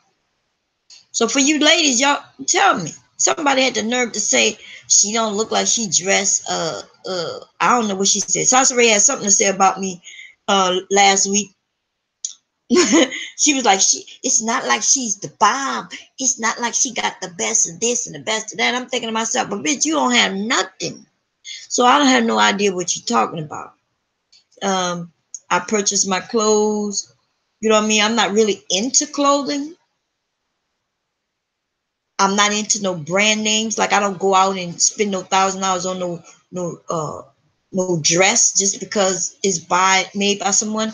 So for you ladies, y'all tell me. Somebody had the nerve to say she don't look like she dressed. I don't know what she said. Sasha Ray had something to say about me last week. She was like, it's not like she's the bomb. It's not like she got the best of this and the best of that. I'm thinking to myself, but bitch, you don't have nothing. So I don't have no idea what you're talking about. I purchased my clothes. You know what I mean? I'm not really into clothing. I'm not into no brand names. Like I don't go out and spend no $1,000 on no dress just because it's made by someone.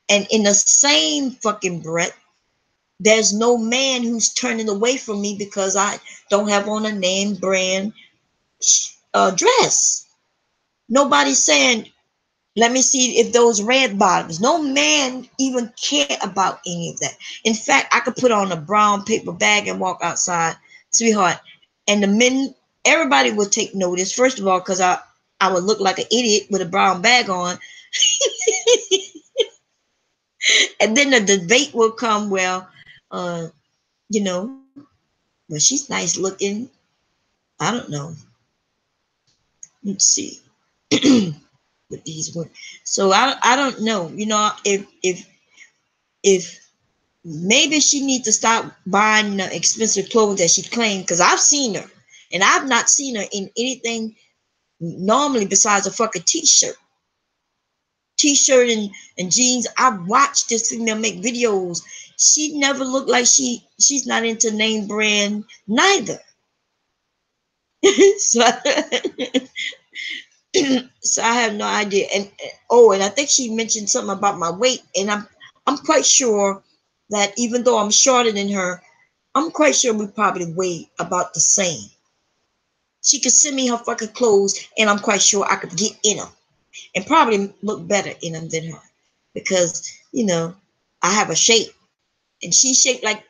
And in the same fucking breath, there's no man who's turning away from me because I don't have on a name brand dress. Nobody's saying, let me see if those red bottoms. No man even care about any of that. In fact, I could put on a brown paper bag and walk outside, sweetheart, and the men, everybody would take notice. First of all, because I would look like an idiot with a brown bag on, and then the debate will come. Well, uh, you know, well, she's nice looking. I don't know. Let's see. With these women, so I don't know. You know, if maybe she needs to stop buying the expensive clothes that she claimed because I've seen her and I've not seen her in anything normally besides a fucking t-shirt and jeans. I've watched this female make videos. She never looked like she's not into name brand neither. So, so I have no idea. And oh, and I think she mentioned something about my weight, and I'm quite sure that even though I'm shorter than her, I'm quite sure we probably weigh about the same. She could send me her fucking clothes, and I'm quite sure I could get in them and probably look better in them than her because I have a shape, and she's shaped like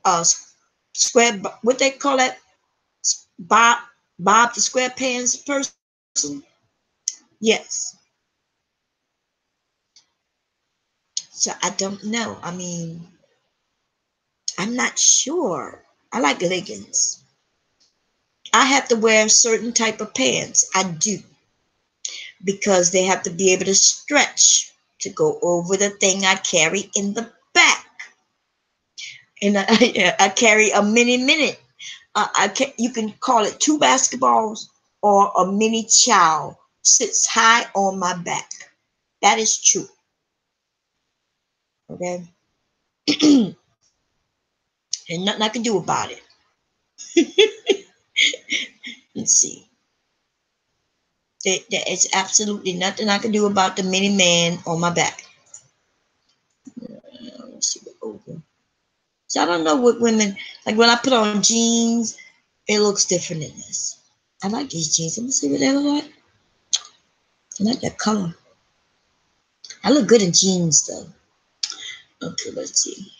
us. square, what they call that, Bob, Bob the SquarePants person. Yes. So I don't know. I mean, I'm not sure. I like leggings. I have to wear certain type of pants. I do, because they have to be able to stretch to go over the thing I carry in the back. And I carry a mini minute. You can call it two basketballs or a mini chow sits high on my back. That is true. Okay. And nothing I can do about it. Let's see. There is absolutely nothing I can do about the mini man on my back. Let's see what over. So I don't know what women like when I put on jeans, it looks different in this. I like these jeans. Let me see what they look like. I like that color. I look good in jeans though. Okay, let's see.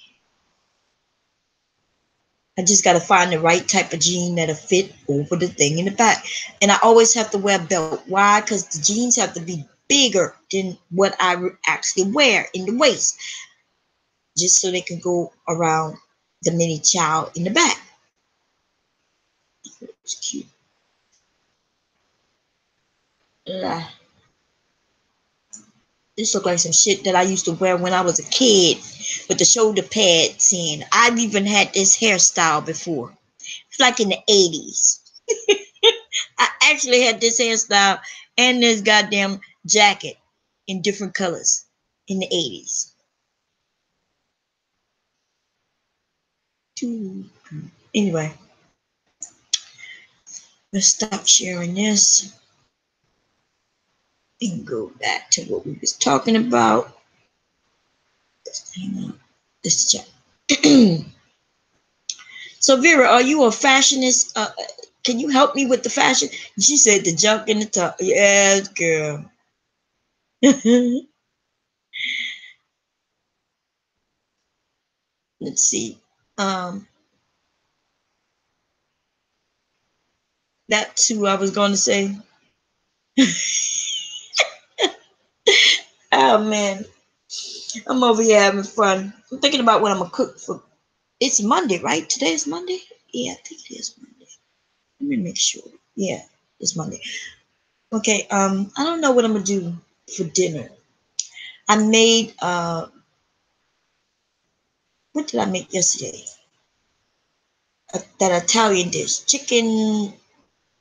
I just gotta find the right type of jean that'll fit over the thing in the back. And I always have to wear a belt. Why? Because the jeans have to be bigger than what I actually wear in the waist, just so they can go around the mini child in the back. It's cute. This look like some shit that I used to wear when I was a kid with the shoulder pads in. I've even had this hairstyle before. It's like in the 80s. I actually had this hairstyle and this goddamn jacket in different colors in the 80s. Anyway, let's stop sharing this and go back to what we was talking about. Hang on. This chat. So Vera, are you a fashionist? Can you help me with the fashion? She said the junk in the top. Yes, girl. Let's see. That's who I was going to say. Oh man, I'm over here having fun. I'm thinking about what I'm gonna cook for. It's Monday, right? Today is Monday. Yeah, I think it is Monday. Let me make sure. Yeah, it's Monday. Okay. I don't know what I'm gonna do for dinner. I made what did I make yesterday? That Italian dish, chicken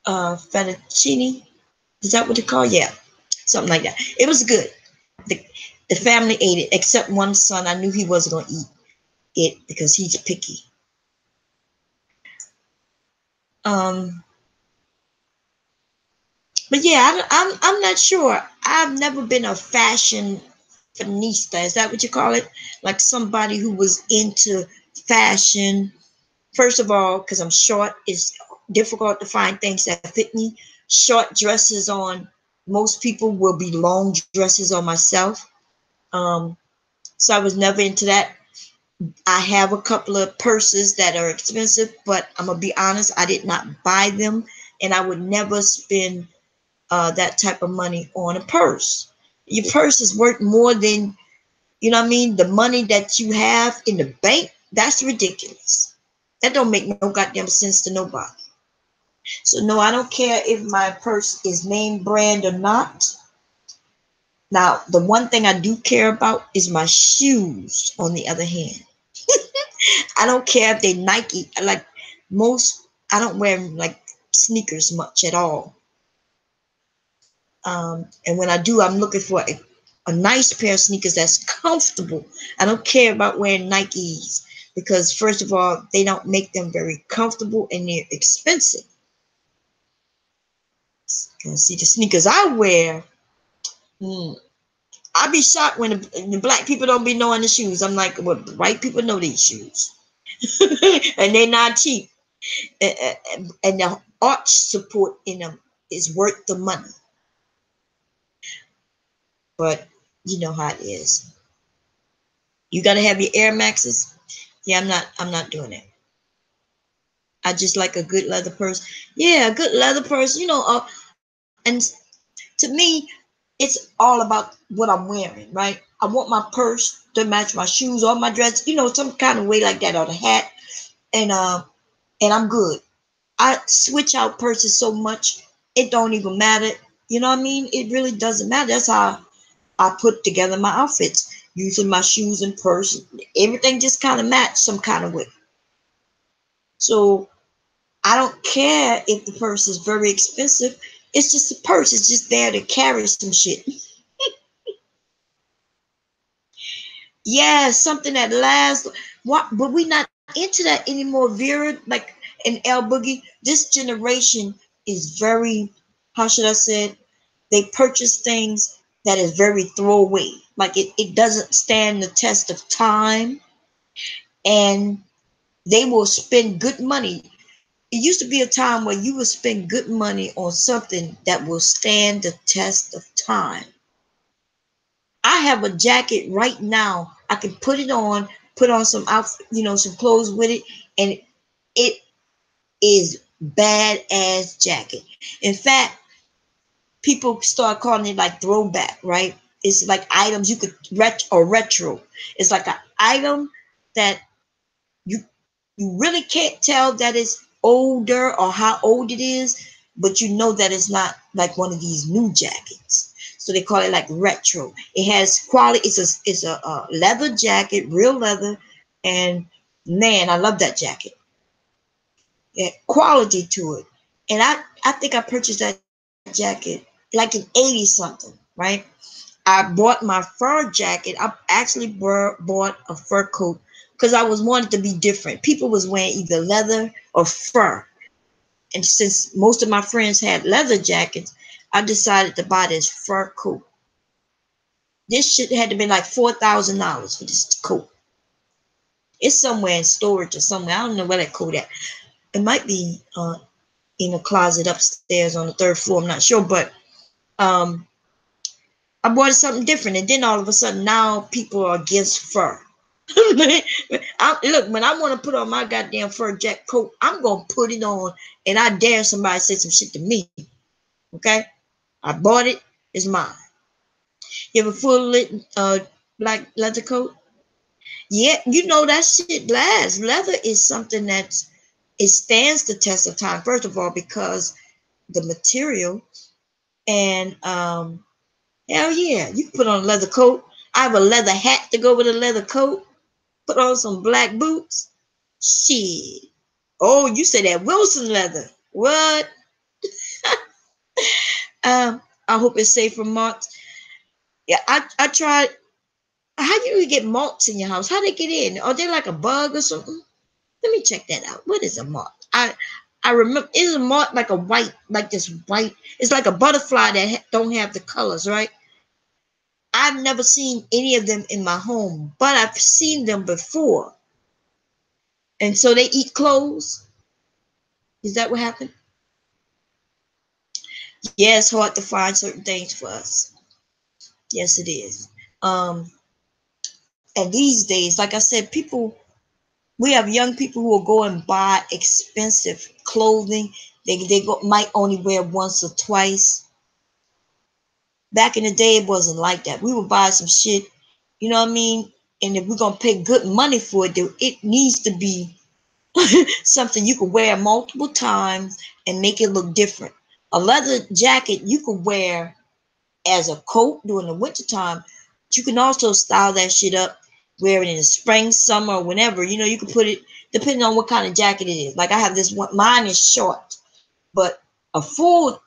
fettuccine. Is that what they call? Yeah, something like that. It was good. The the family ate it except one son. I knew he wasn't gonna eat it because he's picky. Um, but yeah, I'm not sure. I've never been a fashion fashionista. Is that what you call it? Like somebody who was into fashion. First of all, because I'm short, it's difficult to find things that fit me. Short dresses on most people will be long dresses on myself. Um, so I was never into that. I have a couple of purses that are expensive, but I'm gonna be honest, I did not buy them, and I would never spend that type of money on a purse. Your purse is worth more than, you know what I mean, the money that you have in the bank. That's ridiculous. That don't make no goddamn sense to nobody. So no, I don't care if my purse is name brand or not. Now, the one thing I do care about is my shoes, on the other hand. I don't care if they Nike. Like most, I don't wear like sneakers much at all. And when I do, I'm looking for a nice pair of sneakers that's comfortable. I don't care about wearing Nikes because, first of all, they don't make them very comfortable and they're expensive. See, the sneakers I wear, I be shocked when the black people don't be knowing the shoes. I'm like, well, white people know these shoes, and they're not cheap. And the arch support in them is worth the money. But you know how it is. You gotta have your Air Maxes. Yeah, I'm not doing it. I just like a good leather purse. Yeah, a good leather purse. And to me, it's all about what I'm wearing, right? I want my purse to match my shoes or my dress, some kind of way like that, or the hat, and I'm good. I switch out purses so much, it don't even matter. You know what I mean? It really doesn't matter. That's how I put together my outfits. Usually my shoes and purse, everything just kind of match some kind of way. So I don't care if the purse is very expensive. It's just a purse. It's just there to carry some shit. Yeah, something that lasts. What? But we not into that anymore, Vera. Like in El Boogie, this generation is very. How should I say it? They purchase things that is very throwaway. Like it doesn't stand the test of time, and they will spend good money. It used to be a time where you would spend good money on something that will stand the test of time. I have a jacket right now. I can put it on, put on some outfit, some clothes with it, and it is badass jacket. In fact, people start calling it like throwback, right? It's like items you could retro. It's like an item that you you really can't tell that it's older or how old it is, but you know that it's not like one of these new jackets. So they call it like retro. It has quality. It's a leather jacket, real leather, and man, I love that jacket. Yeah, quality to it. And I think I purchased that jacket like in 80 something, right? I bought my fur jacket. I actually bought a fur coat because I was wanting to be different. People was wearing either leather or fur. And since most of my friends had leather jackets, I decided to buy this fur coat. This shit had to be like $4,000 for this coat. It's somewhere in storage or somewhere. I don't know where that coat at. It might be in a closet upstairs on the third floor. I'm not sure, but um, I bought something different, and then all of a sudden now people are against fur. Look, when I want to put on my goddamn fur jacket coat, I'm gonna put it on, and I dare somebody to say some shit to me. Okay, I bought it. It's mine. You have a full lit black leather coat? Yeah, that shit lasts. Leather is something it stands the test of time. First of all, because the material, and hell yeah, you can put on a leather coat. I have a leather hat to go with a leather coat. Put on some black boots. Shit. Oh, you said that Wilson leather. What? I hope it's safe from moths. Yeah, I tried. How do you get moths in your house? How they get in? Are they like a bug or something? Let me check that out. What is a moth? I remember, is a moth like a white, like this white? It's like a butterfly that don't have the colors, right? I've never seen any of them in my home, but I've seen them before. And so they eat clothes. Is that what happened? Yeah, it's hard to find certain things for us. Yes, it is. Um, and these days, like I said, we have young people who will go and buy expensive clothing. Might only wear once or twice. Back in the day, it wasn't like that. We would buy some shit, you know what I mean? And if we're gonna pay good money for it, it needs to be something you can wear multiple times and make it look different. A leather jacket you could wear as a coat during the wintertime, but you can also style that shit up, wear it in the spring, summer, or whenever. You can put it depending on what kind of jacket it is. Like I have this one, mine is short, but a full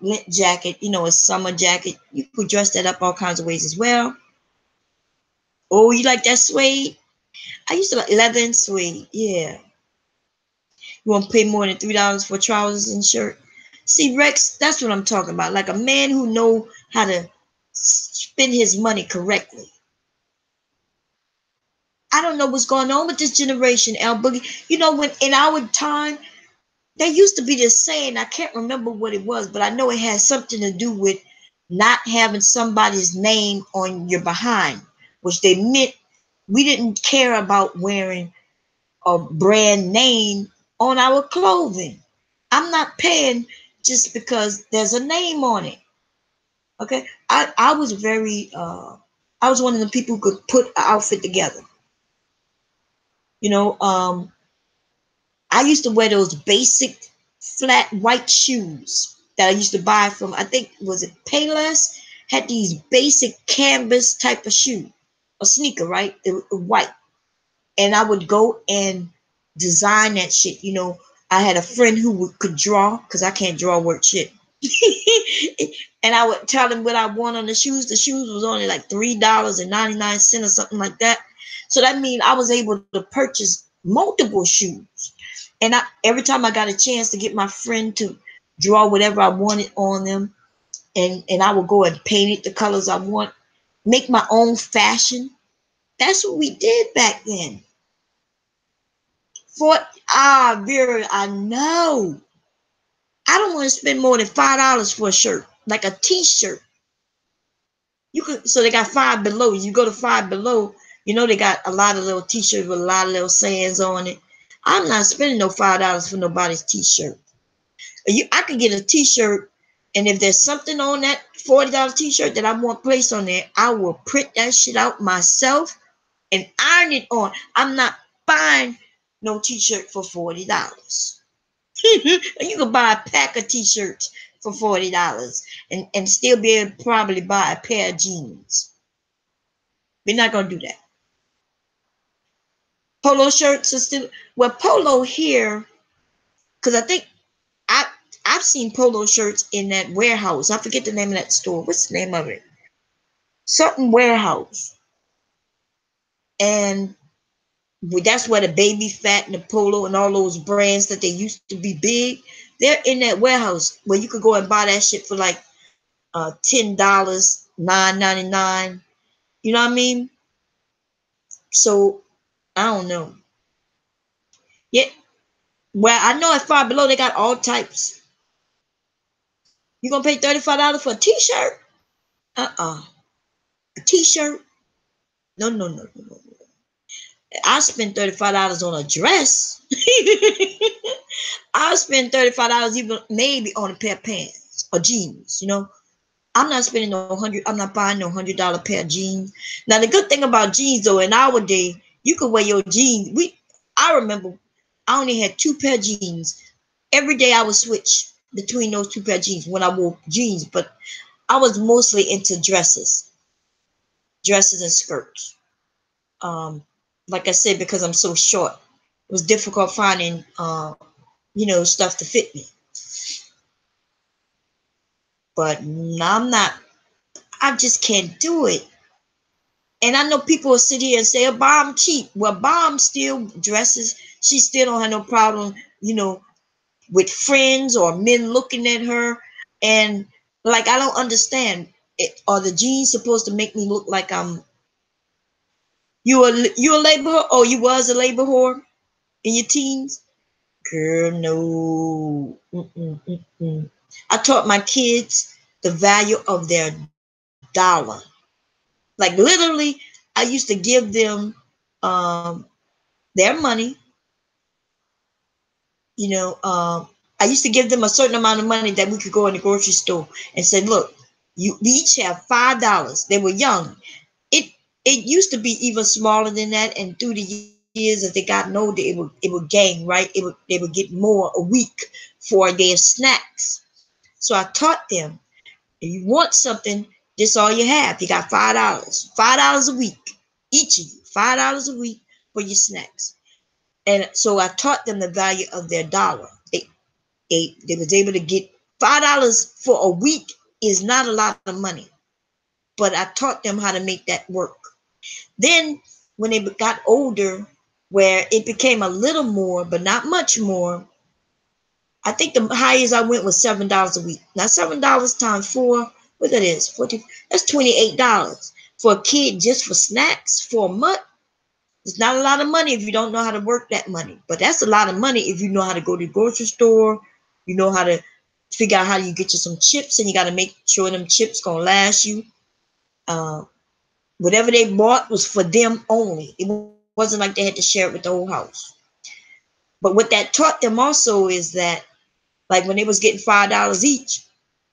lint jacket, a summer jacket, you could dress that up all kinds of ways as well. Oh, you like that suede? I used to like leather and suede. Yeah. You won't pay more than $3 for trousers and shirt. See, Rex, that's what I'm talking about. Like a man who know how to spend his money correctly. I don't know what's going on with this generation, Al Boogie. When in our time, there used to be this saying, I can't remember what it was, but I know it has something to do with not having somebody's name on your behind, which they meant we didn't care about wearing a brand name on our clothing. I'm not paying just because there's a name on it. Okay. I was very I was one of the people who could put an outfit together. You know, I used to wear those basic flat white shoes that I used to buy from, I think, was it Payless? Had these basic canvas type of shoe, a sneaker, right? It was white. And I would go and design that shit. You know, I had a friend who could draw because I can't draw work shit. And I would tell him what I want on the shoes. The shoes was only like $3.99 or something like that. So that means I was able to purchase multiple shoes. And every time I got a chance to get my friend to draw whatever I wanted on them, and I would go and paint it the colors I want, make my own fashion. That's what we did back then. For Vera, I know. I don't want to spend more than $5 for a shirt, like a T-shirt. You could, so they got Five Below. You go to Five Below, you know they got a lot of little T-shirts with a lot of little sayings on it. I'm not spending no $5 for nobody's T-shirt. I could get a T-shirt, and if there's something on that $40 T-shirt that I want placed on there, I will print that shit out myself and iron it on. I'm not buying no T-shirt for $40. You can buy a pack of T-shirts for $40 and still be able to probably buy a pair of jeans. We're not gonna do that. Polo shirts are still, well, polo here, because I think I I've seen polo shirts in that warehouse. I forget the name of that store. What's the name of it? Certain warehouse. And that's where the Baby Fat and the Polo and all those brands that they used to be big, they're in that warehouse where you could go and buy that shit for like $10, $9.99. You know what I mean? So I don't know. Yeah, well, I know at Five Below they got all types. You gonna pay $35 for a T-shirt? A T-shirt? No, no, no, no, no. I spend $35 on a dress. I'll spend $35 even maybe on a pair of pants or jeans. You know, I'm not spending no hundred. I'm not buying no $100 pair of jeans. Now the good thing about jeans though, in our day, you could wear your jeans. I remember, I only had two pair of jeans. Every day I would switch between those two pair of jeans when I wore jeans, but I was mostly into dresses and skirts. Um, like I said, because I'm so short, it was difficult finding, stuff to fit me. But I'm not. I just can't do it. And I know people will sit here and say, "Oh, Bomb cheap." Well, Bomb still dresses. She still don't have no problem, with friends or men looking at her. And like, I don't understand. Are the jeans supposed to make me look like you a labor whore? Oh, you was a labor whore in your teens? Girl, no. Mm-mm, mm-mm. I taught my kids the value of their dollar. Like literally, I used to give them their money. I used to give them a certain amount of money that we could go in the grocery store and say, "Look, we each have $5." They were young. It it used to be even smaller than that, and through the years as they got older, it would gain, right? They would get more a week for their snacks. So I taught them, if you want something, this all you have. You got $5. $5 a week. Each of you. $5 a week for your snacks. And so I taught them the value of their dollar. They was able to get $5 for a week is not a lot of money. But I taught them how to make that work. Then when they got older, where it became a little more, but not much more, I think the highest I went was $7 a week. Now $7 times four, what that is, 40, that's $28 for a kid just for snacks for a month. It's not a lot of money if you don't know how to work that money, but that's a lot of money if you know how to go to the grocery store, you know how to figure out how you get you some chips, and you got to make sure them chips gonna last you. Uh, Whatever they bought was for them only. It wasn't like they had to share it with the whole house. But what that taught them also is that, like when they was getting $5 each,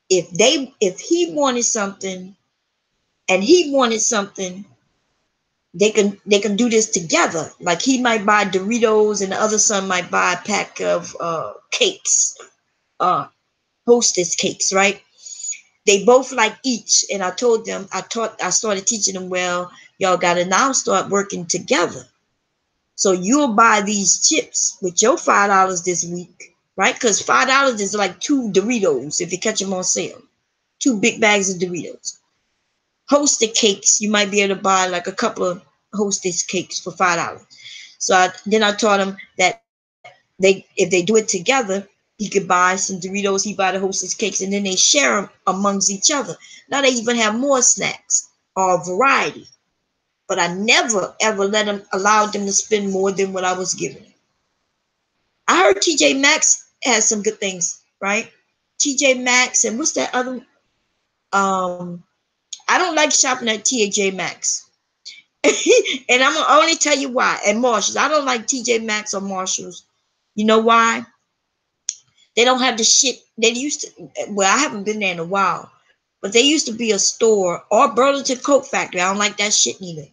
if he wanted something and he wanted something, they can do this together. Like he might buy Doritos and the other son might buy a pack of cakes, uh Hostess cakes, right? They both like each, and I told them, I started teaching them, well, y'all gotta now start working together. So you'll buy these chips with your $5 this week, right? Because $5 is like two Doritos if you catch them on sale, two big bags of Doritos. Hostess cakes, you might be able to buy like a couple of Hostess cakes for $5. So then I taught him that if they do it together, he could buy some Doritos, he buy the Hostess cakes, and then they share them amongst each other. Now they even have more snacks or variety. But I never ever let them allow them to spend more than what I was giving them. I heard TJ Maxx has some good things, right? TJ Maxx and what's that other? Um, I don't like shopping at TJ Maxx. And I'm gonna only tell you why. And Marshalls, I don't like TJ Maxx or Marshalls. You know why? They don't have the shit they used to. Well, I haven't been there in a while, but they used to be a store, or Burlington Coat Factory. I don't like that shit neither,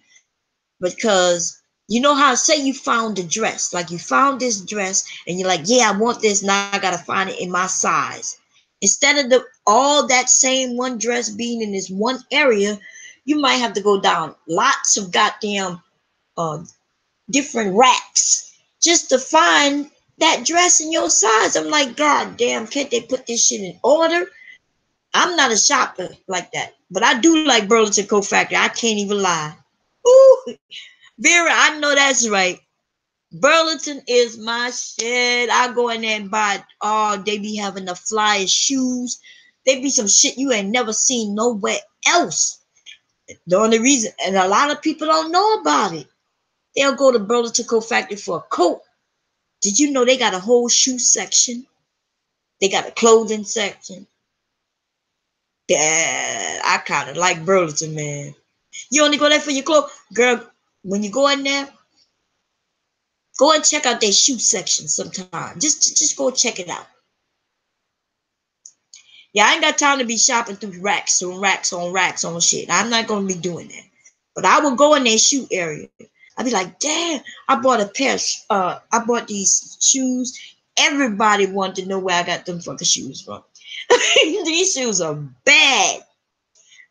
because you know how, say you found a dress, like you found this dress and you're like, yeah, I want this, now I gotta find it in my size. Instead of all that same one dress being in this one area, you might have to go down lots of goddamn uh, different racks just to find that dress in your size. I'm like, god damn, can't they put this shit in order? I'm not a shopper like that, but I do like Burlington Coat Factory. I can't even lie. Ooh, Vera, I know that's right. Burlington is my shit. I go in there and buy. Oh, they be having the flyest shoes. They be some shit you ain't never seen nowhere else. The only reason, and a lot of people don't know about it. They'll go to Burlington Coat Factory for a coat. Did you know they got a whole shoe section? They got a clothing section. Yeah, I kind of like Burlington, man. You only go there for your clothes, girl. When you go in there, go and check out their shoe section sometime. Just go check it out. Yeah, I ain't got time to be shopping through racks on racks on racks on shit. I'm not gonna be doing that. But I will go in their shoe area. I'd be like, damn, I bought a pair. I bought these shoes. Everybody wanted to know where I got them fucking shoes from. These shoes are bad.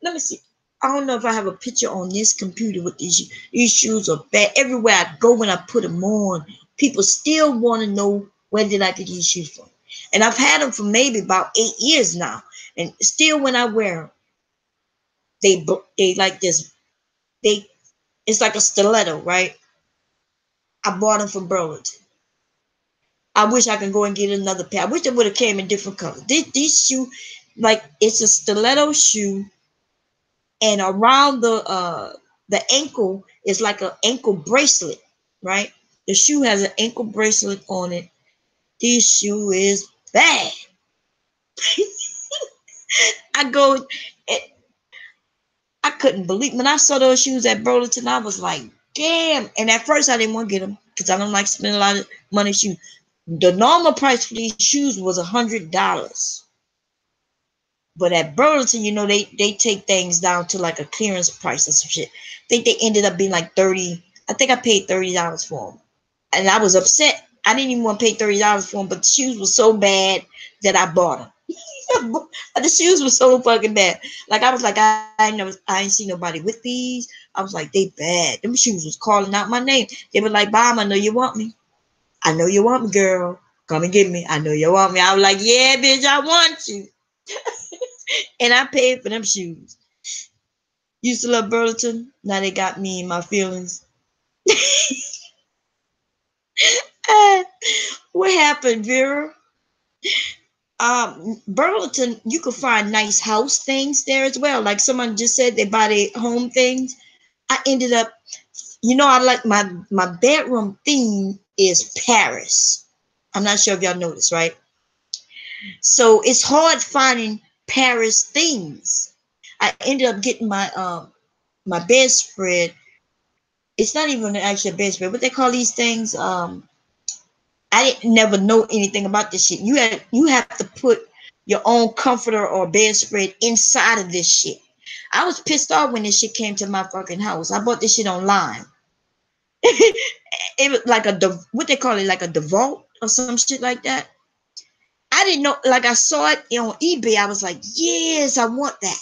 Let me see. I don't know if I have a picture on this computer with these shoes. These shoes are bad. Everywhere I go when I put them on, people still want to know where did I get these shoes from. And I've had them for maybe about 8 years now. And still when I wear them, they like this. They It's like a stiletto, right? I bought them from Burlington. I wish I could go and get another pair. I wish they would have came in different colors. These shoe, like it's a stiletto shoe, and around the ankle is like an ankle bracelet, right? The shoe has an ankle bracelet on it. This shoe is bad. I go, I couldn't believe when I saw those shoes at Burlington. I was like, damn. And at first, I didn't want to get them because I don't like spending a lot of money shoes. The normal price for these shoes was $100. But at Burlington, they take things down to like a clearance price or some shit. I think they ended up being like 30. I think I paid $30 for them. And I was upset. I didn't even want to pay $30 for them, but the shoes were so bad that I bought them. The shoes were so fucking bad. Like I was like, I ain't seen nobody with these. I was like, they bad. Them shoes was calling out my name. They were like, Mom, I know you want me. I know you want me, girl. Come and get me. I know you want me. I was like, yeah, bitch, I want you. And I paid for them shoes. Used to love Burlington. Now they got me in my feelings. What happened, Vera? Burlington, you could find nice house things there as well. Like someone just said, they buy their home things. I ended up, I like my bedroom theme is Paris. I'm not sure if y'all noticed, right? So it's hard finding Paris things. I ended up getting my bedspread. It's not even actually a bedspread. What they call these things? I didn't never know anything about this shit. You have to put your own comforter or bedspread inside of this shit. I was pissed off when this shit came to my fucking house. I bought this shit online. It was like what they call it, like a DeVault or some shit like that. I didn't know, like I saw it on eBay. I was like, yes, I want that.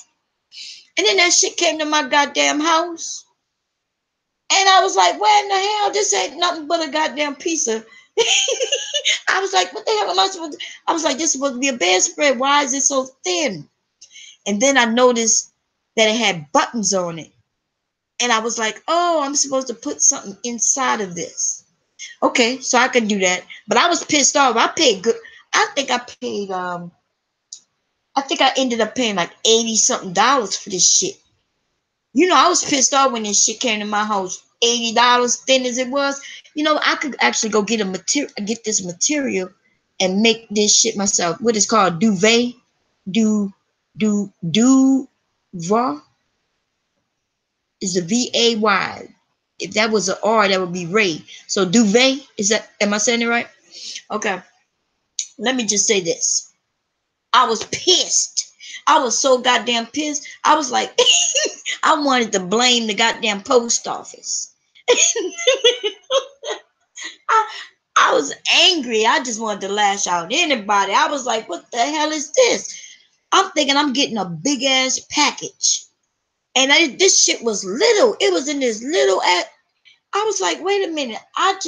And then that shit came to my goddamn house. And I was like, where in the hell? This ain't nothing but a goddamn piece of. I was like, what the hell am I supposed to? I was like, this is supposed to be a bedspread. Why is it so thin? And then I noticed that it had buttons on it. And I was like, oh, I'm supposed to put something inside of this. Okay, so I could do that. But I was pissed off. I paid good. I think I paid I think I ended up paying like 80 something dollars for this shit. You know, I was pissed off when this shit came to my house. $80, thin as it was. You know, I could actually go get this material and make this shit myself. What is called duvet, duvet is a VAY. If that was an R, that would be Ray. So duvet, is that? Am I saying it right? Okay. Let me just say this. I was pissed. I was so goddamn pissed. I was like, I wanted to blame the goddamn post office. I, I was angry. I just wanted to lash out at anybody. I was like, what the hell is this? I'm thinking I'm getting a big ass package. And this shit was little. It was in this little ass. I was like, wait a minute. I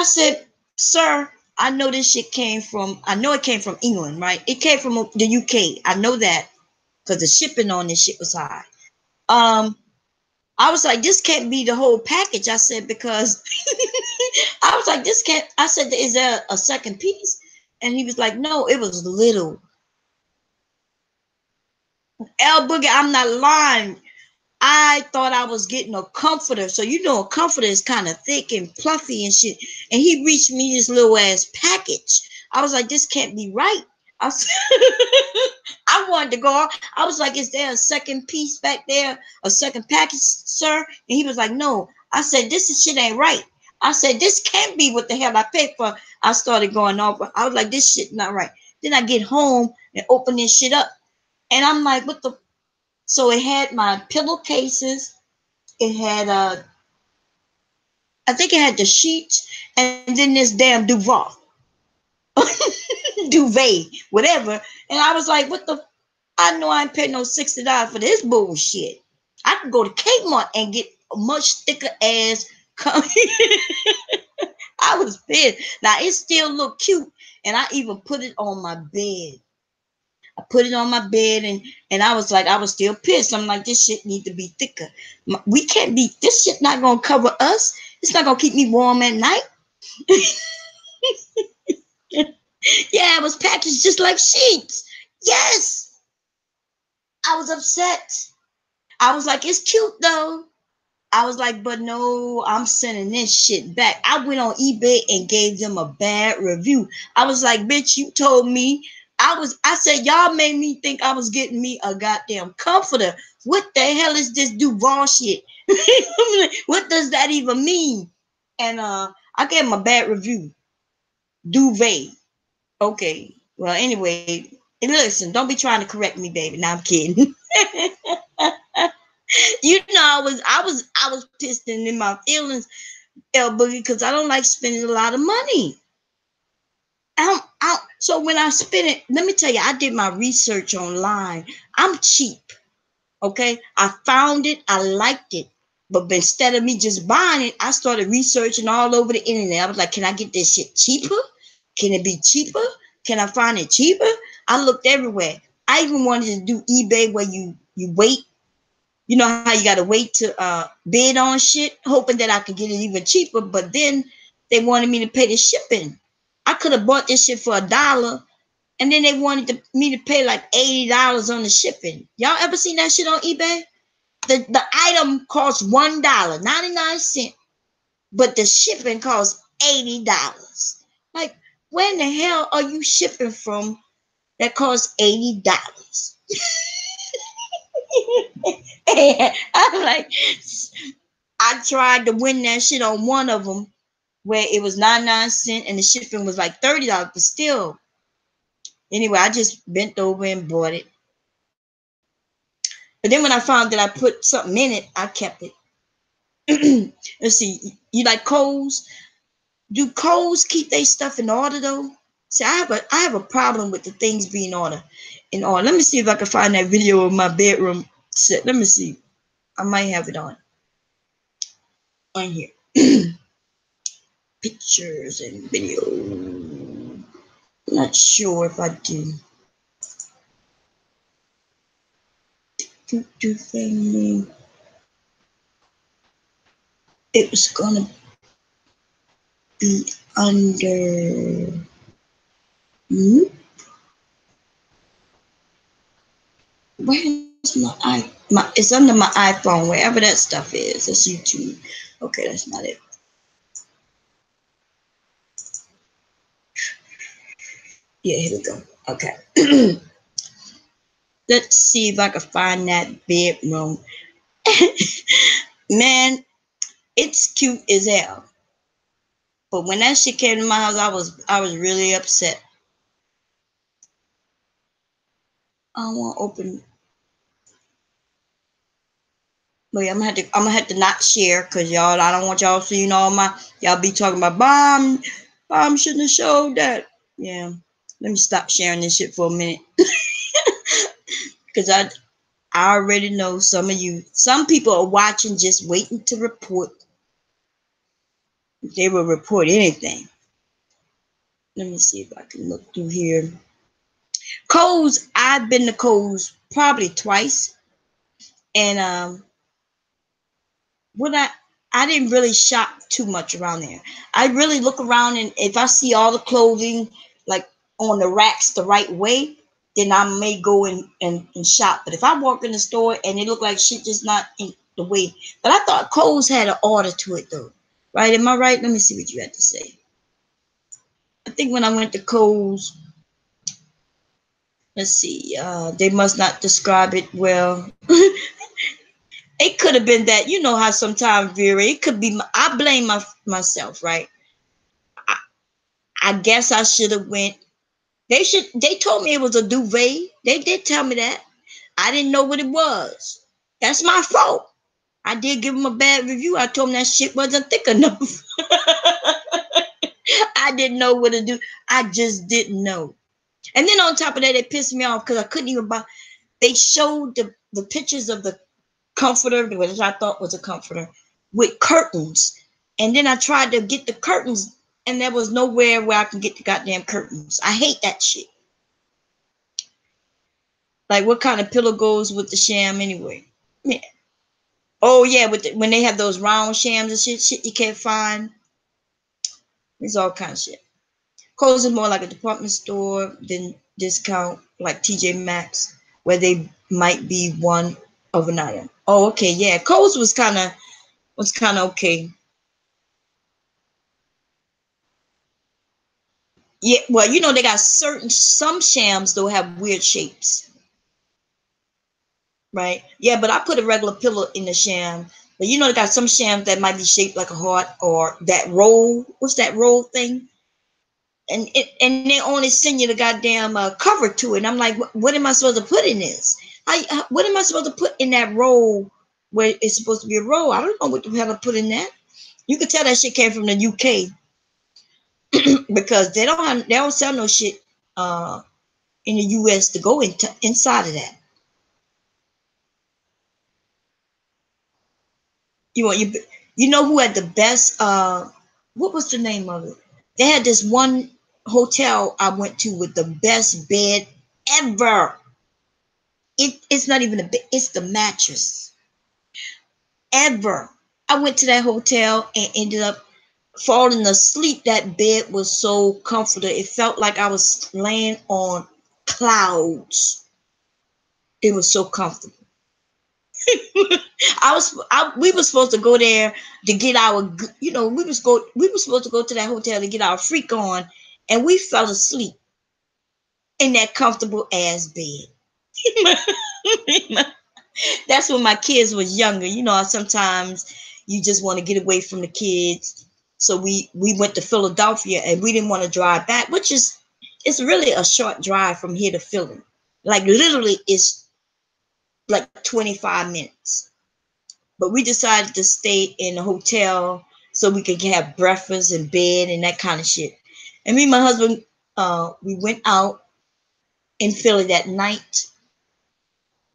said, sir, I know this shit I know it came from England, right? It came from the UK. I know that because the shipping on this shit was high. I was like, this can't be the whole package. I said, because I was like, this can't. I said, is there a second piece? And he was like, no, it was little. L Boogie, I'm not lying. I thought I was getting a comforter. So, you know, a comforter is kind of thick and fluffy and shit. And he reached me this little ass package. I was like, this can't be right. I wanted to go. I was like, is there a second piece back there? A second package, sir? And he was like, no. I said, this shit ain't right. I said, this can't be what the hell I paid for. I started going off. I was like, this shit not right. Then I get home and open this shit up. And I'm like, what the? So it had my pillowcases. It had I think it had the sheets, and then this damn duvet, duvet, whatever. And I was like, what the? I know I ain't paying no $60 for this bullshit. I could go to Kmart and get a much thicker ass. I was pissed. Now it still look cute, and I even put it on my bed. I put it on my bed, and I was like, I was still pissed. I'm like, this shit need to be thicker. We can't be. This shit not gonna cover us. It's not gonna keep me warm at night. Yeah, it was packaged just like sheets. Yes, I was upset. I was like, it's cute though. I was like, but no, I'm sending this shit back. I went on eBay and gave them a bad review. I was like, bitch, you told me. I said, y'all made me think I was getting me a goddamn comforter. What the hell is this Duval shit? What does that even mean? And I gave him a bad review. Duvet. Okay. Well, anyway, listen, don't be trying to correct me, baby. Now I'm kidding. You know, I was pissed and in my feelings, L Boogie, because I don't like spending a lot of money. So when I spend it, let me tell you, I did my research online. I'm cheap. Okay. I found it, I liked it. But instead of me just buying it, I started researching all over the internet. I was like, can I get this shit cheaper? Can it be cheaper? Can I find it cheaper? I looked everywhere. I even wanted to do eBay where you wait. You know how you gotta wait to bid on shit, hoping that I could get it even cheaper. But then they wanted me to pay the shipping. I could have bought this shit for $1, and then they wanted me to pay like $80 on the shipping. Y'all ever seen that shit on eBay? The item costs $1.99, but the shipping costs $80. Like, where in the hell are you shipping from that costs $80? I'm like, I tried to win that shit on one of them, where it was 99 cents and the shipping was like $30, but still. Anyway, I just bent over and bought it. But then when I found that I put something in it, I kept it. Let's see. You like Kohl's? Do Kohl's keep their stuff in order though? See, I have a problem with the things being in order. Let me see if I can find that video of my bedroom set. Let me see. I might have it on here. Pictures and video. Not sure if I do. Do family. It was gonna be under. Where's my it's under my iPhone, wherever that stuff is. That's YouTube. Okay, that's not it. Yeah, here we go. Okay. Let's see if I can find that bedroom. Man, it's cute as hell. But when that shit came to my house, I was really upset. I don't want to open. Wait, I'm gonna have to not share, cause y'all, I don't want y'all seeing all my, y'all be talking about bomb shouldn't have showed that. Yeah, let me stop sharing this shit for a minute. Cause I already know some people are watching just waiting to report. They will report anything. Let me see if I can look through here. Kohl's, I've been to Kohl's probably twice. And what I didn't really shop too much around there. I really look around, and if I see all the clothing like on the racks the right way, then I may go and shop. But if I walk in the store and it look like shit just not in the way, but I thought Kohl's had an order to it though, right? Am I right? Let me see what you had to say. I think when I went to Kohl's, let's see, they must not describe it well. It could have been that, you know how sometimes, Vera, it could be, I blame myself, right? I guess I should have went. They told me it was a duvet. They did tell me that. I didn't know what it was. That's my fault. I did give them a bad review. I told them that shit wasn't thick enough. I didn't know what to do. I just didn't know. And then on top of that, it pissed me off because I couldn't even buy. They showed the pictures of the comforter, which I thought was a comforter, with curtains. And then I tried to get the curtains, and there was nowhere where I can get the goddamn curtains. I hate that shit. Like, what kind of pillow goes with the sham anyway? Yeah. Oh yeah, when they have those round shams and shit you can't find. It's all kind of shit. Kohl's is more like a department store than discount like TJ Maxx, where they might be one of an item. Oh, okay, yeah. Kohl's was kind of okay. Yeah, well, you know, they got some shams though have weird shapes. Right? Yeah, but I put a regular pillow in the sham. But you know, they got some shams that might be shaped like a heart, or that roll. What's that roll thing? And they only send you the goddamn cover to it. And I'm like, what am I supposed to put in this? What am I supposed to put in that roll where it's supposed to be a roll? I don't know what the hell I put in that. You could tell that shit came from the UK because they don't sell no shit in the US to go inside of that. You know who had the best what was the name of it? They had this one hotel I went to with the best bed ever. It's not even a bed, it's the mattress ever. I went to that hotel and ended up falling asleep. That bed was so comfortable. It felt like I was laying on clouds. It was so comfortable. We were supposed to go there to get our, you know, we were supposed to go to that hotel to get our freak on, and we fell asleep in that comfortable ass bed. That's when my kids was younger. You know, sometimes you just want to get away from the kids, So we went to Philadelphia, and we didn't want to drive back, which is, it's really a short drive from here to Philly. Like literally it's like 25 minutes. But we decided to stay in a hotel so we could have breakfast and bed and that kind of shit. And me and my husband, we went out in Philly that night.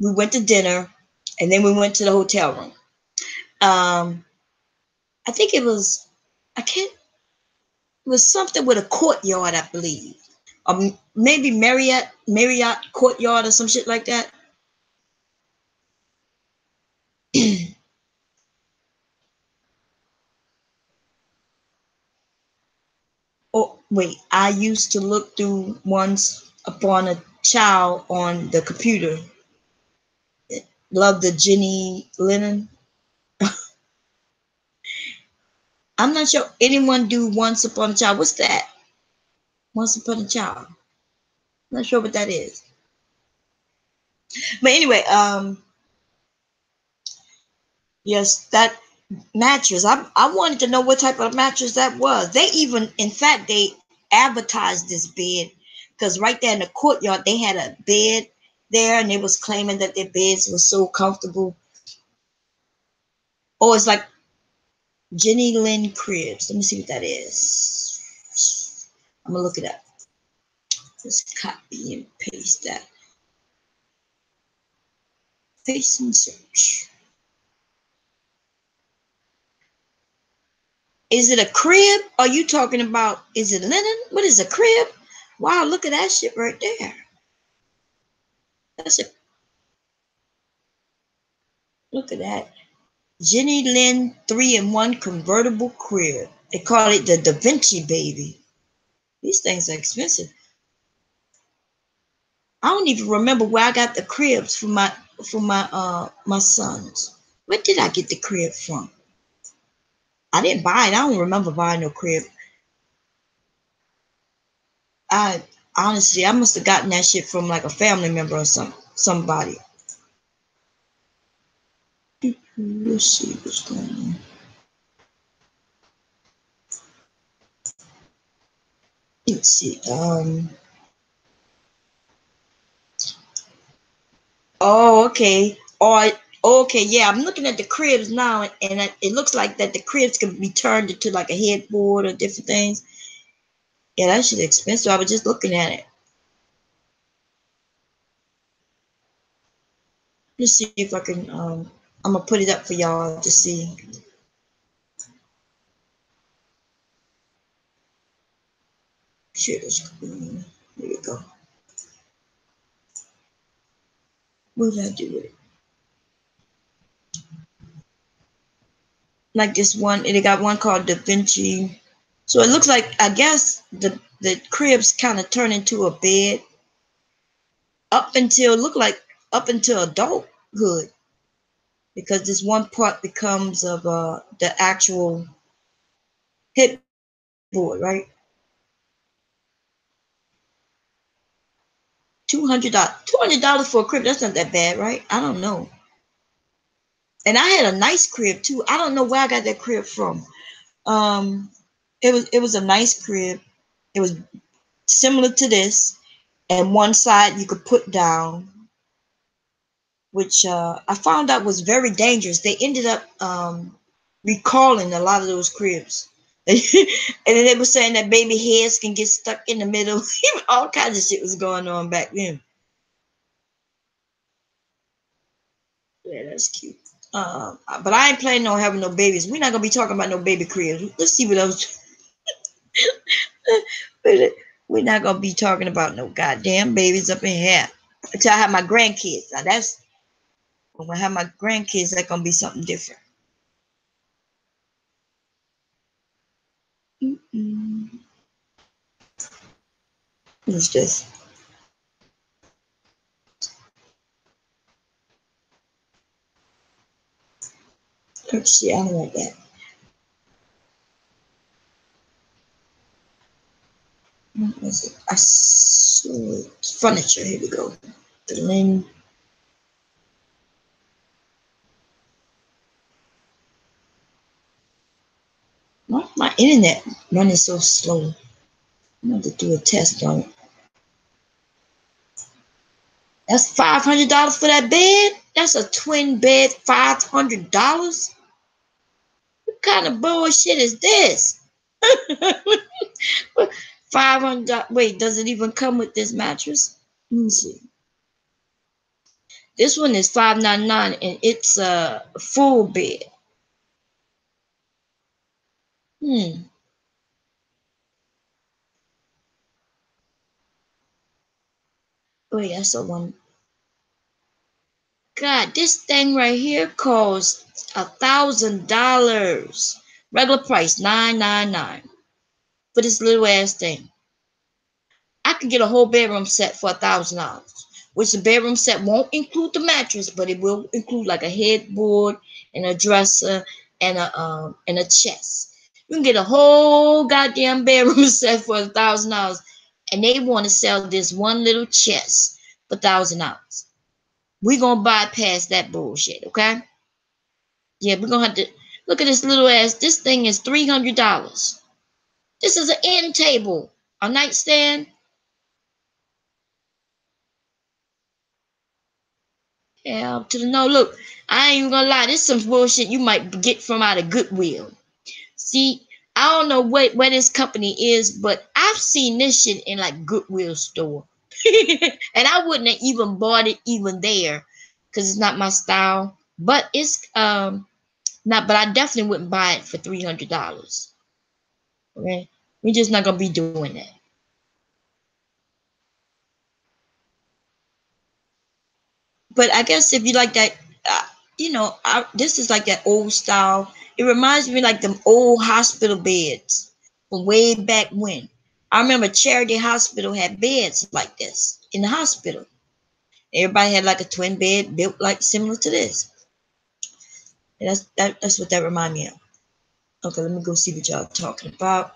We went to dinner, and then we went to the hotel room. Um, I think it was, I can't, it was something with a courtyard, I believe. Maybe Marriott Courtyard or some shit like that. Oh, wait, I used to look through Once Upon a Child on the computer. Love the Jenny Lennon. I'm not sure anyone do Once Upon a Child. What's that? Once Upon a Child. Not sure what that is. But anyway, yes, that mattress. I wanted to know what type of mattress that was. They even, in fact, they advertised this bed because right there in the courtyard they had a bed there, and they was claiming that their beds were so comfortable. Oh, it's like Jenny Lynn Cribs. Let me see what that is. I'm gonna look it up. Just copy and paste that. Paste and search. Is it a crib? Are you talking about, is it linen? What is a crib? Wow, look at that shit right there. That's a, look at that. Jenny Lynn 3-in-1 convertible crib. They call it the Da Vinci baby. These things are expensive. I don't even remember where I got the cribs for my sons. Where did I get the crib from? I didn't buy it. I don't remember buying no crib. I honestly, I must have gotten that shit from like a family member or somebody. Let's see what's going on. Let's see. Oh, okay. Okay. Yeah, I'm looking at the cribs now, and it looks like that the cribs can be turned into like a headboard or different things. Yeah, that shit expensive. I was just looking at it. Let's see if I can. I'm gonna put it up for y'all to see. Share the screen. There we go. What did I do with it? Like this one, and they got one called Da Vinci. So it looks like, I guess the cribs kind of turn into a bed up until adulthood, because this one part becomes of the actual headboard, right? $200 for a crib. That's not that bad, right? I don't know. And I had a nice crib too. I don't know where I got that crib from. Um, it was a nice crib. It was similar to this, and one side you could put down, which I found out was very dangerous. They ended up recalling a lot of those cribs. And then they were saying that baby heads can get stuck in the middle. All kinds of shit was going on back then. Yeah, that's cute. But I ain't planning on having no babies. We're not gonna be talking about no baby cribs. Let's see what else. We're not gonna be talking about no goddamn babies up in here until I have my grandkids. Now that's when I have my grandkids. That's gonna be something different. Mm-mm. It's just, let's see. I don't want that. What was it? I saw furniture. Here we go. The Lynn. My internet running so slow. I'm going to do a test on it. That's $500 for that bed? That's a twin bed, $500? What kind of bullshit is this? $500. Wait, does it even come with this mattress? Let me see. This one is $599 and it's a full bed. Wait, that's the one. God, this thing right here costs $1,000. Regular price $999 for this little ass thing. I could get a whole bedroom set for $1,000, which the bedroom set won't include the mattress, but it will include like a headboard and a dresser and a chest. You can get a whole goddamn bedroom set for $1,000, and they want to sell this one little chest for $1,000. We're gonna bypass that bullshit, okay? Yeah, we're gonna have to look at this little ass. This thing is $300. This is an end table, a nightstand. Yeah, up to the no. Look, I ain't even gonna lie. This is some bullshit you might get from out of Goodwill. See, I don't know where this company is, but I've seen this shit in like Goodwill store, and I wouldn't have even bought it even there, cause it's not my style. But it's not. But I definitely wouldn't buy it for $300. Okay, we're just not gonna be doing that. But I guess if you like that, this is like that old style. It reminds me like them old hospital beds from way back when. I remember Charity Hospital had beds like this in the hospital. Everybody had like a twin bed built like similar to this. And that's what that remind me of. Okay, let me go see what y'all talking about.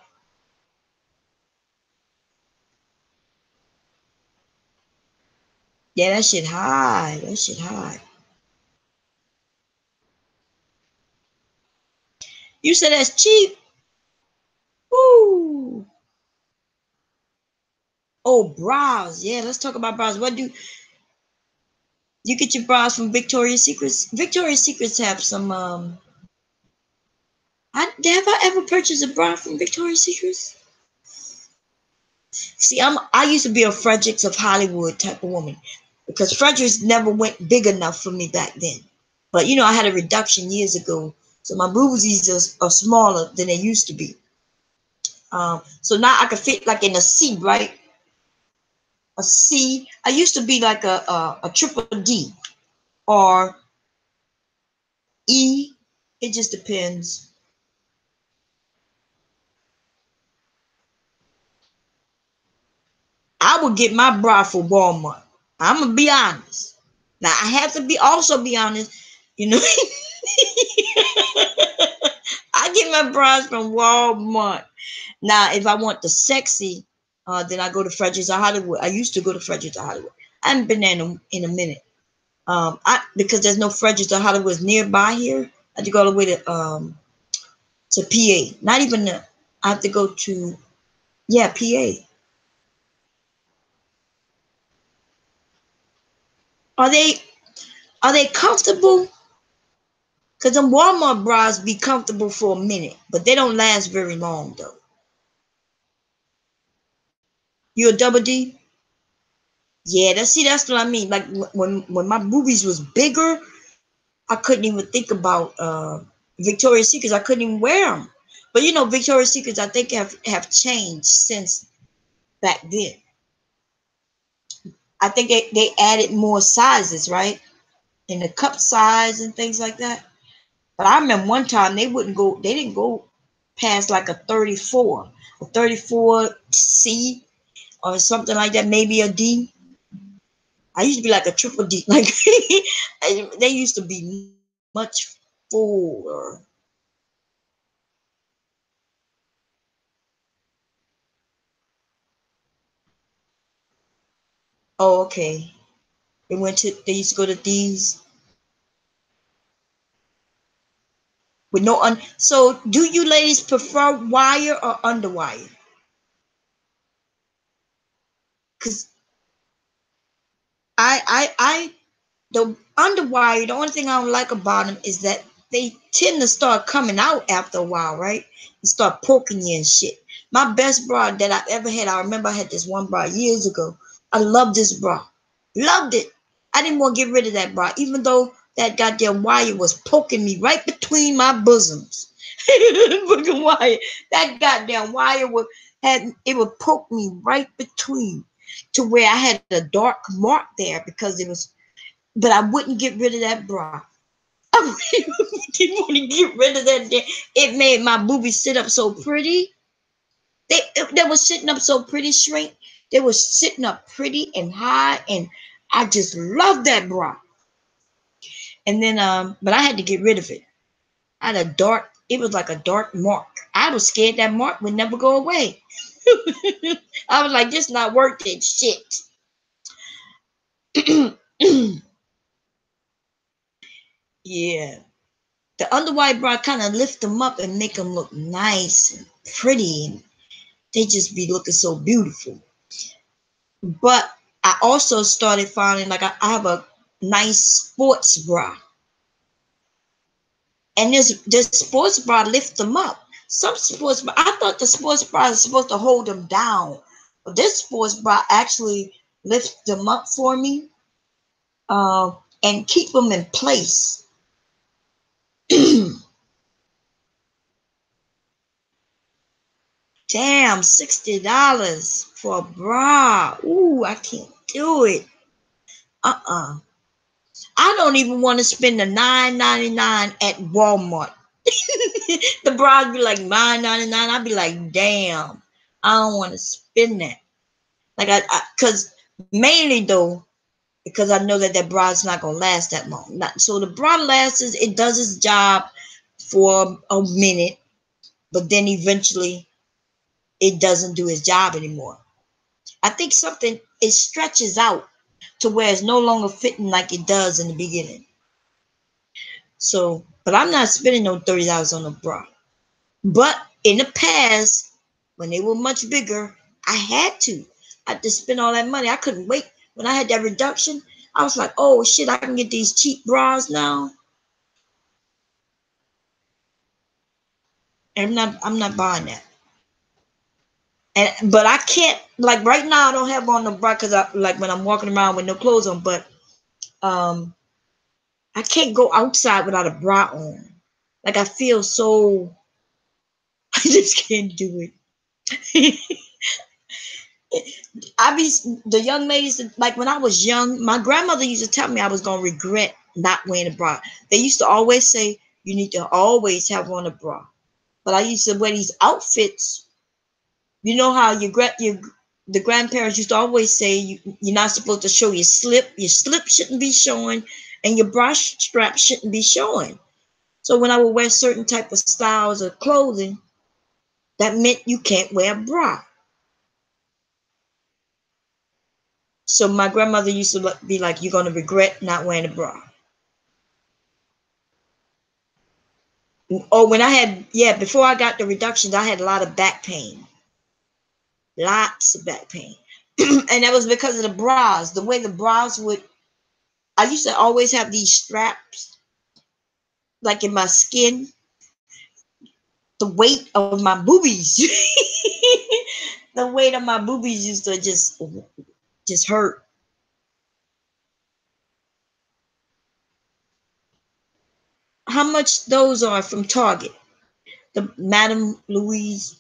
Yeah, that shit high. That shit high. You said that's cheap? Woo! Oh, bras. Yeah, let's talk about bras. What do you get your bras from Victoria's Secrets? Victoria's Secrets have some. Have I ever purchased a bra from Victoria's Secrets? See, I used to be a Fredericks of Hollywood type of woman because Fredericks never went big enough for me back then. But I had a reduction years ago, so my boobies are smaller than they used to be. So now I can fit like in a C, right? A C. I used to be like a triple D or E. It just depends. I would get my bra for Walmart. I'm gonna be honest. Now I have to be honest. You know, I get my bras from Walmart. Now, if I want the sexy, then I go to Fredericks of Hollywood. I used to go to Fredericks of Hollywood. I haven't been there in a minute. I because there's no Fredericks of Hollywood nearby here. I have to go all the way to PA. Not even I have to go to PA. Are they comfortable? Cause them Walmart bras be comfortable for a minute, but they don't last very long though. You a double D? Yeah, that's what I mean. Like when my boobies was bigger, I couldn't even think about Victoria's Secrets. I couldn't even wear them. But Victoria's Secrets I think have changed since back then. I think they added more sizes, right? In the cup size and things like that. But I remember one time they didn't go past like a 34C or something like that, maybe a D. I used to be like a triple D. Like they used to be much fuller. Oh, okay. They used to go to D's. with no so do you ladies prefer wire or underwire? Because I the underwire, the only thing I don't like about them is that they tend to start coming out after a while, right? And start poking you and shit. My best bra that I ever had, I remember I had this one bra years ago. I loved this bra. Loved it. I didn't want to get rid of that bra, even though that goddamn wire was poking me right between my bosoms. Fucking wire. That goddamn wire would poke me right between to where I had a dark mark there because it was, but I wouldn't get rid of that bra. I didn't want to get rid of that. It made my boobies sit up so pretty. They were sitting up so pretty, shrink. They were sitting up pretty and high, and I just loved that bra. And then, but I had to get rid of it. I had a dark. It was like a dark mark. I was scared that mark would never go away. I was like, this not worth it. Shit. Yeah. The underwire bra kind of lift them up and make them look nice and pretty, and they just be looking so beautiful. But I also started finding like I have a nice sports bra, and this sports bra lift them up. Some sports bra, I thought the sports bra is supposed to hold them down, but this sports bra actually lifts them up for me, and keep them in place. Damn, $60 for a bra. Ooh, I can't do it. I don't even want to spend the $9.99 at Walmart. The bra would be like $9.99. I'd be like, damn, I don't want to spend that. Like cause mainly though, because I know that bra is not gonna last that long. So the bra lasts, it does its job for a minute, but then eventually it doesn't do its job anymore. I think it stretches out to where it's no longer fitting like it does in the beginning. So, but I'm not spending no $30 on a bra. But in the past, when they were much bigger, I had to. I had to spend all that money. I couldn't wait. When I had that reduction, I was like, oh shit, I can get these cheap bras now. And I'm not buying that. But I can't, like right now I don't have on the bra because I like when I'm walking around with no clothes on, but um I can't go outside without a bra on. Like I feel so I just can't do it. I be the young ladies like when I was young, my grandmother used to tell me I was gonna regret not wearing a bra. They used to always say you need to always have on a bra. But I used to wear these outfits. You know how the grandparents used to always say you're not supposed to show your slip. Your slip shouldn't be showing, and your bra strap shouldn't be showing. So when I would wear certain type of styles of clothing, that meant you can't wear a bra. So my grandmother used to be like, "You're gonna regret not wearing a bra." Oh, when I had before I got the reductions, I had a lot of back pain, lots of back pain, and that was because of the bras. The way the bras would, I used to always have these straps, like in my skin. The weight of my boobies, the weight of my boobies used to just hurt. How much those are from Target? The Madame Louise,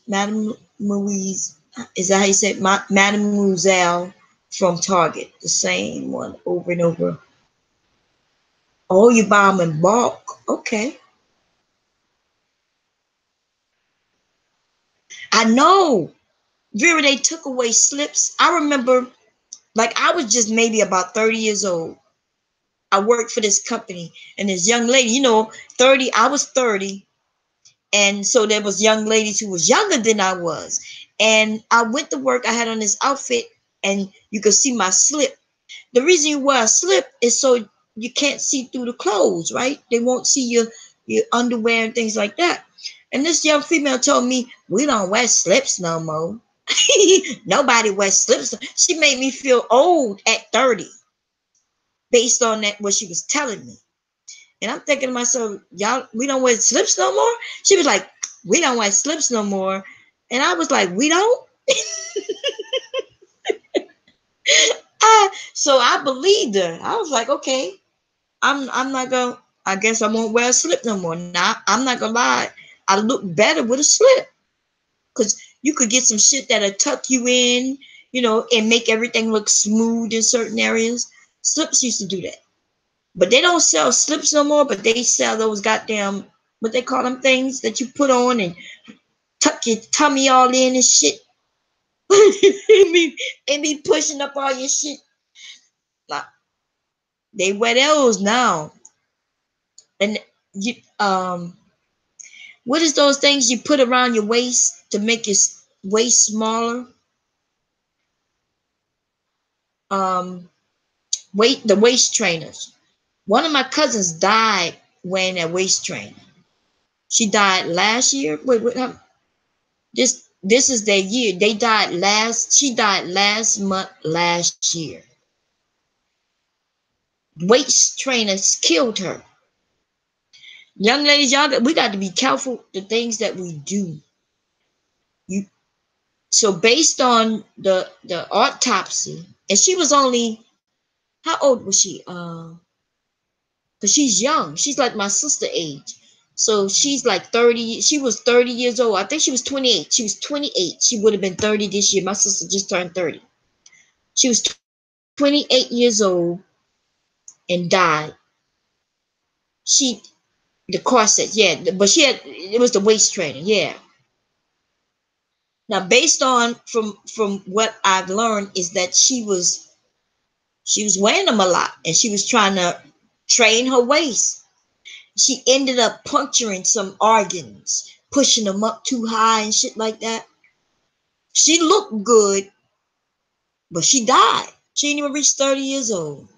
is that how you say it? Madame Moselle from Target, the same one over and over. Oh, you buy them in bulk. Okay. I know. Vera, they took away slips. I remember, like, I was just maybe about 30 years old. I worked for this company, and this young lady, 30, I was 30. And so there was young ladies who was younger than I was. And I went to work, I had on this outfit, and you could see my slip. The reason you wear a slip is so you can't see through the clothes, right? They won't see your underwear and things like that. And this young female told me, we don't wear slips no more. Nobody wears slips. She made me feel old at 30 based on that what she was telling me. And I'm thinking to myself, y'all, we don't wear slips no more? She was like, we don't wear slips no more. And I was like, we don't? So I believed her. I was like, okay, I'm not gonna, I guess I won't wear a slip no more. Now I'm not gonna lie, I look better with a slip. Because you could get some shit that'll tuck you in, and make everything look smooth in certain areas. Slips used to do that. But they don't sell slips no more, but they sell those goddamn, what they call them things that you put on and tuck your tummy all in and shit. and be pushing up all your shit. Like, they wear those now. And you what is those things you put around your waist to make your waist smaller? Um the waist trainers. One of my cousins died wearing that waist trainer. She died last year. Wait, this is their year. She died last month last year. Waist trainers killed her. Young ladies, y'all, we got to be careful the things that we do. You So based on the autopsy, and she was only, how old was she? Because she's young. She's like my sister age. So she's like 30. She was 30 years old. I think she was 28. She was 28. She would have been 30 this year. My sister just turned 30. She was 28 years old and died. The corset, yeah, but it was the waist trainer, yeah. Now, based on from what I've learned is that she was wearing them a lot, and she was trying to train her waist. She ended up puncturing some organs, pushing them up too high and shit like that. She looked good, but she died. She didn't even reach 30 years old.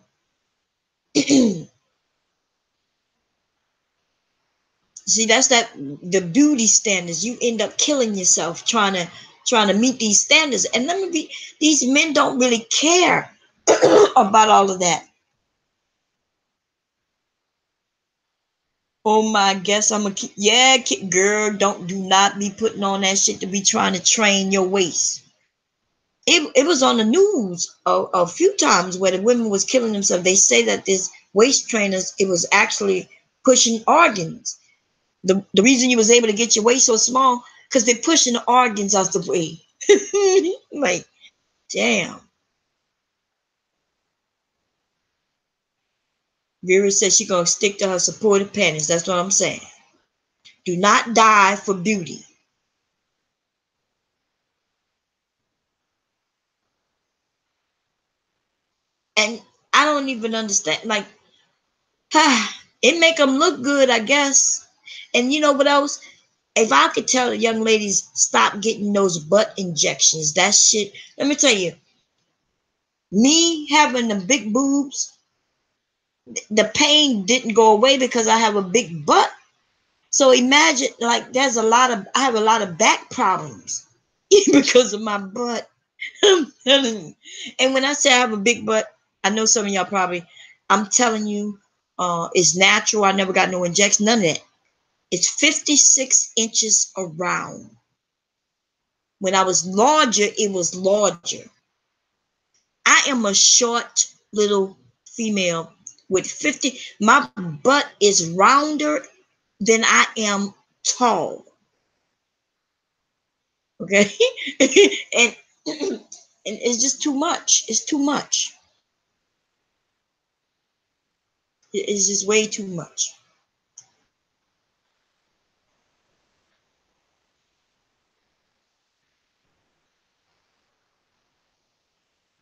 See, that's the beauty standards. You end up killing yourself trying to meet these standards. And these men don't really care about all of that. Oh my, guess I'm a yeah, girl. Do not be putting on that shit to be trying to train your waist. It was on the news a few times where the women was killing themselves. They say that this waist trainers, it was actually pushing organs. The reason you was able to get your waist so small because they're pushing the organs out the way. Like, damn. Vera says she gonna stick to her supportive panties. That's what I'm saying. Do not die for beauty. And I don't even understand. Like, it make them look good, I guess. And you know what else? If I could tell the young ladies stop getting those butt injections, that shit. Let me tell you, me having the big boobs, the pain didn't go away because I have a big butt. So imagine, like, I have a lot of back problems because of my butt. I'm telling you. And when I say I have a big butt, I know some of y'all probably, I'm telling you, it's natural. I never got no injection, none of that. It's 56 inches around. When I was larger, it was larger. I am a short little female with 50. My butt is rounder than I am tall. Okay. and and it's just too much. It's too much. It's just way too much.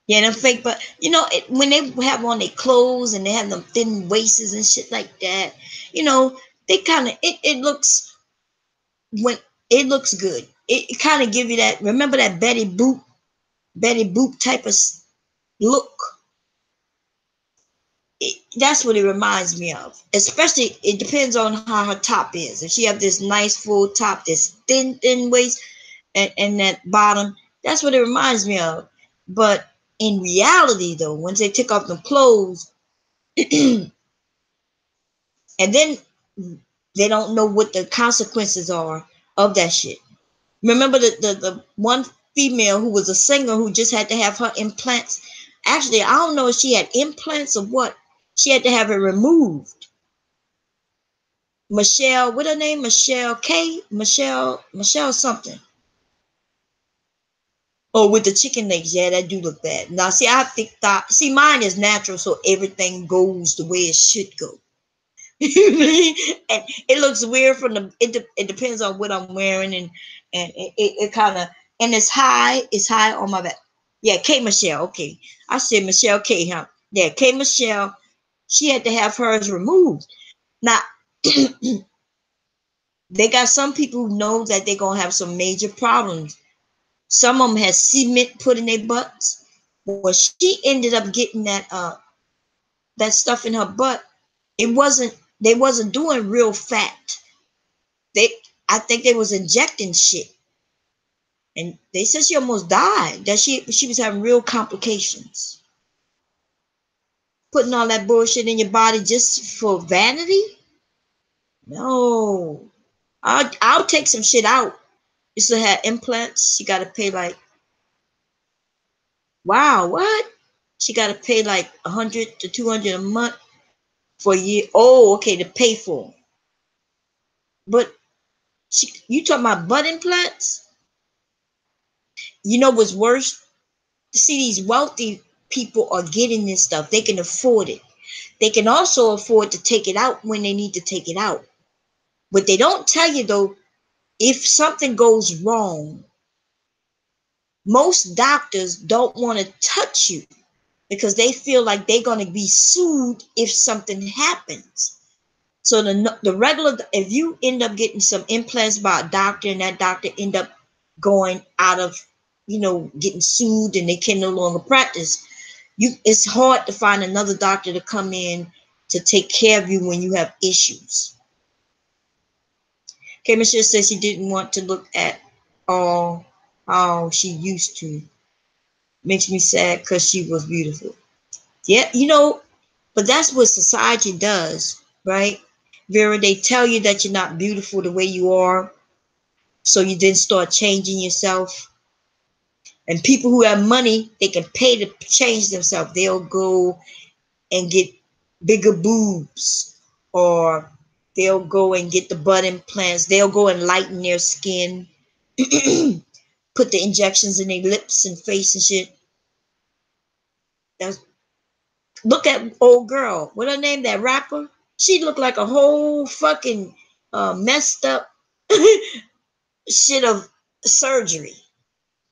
Yeah, them fake, but when they have on their clothes and they have them thin waists and shit like that, they kind of it looks when it looks good. It kind of give you that. Remember that Betty Boop type of look. That's what it reminds me of. Especially, it depends on how her top is. If she have this nice full top, this thin waist, and that bottom, that's what it reminds me of. But in reality, though, once they take off the clothes, and then they don't know what the consequences are of that shit. Remember the one female who was a singer who just had to have her implants. Actually, I don't know if she had implants or what. She had to have it removed. Michelle, what her name? Michelle K. Michelle something. Oh, with the chicken legs, yeah, that do look bad. Now, see, I think that, see, mine is natural, so everything goes the way it should go. And it looks weird from the. It depends on what I'm wearing, and it kind of, and it's high on my back. Yeah, K Michelle. Okay, I said Michelle K. Huh? Yeah, K Michelle. She had to have hers removed. Now, they got some people who know that they're gonna have some major problems. Some of them had cement put in their butts. When she ended up getting that stuff in her butt, it wasn't they wasn't doing real fat. They I think they was injecting shit. And they said she almost died. That she was having real complications. Putting all that bullshit in your body just for vanity? No. I'll take some shit out. Used to have implants. She gotta pay like, wow, what? She gotta pay like 100 to 200 a month for a year. Oh, okay, to pay for them. But you talking about butt implants? You know what's worse? See, these wealthy people are getting this stuff. They can afford it. They can also afford to take it out when they need to take it out. But they don't tell you, though, if something goes wrong, most doctors don't want to touch you because they feel like they're going to be sued if something happens. So the regular, if you end up getting some implants by a doctor and that doctor end up going out of, getting sued and they can no longer practice, it's hard to find another doctor to come in to take care of you when you have issues. Okay, Michelle says she didn't want to look at all how she used to. Makes me sad because she was beautiful. Yeah, but that's what society does, right? Vera, they tell you that you're not beautiful the way you are, so you then start changing yourself. And people who have money, they can pay to change themselves. They'll go and get bigger boobs, or they'll go and get the butt implants. They'll go and lighten their skin, put the injections in their lips and face and shit. That's, look at old girl. What her name? That rapper? She looked like a whole fucking messed up shit of surgery.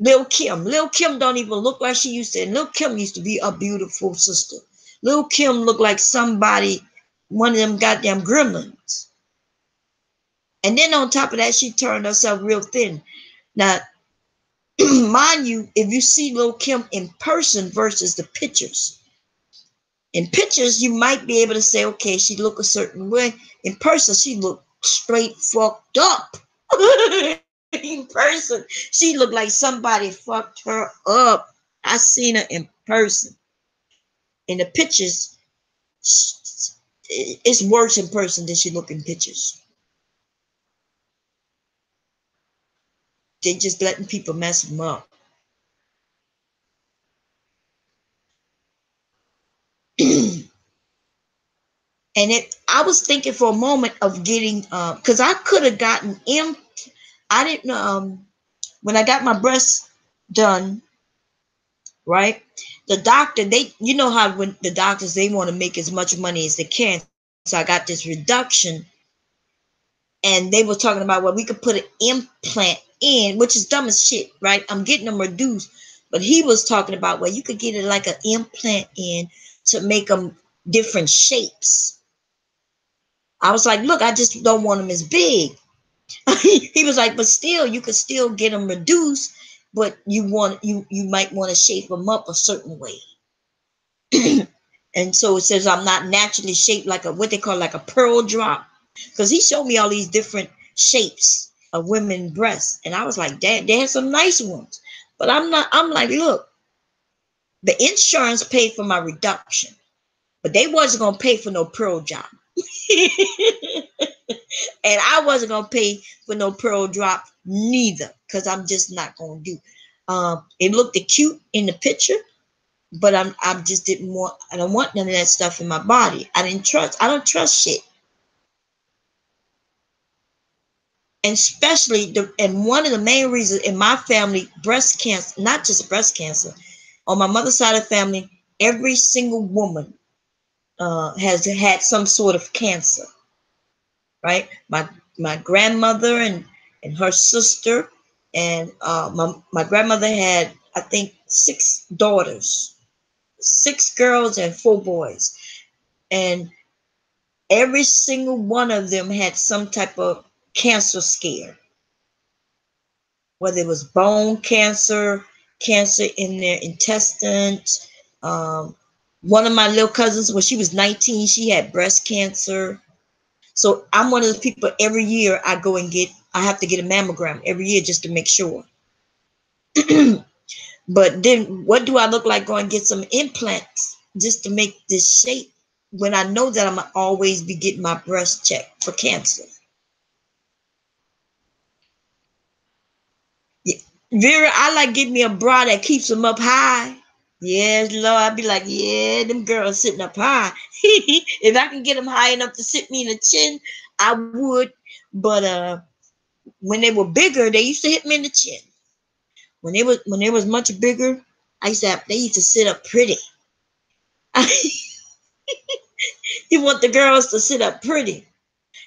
Lil Kim. Lil Kim don't even look like she used to. And Lil Kim used to be a beautiful sister. Lil Kim looked like somebody, one of them goddamn gremlins. And then on top of that, she turned herself real thin. Now, mind you, if you see Lil Kim in person versus the pictures, in pictures, you might be able to say, okay, she look a certain way. In person, she looked straight fucked up. In person, she looked like somebody fucked her up. I seen her in person. In the pictures, it's worse in person than she look in pictures. They just letting people mess them up. And I was thinking for a moment of getting, because I could have gotten I didn't know, when I got my breast done, right? The doctor, you know how when the doctors, they want to make as much money as they can. So I got this reduction, and they were talking about, well, we could put an implant in, which is dumb as shit, right? I'm getting them reduced, but he was talking about, well, you could get it like an implant in to make them different shapes. I was like, look, I just don't want them as big. He was like, but still, you could still get them reduced, but you might want to shape them up a certain way. And so it says I'm not naturally shaped like a what they call like a pearl drop. Because he showed me all these different shapes of women's breasts. And I was like, Dad, they had some nice ones. But I'm like, look, the insurance paid for my reduction, but they wasn't gonna pay for no pearl drop. And I wasn't gonna pay for no pearl drop neither, because I'm just not gonna do. It looked cute in the picture, but I just didn't want. I don't want none of that stuff in my body. I don't trust shit. And especially and one of the main reasons in my family, breast cancer, not just breast cancer, on my mother's side of the family, every single woman has had some sort of cancer, right? My grandmother and her sister, and my grandmother had, I think, 6 daughters, 6 girls and 4 boys, and every single one of them had some type of cancer scare, whether it was bone cancer, cancer in their intestines. One of my little cousins, when she was 19, she had breast cancer. So I'm one of the people every year I have to get a mammogram every year just to make sure. But then what do I look like going to get some implants just to make this shape when I know that I'm going to always be getting my breast checked for cancer? Yeah. Vera, I like getting me a bra that keeps them up high. Yes, Lord, I'd be like, yeah, them girls sitting up high. If I can get them high enough to sit me in the chin, I would. But when they were bigger, they used to hit me in the chin. When they was much bigger, they used to sit up pretty. You want the girls to sit up pretty.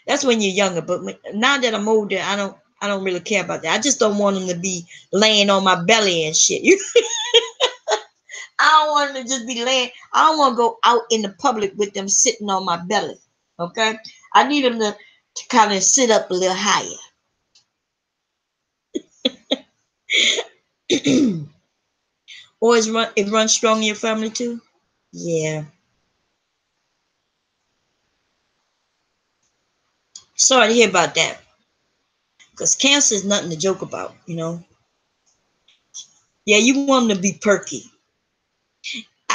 That's when you're younger. But now that I'm older, I don't really care about that. I just don't want them to be laying on my belly and shit. I don't want them to just be laying. I don't want to go out in the public with them sitting on my belly. Okay, I need them to kind of sit up a little higher. Or it runs strong in your family too. Yeah. Sorry to hear about that. Because cancer is nothing to joke about. Yeah, you want them to be perky.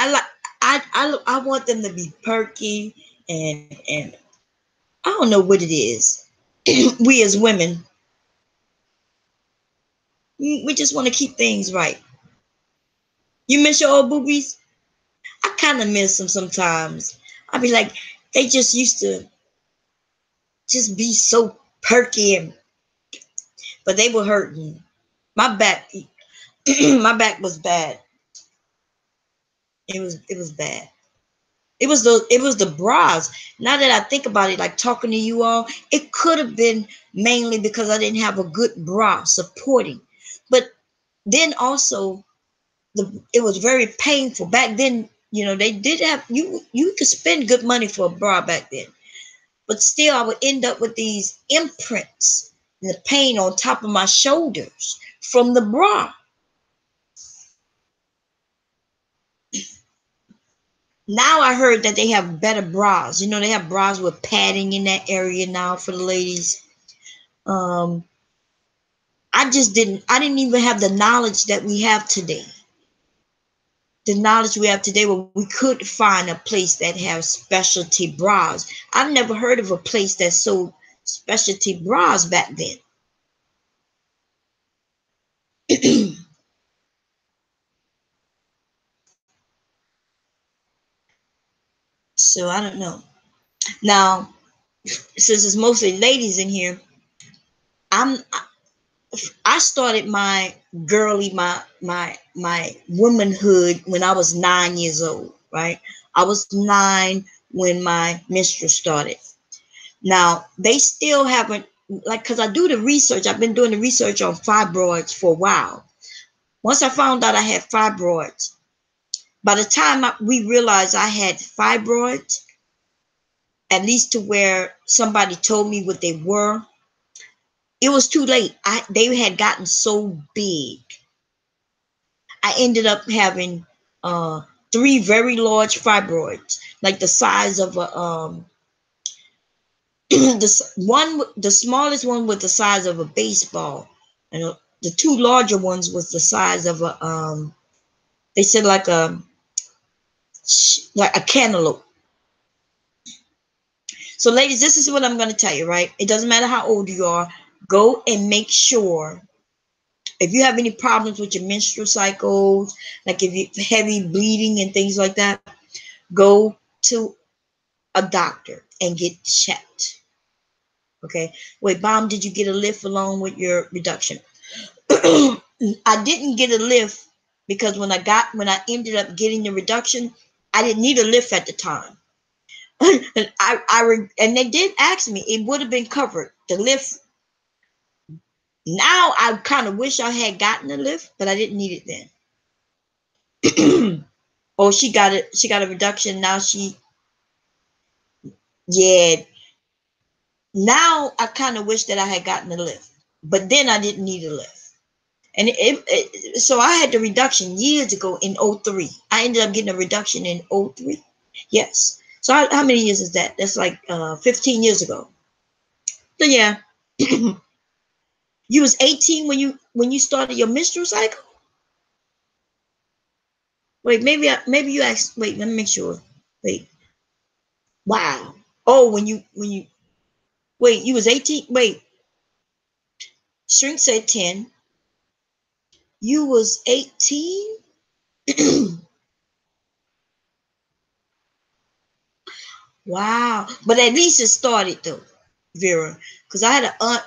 I like I want them to be perky, and I don't know what it is. We as women, we just want to keep things right. You miss your old boobies? I kind of miss them sometimes. I be like, they just used to just be so perky, but they were hurting. My back, my back was bad. It was bad. It was the bras. Now that I think about it, like talking to you all, it could have been mainly because I didn't have a good bra supporting. But then also it was very painful. Back then, they did have you could spend good money for a bra back then. But still I would end up with these imprints and the pain on top of my shoulders from the bra. Now I heard that they have better bras. They have bras with padding in that area now for the ladies. Um, I didn't even have the knowledge that we have today. The knowledge we have today where we could find a place that has specialty bras. I've never heard of a place that sold specialty bras back then. So I don't know. Now, since it's mostly ladies in here, I'm I started my girly my womanhood when I was 9 years old, right? I was 9 when my menstrual started. Now they still haven't, like, because I do the research. I've been doing the research on fibroids for a while. Once I found out I had fibroids, by the time we realized I had fibroids, at least to where somebody told me what they were, it was too late. They had gotten so big. I ended up having 3 very large fibroids, like the size of a the smallest one was the size of a baseball, and the 2 larger ones was the size of a they said like a cantaloupe. So, ladies, this is what I'm going to tell you, right? It doesn't matter how old you are. Go and make sure if you have any problems with your menstrual cycles, like if you heavy bleeding and things like that, go to a doctor and get checked. Okay. Wait, Bomb, did you get a lift along with your reduction? I didn't get a lift because when I ended up getting the reduction, I didn't need a lift at the time. And they did ask me, it would have been covered. The lift. Now I kind of wish I had gotten a lift, but I didn't need it then. Oh, she got it. She got a reduction. Now yeah. Now I kind of wish that I had gotten a lift, but then I didn't need a lift. And so I had the reduction years ago in 03. I ended up getting a reduction in 03. Yes. So how many years is that? That's like 15 years ago. So yeah. You was 18 when you started your menstrual cycle? Wait, maybe you asked. Wait, let me make sure. Wait. Wow. Oh, when you wait, you was 18. Wait, Shrink said 10. You was 18? Wow. But at least it started though, Vera. Because I had an aunt.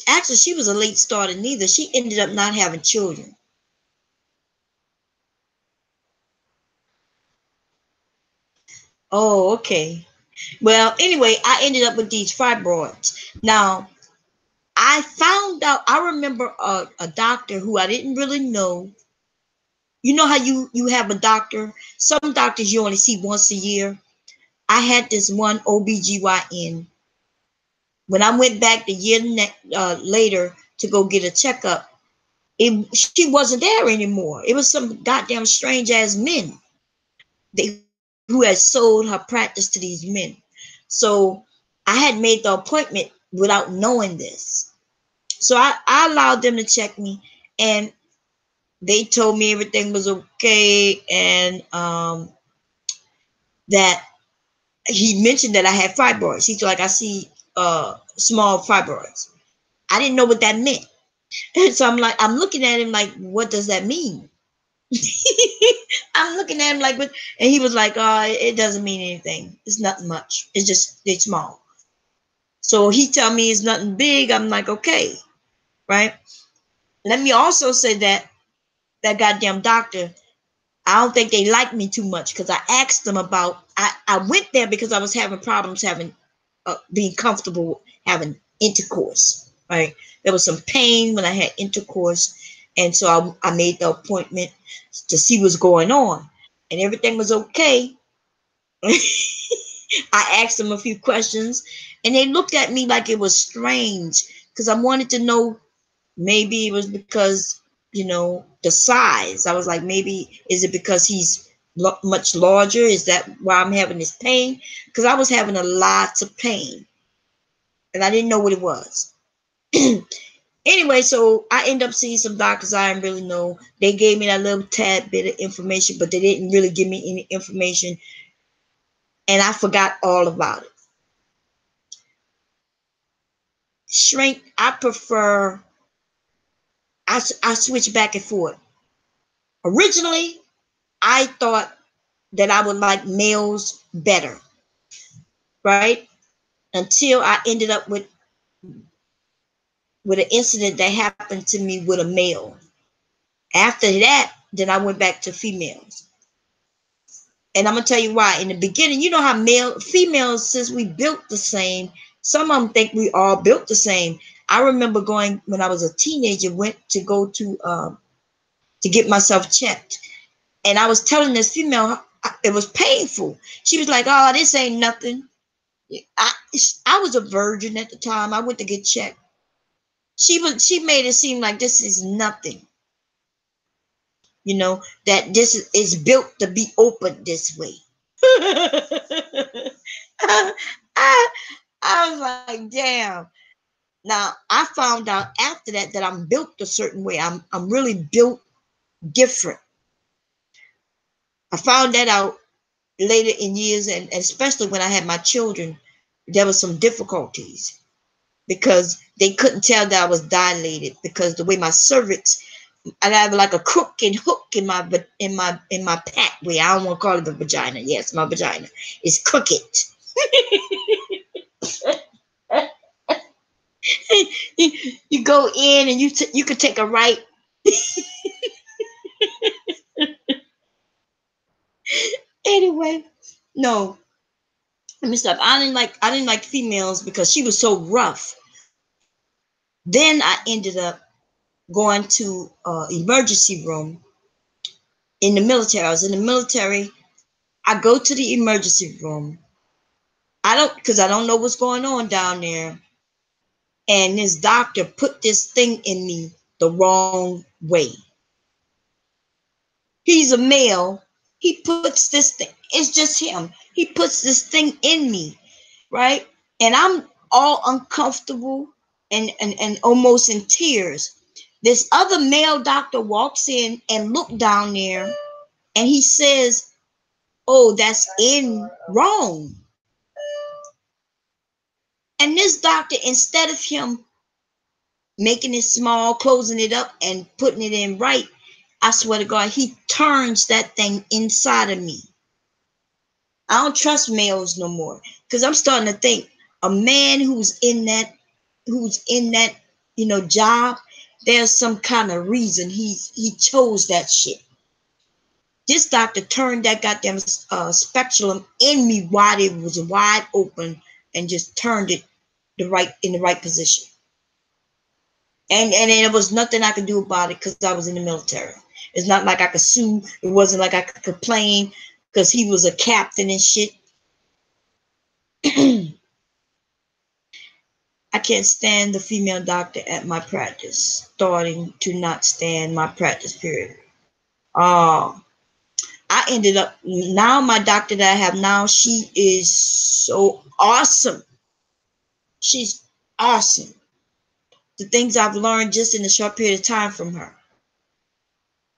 Actually, she was a late starter neither. She ended up not having children. Oh, okay. Well, anyway, I ended up with these fibroids. Now, I found out, I remember a doctor who I didn't really know. You know how you have a doctor? Some doctors you only see once a year. I had this one OBGYN. When I went back the year later to go get a checkup, she wasn't there anymore. It was some goddamn strange ass men who had sold her practice to these men. So I had made the appointment without knowing this. So I allowed them to check me, and they told me everything was okay, and that he mentioned that I had fibroids. He's like, I see small fibroids. I didn't know what that meant. And so I'm looking at him like, what does that mean? I'm looking at him like, and he was like, it doesn't mean anything. It's nothing much. It's small. So he tell me it's nothing big. I'm like, okay, right? Let me also say that goddamn doctor, I don't think they liked me too much because I asked them about. I went there because I was having problems being comfortable having intercourse. Right, there was some pain when I had intercourse, and so I made the appointment to see what's going on, and everything was okay. I asked them a few questions, and they looked at me like it was strange because I wanted to know. Maybe it was because, the size. I was like, maybe is it because he's much larger? Is that why I'm having this pain? Because I was having a lot of pain and I didn't know what it was. Anyway, so I end up seeing some doctors I didn't really know. They gave me that little tad bit of information, but they didn't really give me any information, and I forgot all about it. Shrink, I prefer, I switch back and forth. Originally, I thought that I would like males better, right? Until I ended up with an incident that happened to me with a male. After that, then I went back to females. And I'm gonna tell you why. In the beginning, you know how females, since we built the same, some of them think we all built the same. I remember going when I was a teenager, went to go to get myself checked, and I was telling this female it was painful. She was like, "Oh, this ain't nothing." I I was a virgin at the time. I went to get checked. She made it seem like this is nothing. you know, that this is built to be opened this way. I, I was like, damn. Now I found out after that I'm built a certain way. I'm really built different. I found that out later in years, and especially when I had my children, there was some difficulties because they couldn't tell that I was dilated because the way my cervix, I have like a crook and hook in my pathway. I don't want to call it the vagina. Yes, my vagina is crooked. You go in and you could take a right. Anyway, no, let me stop. I didn't like females because she was so rough. Then I ended up going to emergency room in the military. I was in the military. I go to the emergency room. Because I don't know what's going on down there. And this doctor put this thing in me the wrong way. He's a male. He puts this thing, it's just him. He puts this thing in me, right? And I'm all uncomfortable and almost in tears. This other male doctor walks in and look down there and he says, "Oh, that's in wrong." And this doctor, instead of him making it small, closing it up, and putting it in right, I swear to God, he turns that thing inside of me. I don't trust males no more because I'm starting to think a man who's in that job, there's some kind of reason he chose that shit. This doctor turned that goddamn speculum in me while it was wide open and just turned it in the right position. And there was nothing I could do about it because I was in the military. It's not like I could sue. It wasn't like I could complain because he was a captain and shit. I can't stand the female doctor at my practice, starting to not stand my practice period. Uh, I ended up, now my doctor that I have now, she is so awesome. She's awesome. The things I've learned just in a short period of time from her.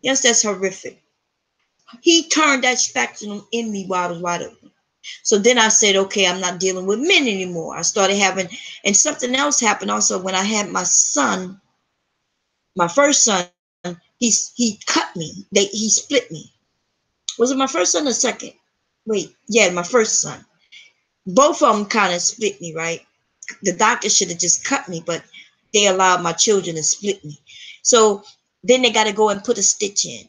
Yes, that's horrific. He turned that spectrum in me while I was wide open. So then I said, okay, I'm not dealing with men anymore. I started having, and something else happened also when I had my son, my first son. He cut me. He split me. Was it my first son or second? Wait, yeah, my first son. Both of them kind of split me, right? The doctor should have just cut me, but they allowed my children to split me. So then they got to go and put a stitch in.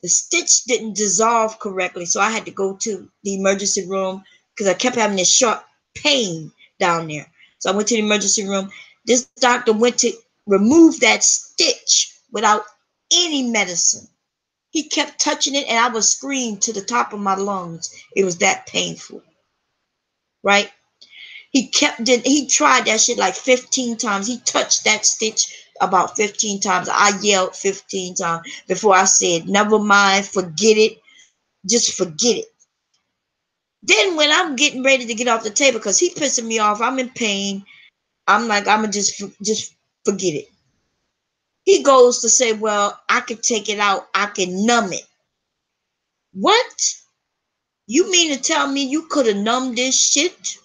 The stitch didn't dissolve correctly, so I had to go to the emergency room because I kept having this sharp pain down there. So I went to the emergency room. This doctor went to remove that stitch without any medicine. He kept touching it, and I would scream to the top of my lungs. It was that painful, right? He tried that shit like 15 times. He touched that stitch about 15 times. I yelled 15 times before I said, never mind, forget it. Just forget it. Then when I'm getting ready to get off the table, because he pissing me off, I'm in pain. I'm like, I'm going to just forget it. He goes to say, well, I can take it out. I can numb it. What? You mean to tell me you could have numbed this shit?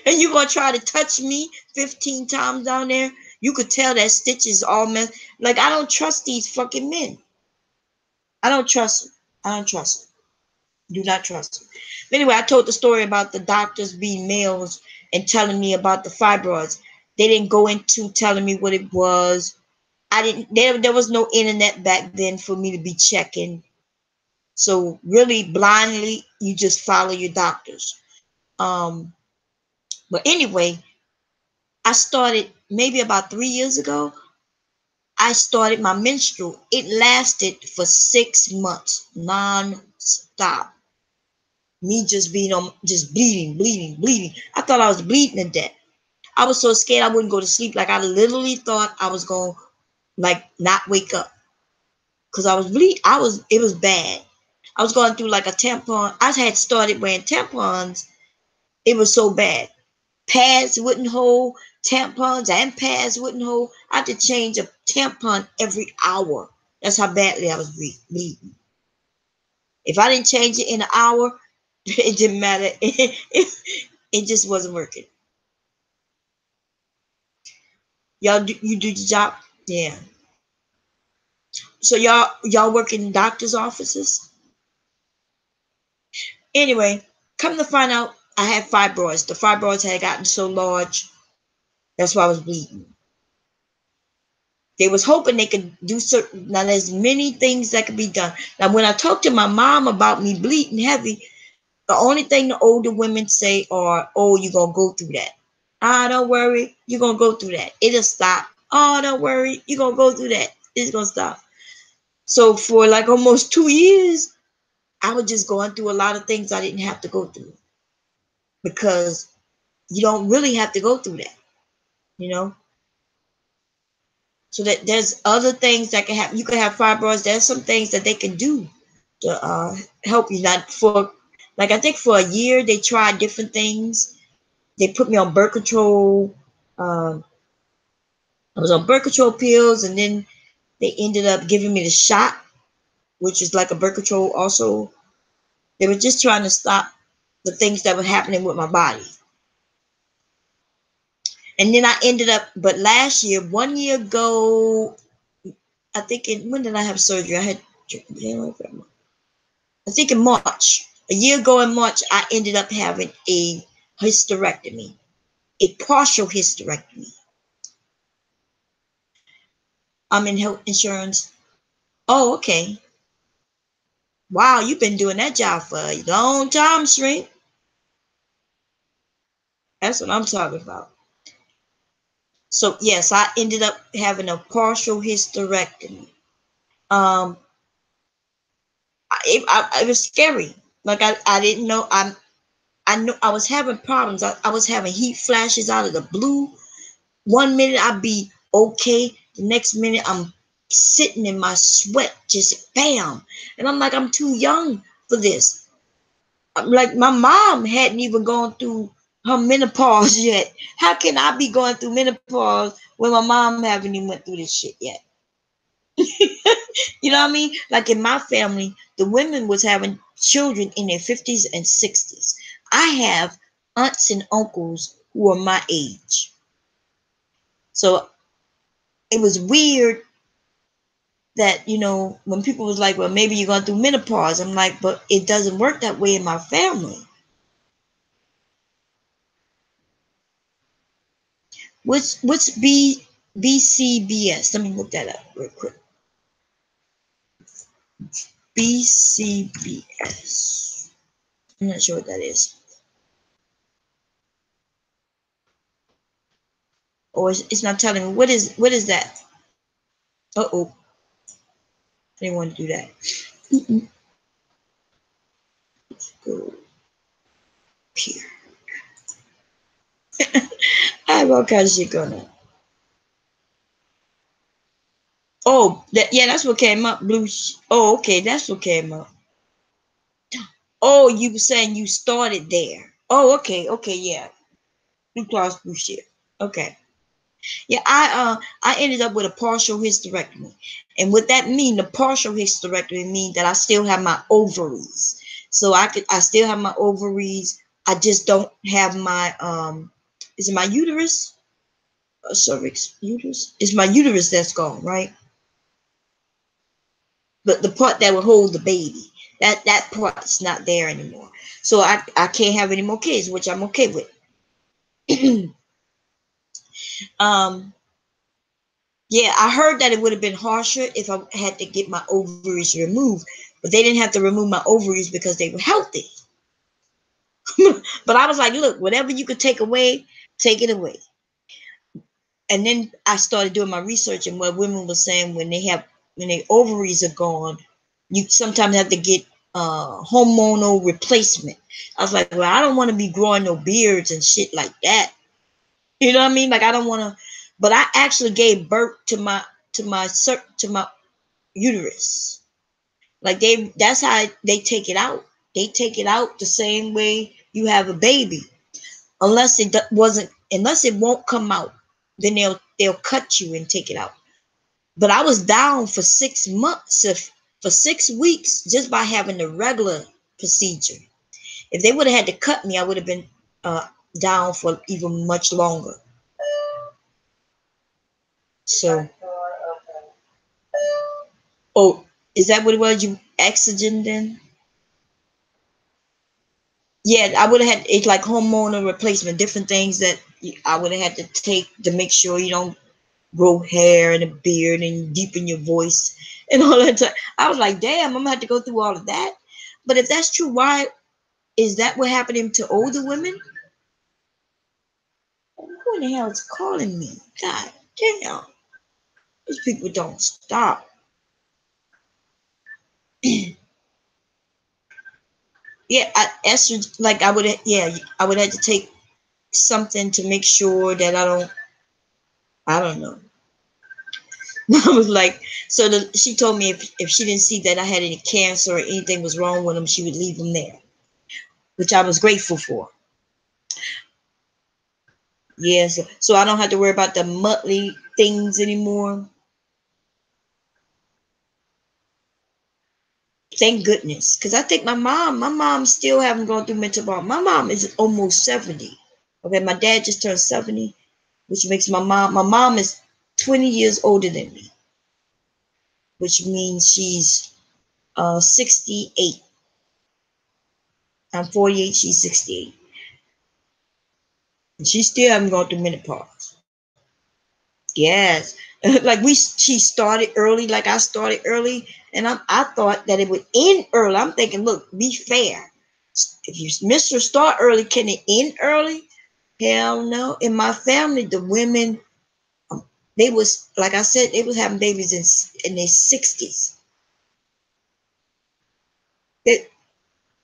And you gonna try to touch me 15 times down there? You could tell that stitch is all messed. Like, I don't trust these fucking men. I don't trust them. I don't trust them. Do not trust them. But anyway, I told the story about the doctors being males and telling me about the fibroids. They didn't go into telling me what it was. I didn't. There was no internet back then for me to be checking. So really, blindly, you just follow your doctors. But anyway, I started maybe about 3 years ago. I started my menstrual. It lasted for 6 months, non-stop. Me just being on, just bleeding. I thought I was bleeding to death. I was so scared I wouldn't go to sleep. Like, I literally thought I was going to, like, not wake up. because I was bleeding. It was bad. I was going through like a tampon. I had started wearing tampons. It was so bad. Pads wouldn't hold, tampons and pads wouldn't hold. I had to change a tampon every hour. That's how badly I was bleeding. If I didn't change it in an hour, it didn't matter. It just wasn't working. You do the job? Yeah. So y'all work in doctor's offices? Anyway, come to find out, I had fibroids. The fibroids had gotten so large, that's why I was bleeding. They was hoping they could do certain. Now there's many things that could be done. Now when I talked to my mom about me bleeding heavy, the only thing the older women say are, "Oh, you're gonna go through that. Ah, don't worry, you're gonna go through that. It'll stop. Oh, don't worry, you're gonna go through that. It's gonna stop." So for like almost 2 years, I was just going through a lot of things I didn't have to go through, because you don't really have to go through that, you know. So that there's other things that can happen. You can have fibroids. There's some things that they can do to help you. Not for, like, I think for a year they tried different things. They put me on birth control. I was on birth control pills, and then they ended up giving me the shot, which is like a birth control also. They were just trying to stop the things that were happening with my body. And then I ended up, but last year, 1 year ago, I think when did I have surgery? I had, I think in March. A year ago in March, I ended up having a hysterectomy, a partial hysterectomy. I'm in health insurance. Oh, okay. Wow, you've been doing that job for a long time, Shrink. That's what I'm talking about. So yes, I ended up having a partial hysterectomy. Um, it was scary. Like I didn't know. I knew I was having problems. I was having heat flashes out of the blue. 1 minute I'd be okay. The next minute I'm sitting in my sweat, just bam. And I'm like, I'm too young for this. I'm like, my mom hadn't even gone through her menopause yet. How can I be going through menopause when my mom haven't even went through this shit yet? You know what I mean? Like in my family, the women was having children in their 50s and 60s. I have aunts and uncles who are my age. So it was weird that, when people was like, well, maybe you're going through menopause. I'm like, but it doesn't work that way in my family. What's BCBS? Let me look that up real quick. BCBS. I'm not sure what that is. Or it's not telling me. What is that? Uh-oh. I didn't want to do that. Let's go here. I have all kinds of shit going on. Oh, that's what came up. Blue. Oh, okay, that's what came up. Oh, you were saying you started there. Oh, okay, yeah. Blue Cross Blue Shield. Okay. Yeah, I ended up with a partial hysterectomy. And what that mean, the partial hysterectomy means that I still have my ovaries. So I still have my ovaries. I just don't have my is it my uterus? Cervix, uterus? It's my uterus that's gone, right? But the part that will hold the baby, that part's not there anymore. So I can't have any more kids, which I'm okay with. um Yeah, I heard that it would have been harsher if I had to get my ovaries removed, but they didn't have to remove my ovaries because they were healthy. But I was like, look, whatever you could take away, take it away. And then I started doing my research, and what women were saying, when their ovaries are gone, you sometimes have to get hormonal replacement. I was like, well, I don't want to be growing no beards and shit like that. You know what I mean? Like I don't want to. But I actually gave birth to my uterus. Like that's how they take it out. They take it out the same way you have a baby. Unless it won't come out, then they'll cut you and take it out. But I was down for 6 months, for 6 weeks, just by having the regular procedure. If they would have had to cut me, I would have been down for even much longer. So, oh, is that what it was? You oxygen then? Yeah, I would have had it's like hormonal replacement, different things that I would have had to take to make sure you don't grow hair and a beard and deepen your voice and all that. I was like, damn, I'm gonna have to go through all of that. But if that's true, why is that what happening to older women? Who in the hell is calling me? God damn, these people don't stop. Yeah, estrogen. Like I would, yeah, I would have to take something to make sure that I don't. I don't know. I was like, so she told me if she didn't see that I had any cancer or anything was wrong with them, she would leave them there, which I was grateful for. Yes, so I don't have to worry about the monthly things anymore. Thank goodness, because I think my mom still haven't gone through mental problem. My mom is almost 70. Okay, my dad just turned 70, which makes my mom is 20 years older than me, which means she's 68. I'm 48, she's 68. And she still haven't gone through menopause. Yes. Like she started early, like I started early, and I thought that it would end early. I'm thinking, look, be fair. If you Mr. Start early, can it end early? Hell no. In my family, the women, they was like I said, they was having babies in their 60s. It,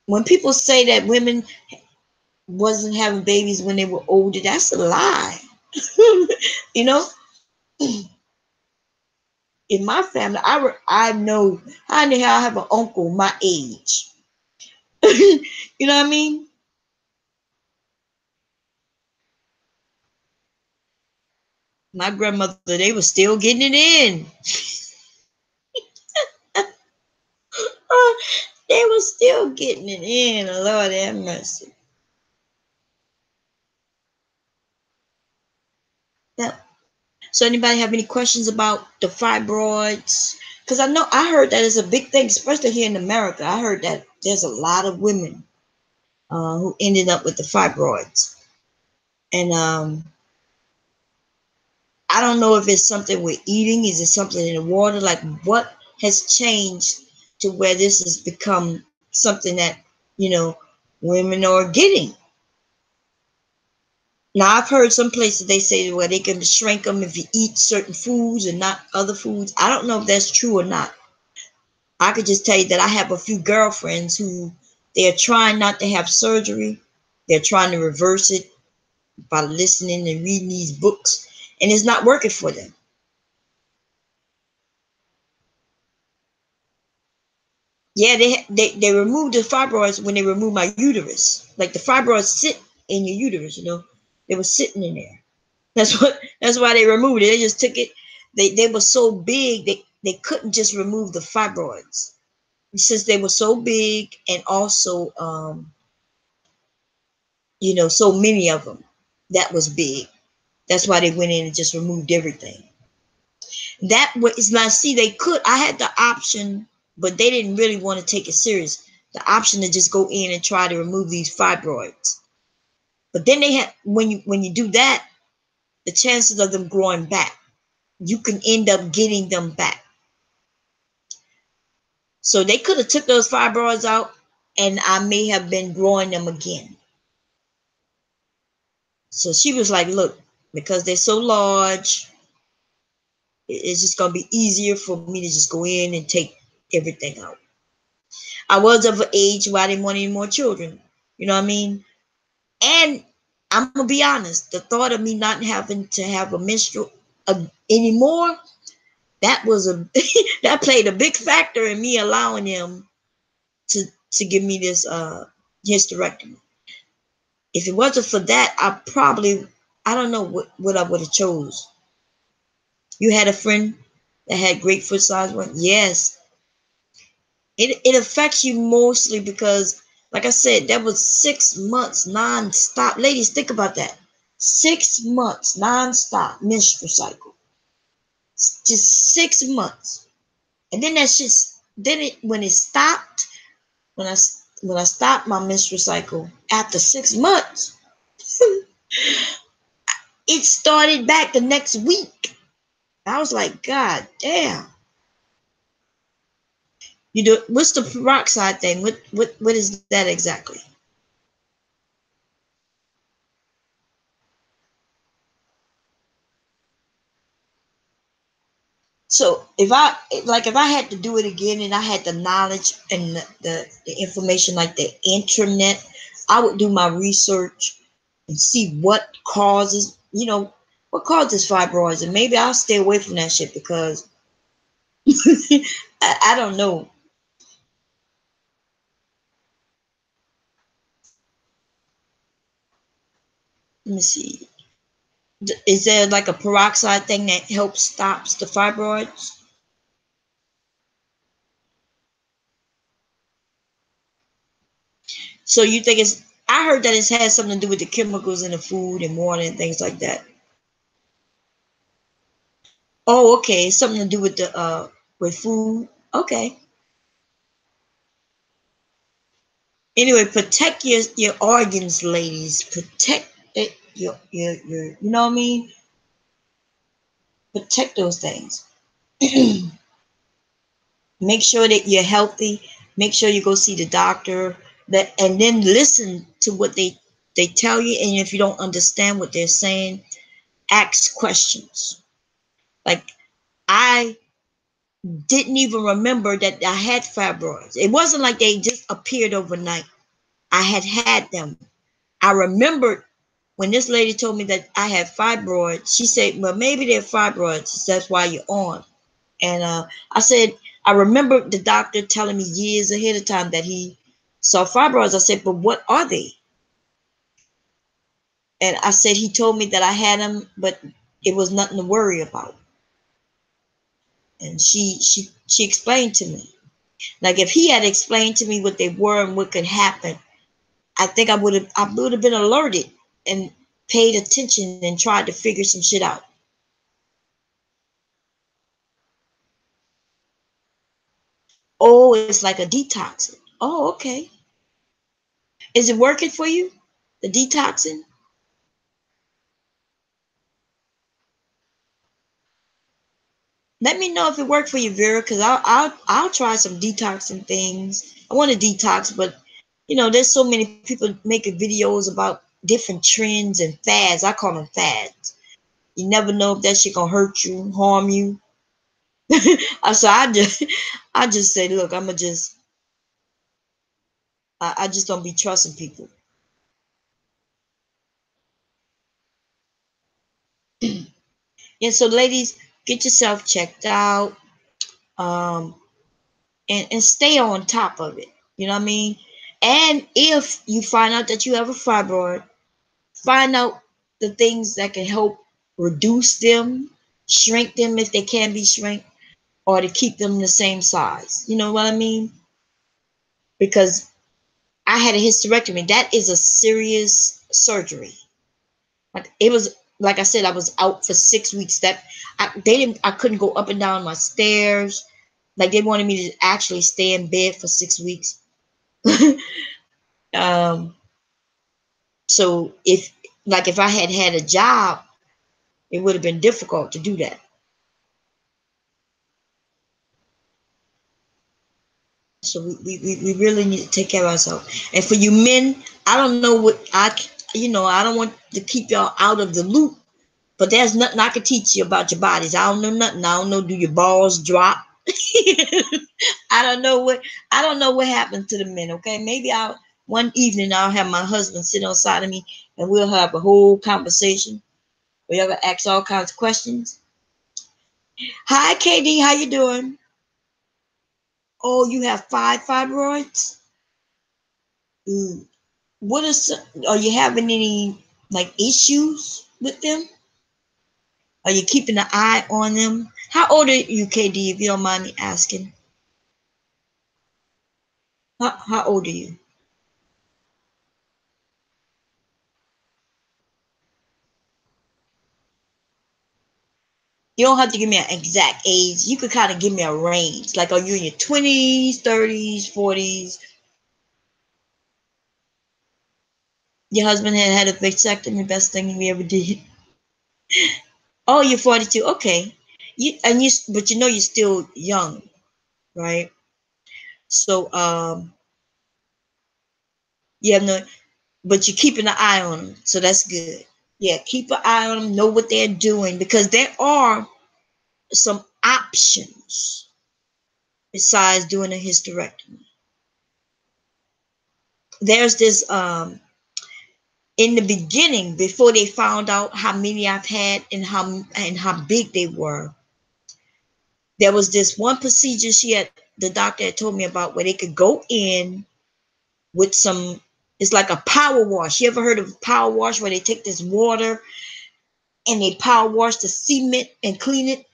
when people say that women wasn't having babies when they were older, that's a lie. You know, in my family, I know how the hell I have an uncle my age. You know what I mean? My grandmother, they were still getting it in. They were still getting it in. Lord have mercy. Yeah. So anybody have any questions about the fibroids? Because I heard that is a big thing, especially here in America. I heard that there's a lot of women who ended up with the fibroids. And I don't know if it's something we're eating. Is it something in the water? Like what has changed to where this has become something that, you know, women are getting? Now I've heard some places they say where they can shrink them if you eat certain foods and not other foods. I don't know if that's true or not. I could just tell you that I have a few girlfriends who they're trying not to have surgery. They're trying to reverse it by listening and reading these books, and it's not working for them. Yeah, they removed the fibroids when they removed my uterus. Like the fibroids sit in your uterus, they were sitting in there. That's why they removed it. They just took it. They were so big they couldn't just remove the fibroids since they were so big and also so many of them. That was big. That's why they went in and just removed everything. That was not, see, they could. I had the option, but they didn't really want to take it serious. The option to just go in and try to remove these fibroids. But then they had when you do that, the chances of them growing back, you can end up getting them back. So they could have took those fibroids out, and I may have been growing them again. So she was like, "Look, because they're so large, it's just gonna be easier for me to just go in and take everything out." I was of an age where I didn't want any more children. You know what I mean? And I'm gonna be honest, the thought of me not having to have a menstrual anymore, that was a that played a big factor in me allowing him to give me this hysterectomy. If it wasn't for that, I don't know what I would have chose. You had a friend that had great foot size one? Yes. It affects you mostly because, like I said, that was 6 months non-stop. Ladies, think about that. 6 months non-stop menstrual cycle. Just 6 months. And then that's just when it stopped, when I stopped my menstrual cycle after 6 months, it started back the next week. I was like, God damn. You do what's the peroxide thing? What is that exactly? So if I had to do it again and I had the knowledge and the information like the internet, I would do my research and see what causes, what causes fibroids, and maybe I'll stay away from that shit because I don't know. Let me see. Is there like a peroxide thing that helps stops the fibroids? So you think it's? I heard that it has something to do with the chemicals in the food and water and things like that. Oh, okay, something to do with the with food. Okay. Anyway, protect your organs, ladies. Protect it, your you know what I mean? Protect those things. Make sure that you're healthy. Make sure you go see the doctor. That and then listen to what they tell you. And if you don't understand what they're saying, ask questions. Like I didn't even remember that I had fibroids. It wasn't like they just appeared overnight. I had them. I remembered when this lady told me that I had fibroids. She said, "Well, maybe they're fibroids. That's why you're on." And I said, I remember the doctor telling me years ahead of time that he saw fibroids. I said, "But what are they?" And I said, he told me that I had them, but it was nothing to worry about. And she explained to me. Like if he had explained to me what they were and what could happen, I think I would have been alerted and paid attention and tried to figure some shit out. Oh, it's like a detoxing. Oh, okay. Is it working for you? The detoxing? Let me know if it worked for you, Vera, because I'll try some detoxing things. I want to detox, but there's so many people making videos about different trends and fads. I call them fads. You never know if that shit gonna hurt you, harm you. So I just say, look, I just don't be trusting people. And so, ladies, get yourself checked out, um, and stay on top of it. You know what I mean? And if you find out that you have a fibroid, find out the things that can help reduce them, shrink them if they can be shrink, or to keep them the same size. You know what I mean? Because I had a hysterectomy. That is a serious surgery. Like it was, like I said, I was out for 6 weeks. I couldn't go up and down my stairs. Like they wanted me to actually stay in bed for 6 weeks. um, so if I had had a job, it would have been difficult to do that. So we really need to take care of ourselves. And for you men, I don't know I don't want to keep y'all out of the loop, but there's nothing I can teach you about your bodies. I don't know nothing. I don't know, do your balls drop? I don't know what happened to the men. Okay, maybe I'll one evening I'll have my husband sit on side of me and we'll have a whole conversation where y'all gonna ask all kinds of questions. Hi, KD. How you doing? Oh, you have 5 fibroids? Mm. What is? Are you having any like issues with them? Are you keeping an eye on them? How old are you, KD? If you don't mind me asking. How old are you? You don't have to give me an exact age. You could kind of give me a range. Like, are you in your 20s, 30s, 40s? Your husband had a vasectomy, best thing we ever did. Oh, you're 42. Okay. But you know you're still young, right? So, you have no, but you're keeping an eye on them. So that's good. Yeah, keep an eye on them. Know what they're doing because there are some options besides doing a hysterectomy. There's this in the beginning before they found out how many I've had and how big they were. There was this one procedure the doctor had told me about where they could go in with some, it's like a power wash. You ever heard of power wash where they take this water and they power wash the cement and clean it?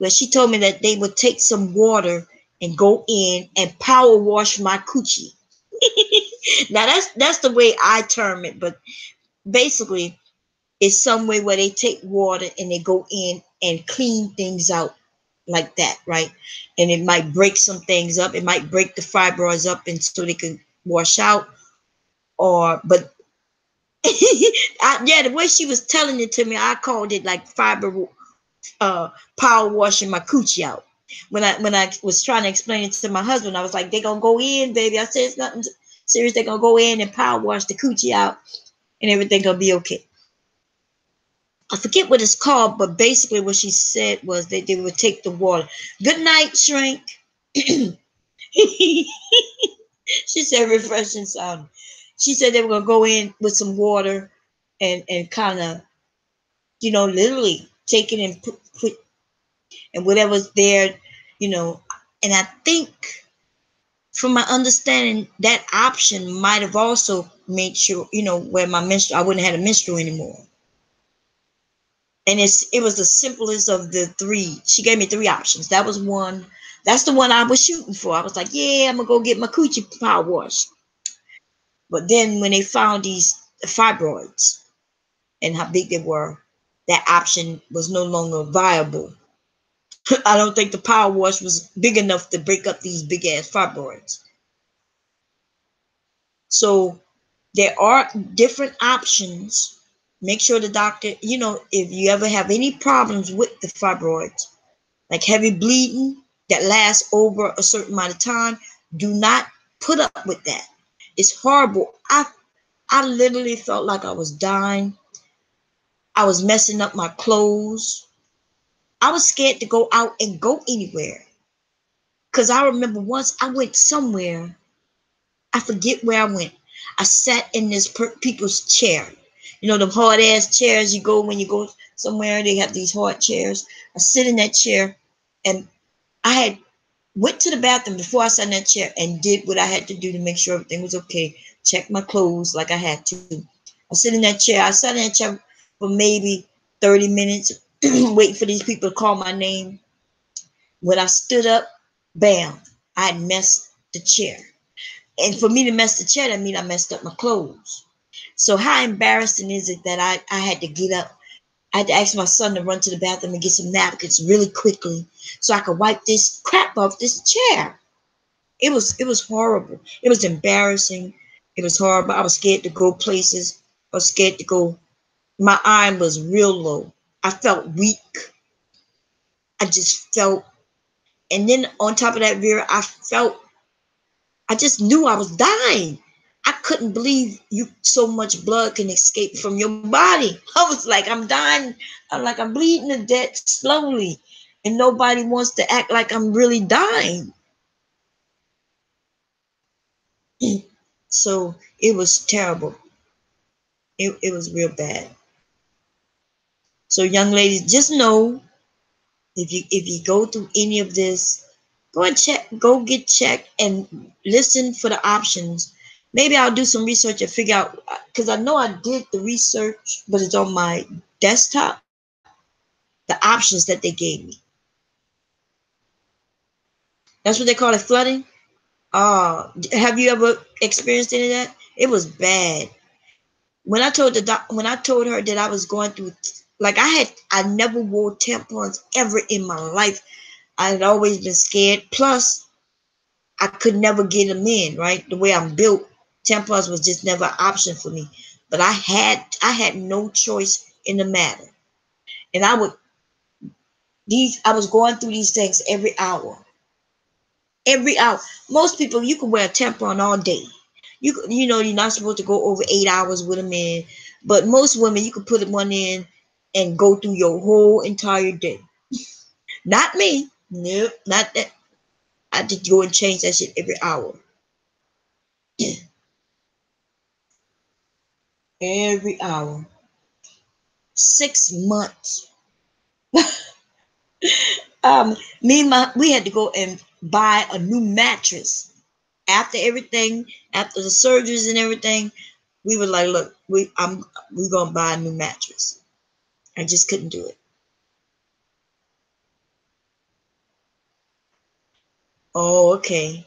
Well, she told me that they would take some water and go in and power wash my coochie. Now that's the way I term it, but basically it's some way where they take water and they go in and clean things out like that, right? And it might break some things up. It might break the fibroids up and so they can wash out. Or but yeah, the way she was telling it to me, I called it like power washing my coochie out. When I was trying to explain it to my husband, I was like, "They gonna go in, baby." I said, "It's nothing serious. They gonna go in and power wash the coochie out, and everything gonna be okay." I forget what it's called, but basically what she said was that they would take the water. Good night, shrink. She said refreshing sound. She said they were gonna go in with some water and kind of literally take it and put and whatever's there, you know. And I think, from my understanding, that option might have also made sure, where my menstrual, I wouldn't have had a menstrual anymore. And it was the simplest of the three. She gave me three options. That was one. That's the one I was shooting for. I was like, yeah, I'm gonna go get my coochie power wash. But then when they found these fibroids and how big they were, that option was no longer viable. I don't think the power wash was big enough to break up these big ass fibroids. So there are different options. Make sure the doctor, if you ever have any problems with the fibroids, like heavy bleeding that lasts over a certain amount of time, do not put up with that. It's horrible. I literally felt like I was dying. I was messing up my clothes. I was scared to go out and go anywhere. Cause I remember once I went somewhere, I forget where I went. I sat in this people's chair. The hard ass chairs you go when you go somewhere, they have these hard chairs. I sit in that chair and I had went to the bathroom before I sat in that chair and did what I had to do to make sure everything was okay. Check my clothes like I had to. I sit in that chair. I sat in that chair for maybe 30 minutes, waiting for these people to call my name. When I stood up, bam, I had messed the chair. And for me to mess the chair, that means I messed up my clothes. So how embarrassing is it that I had to get up? I had to ask my son to run to the bathroom and get some napkins really quickly so I could wipe this crap off this chair. It was horrible. It was embarrassing. It was horrible. I was scared to go places. I was scared to go. My iron was real low. I felt weak. I just felt, and then on top of that, Vera, I just knew I was dying. I couldn't believe so much blood can escape from your body. I was like, I'm dying. I'm like, I'm bleeding to death slowly. And nobody wants to act like I'm really dying. So it was terrible. It was real bad. So young ladies, just know If you go through any of this, go get checked and listen for the options. Maybe I'll do some research and figure out, because I know I did the research, but it's on my desktop, the options that they gave me. That's what they call it, flooding. Have you ever experienced any of that? It was bad. When I told her that I was going through, like, I never wore tampons ever in my life. I had always been scared. Plus, I could never get them in, right? The way I'm built, tampons was just never an option for me. But I had no choice in the matter. And I was going through these things every hour. Every hour. Most people, you can wear a tampon all day. You're not supposed to go over 8 hours with them in, but most women, you can put one in and go through your whole entire day. Not me. Nope, not that. I just go and change that shit every hour. Every hour. 6 months. We had to go and buy a new mattress after everything, after the surgeries and everything. We were like, look, we're gonna buy a new mattress. I just couldn't do it. Oh, okay.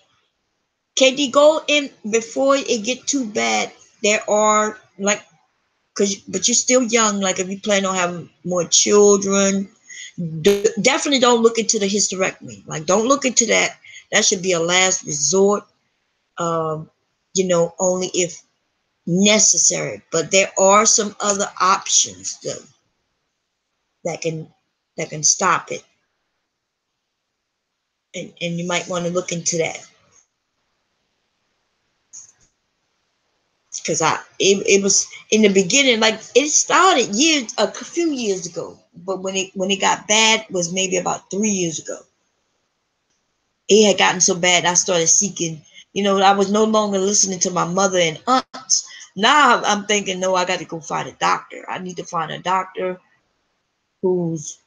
KD, go in before it get too bad. There are, like, but you're still young. Like, if you plan on having more children, definitely don't look into the hysterectomy. Like, don't look into that. That should be a last resort. Um, only if necessary. But there are some other options though that can stop it, and you might want to look into that. Because it was in the beginning, like, it started a few years ago, but when it got bad was maybe about 3 years ago. It had gotten so bad I started seeking. I was no longer listening to my mother and aunts. Now I'm thinking, no, I got to go find a doctor. I need to find a doctor who's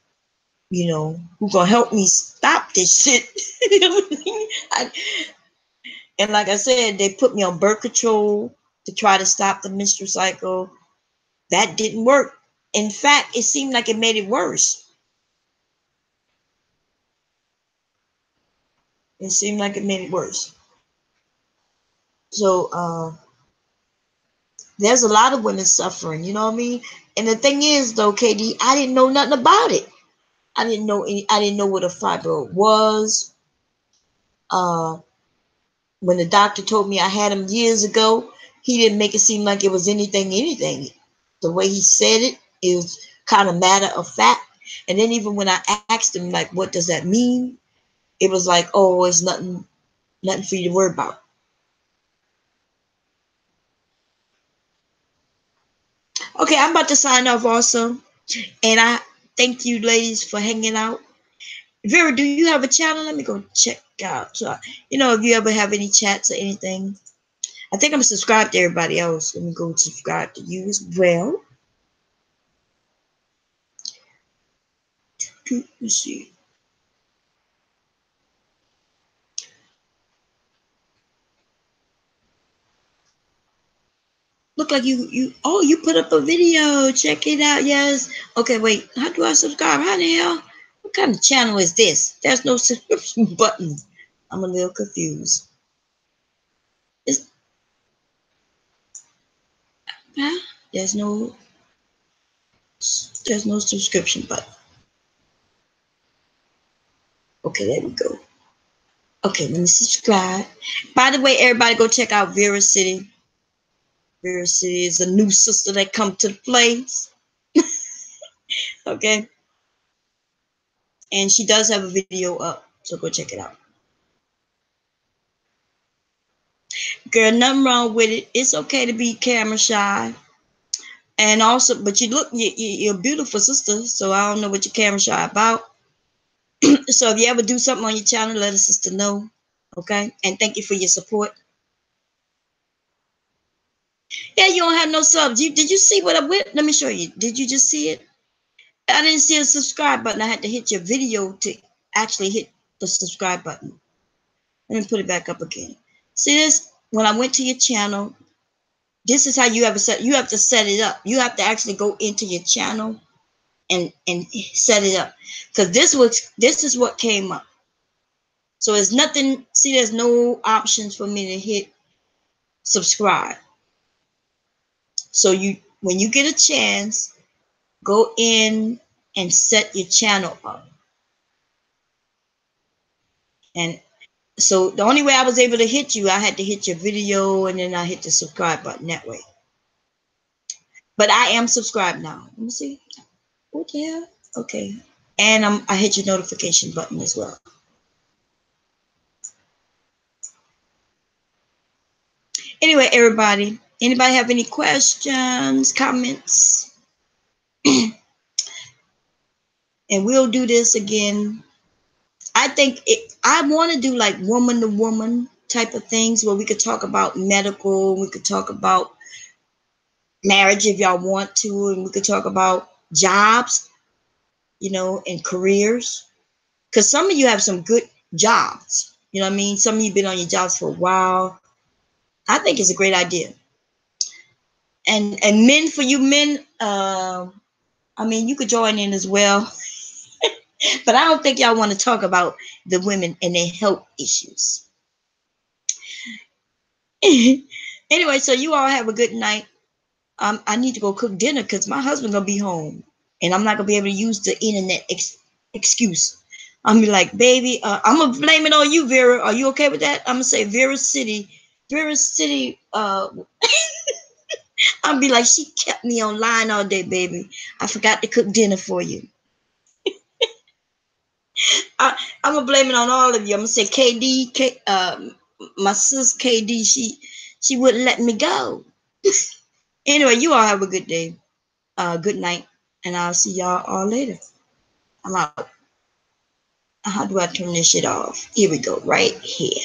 who gonna help me stop this shit. And like I said, they put me on birth control to try to stop the menstrual cycle. That didn't work. In fact, it seemed like it made it worse. It seemed like it made it worse. So there's a lot of women suffering, you know what I mean? And the thing is, though, KD, I didn't know nothing about it. I didn't know what a fibroid was. Uh, when the doctor told me I had them years ago, he didn't make it seem like it was anything. The way he said it, it was kind of matter of fact. And then even when I asked him, like, what does that mean? It was like, oh, it's nothing for you to worry about. Okay, I'm about to sign off also. And I thank you ladies for hanging out. Vera, do you have a channel? Let me go check out. So, if you ever have any chats or anything. I think I'm subscribed to everybody else. Let me go subscribe to you as well. Let's see. Look like you put up a video. Check it out. Yes. Okay, wait. How do I subscribe? How the hell? What kind of channel is this? There's no subscription button. I'm a little confused. It's, huh? There's no subscription button. Okay, there we go. Okay, let me subscribe. By the way, everybody go check out Vera City. Vera City is a new sister that come to the place. Okay. And she does have a video up, so go check it out. Girl, nothing wrong with it. It's okay to be camera shy. And also, but you're a beautiful sister, so I don't know what you're camera shy about. So if you ever do something on your channel, let a sister know. Okay? And thank you for your support. Yeah, you don't have no subs. Did you see what I went? Let me show you. Did you just see it? I didn't see a subscribe button. I had to hit your video to actually hit the subscribe button. Let me put it back up again. See this? When I went to your channel, this is how you have to set it up. You have to actually go into your channel and set it up. Because this is what came up. So it's nothing, see, there's no options for me to hit subscribe. So when you get a chance, go in and set your channel up. And so the only way I was able to hit you, I had to hit your video and then I hit the subscribe button that way. But I am subscribed now. Let me see. What the hell? Okay. And I hit your notification button as well. Anyway, everybody, anybody have any questions, comments? And we'll do this again. I think I want to do like woman to woman type of things where we could talk about medical, we could talk about marriage if y'all want to, and we could talk about jobs, and careers. Because some of you have some good jobs. You know what I mean? Some of you been on your jobs for a while. I think it's a great idea. And men, for you men, you could join in as well. But I don't think y'all want to talk about the women and their health issues. Anyway, so you all have a good night. I need to go cook dinner because my husband's going to be home. And I'm not going to be able to use the internet excuse. I'm going to be like, baby, I'm going to blame it on you, Vera. Are you okay with that? I'm going to say Vera City, I'm going to be like, she kept me online all day, baby. I forgot to cook dinner for you. I'm going to blame it on all of you. I'm going to say KD, my sis KD, she wouldn't let me go. Anyway, you all have a good day. Good night. And I'll see y'all all later. I'm out. How do I turn this shit off? Here we go, right here.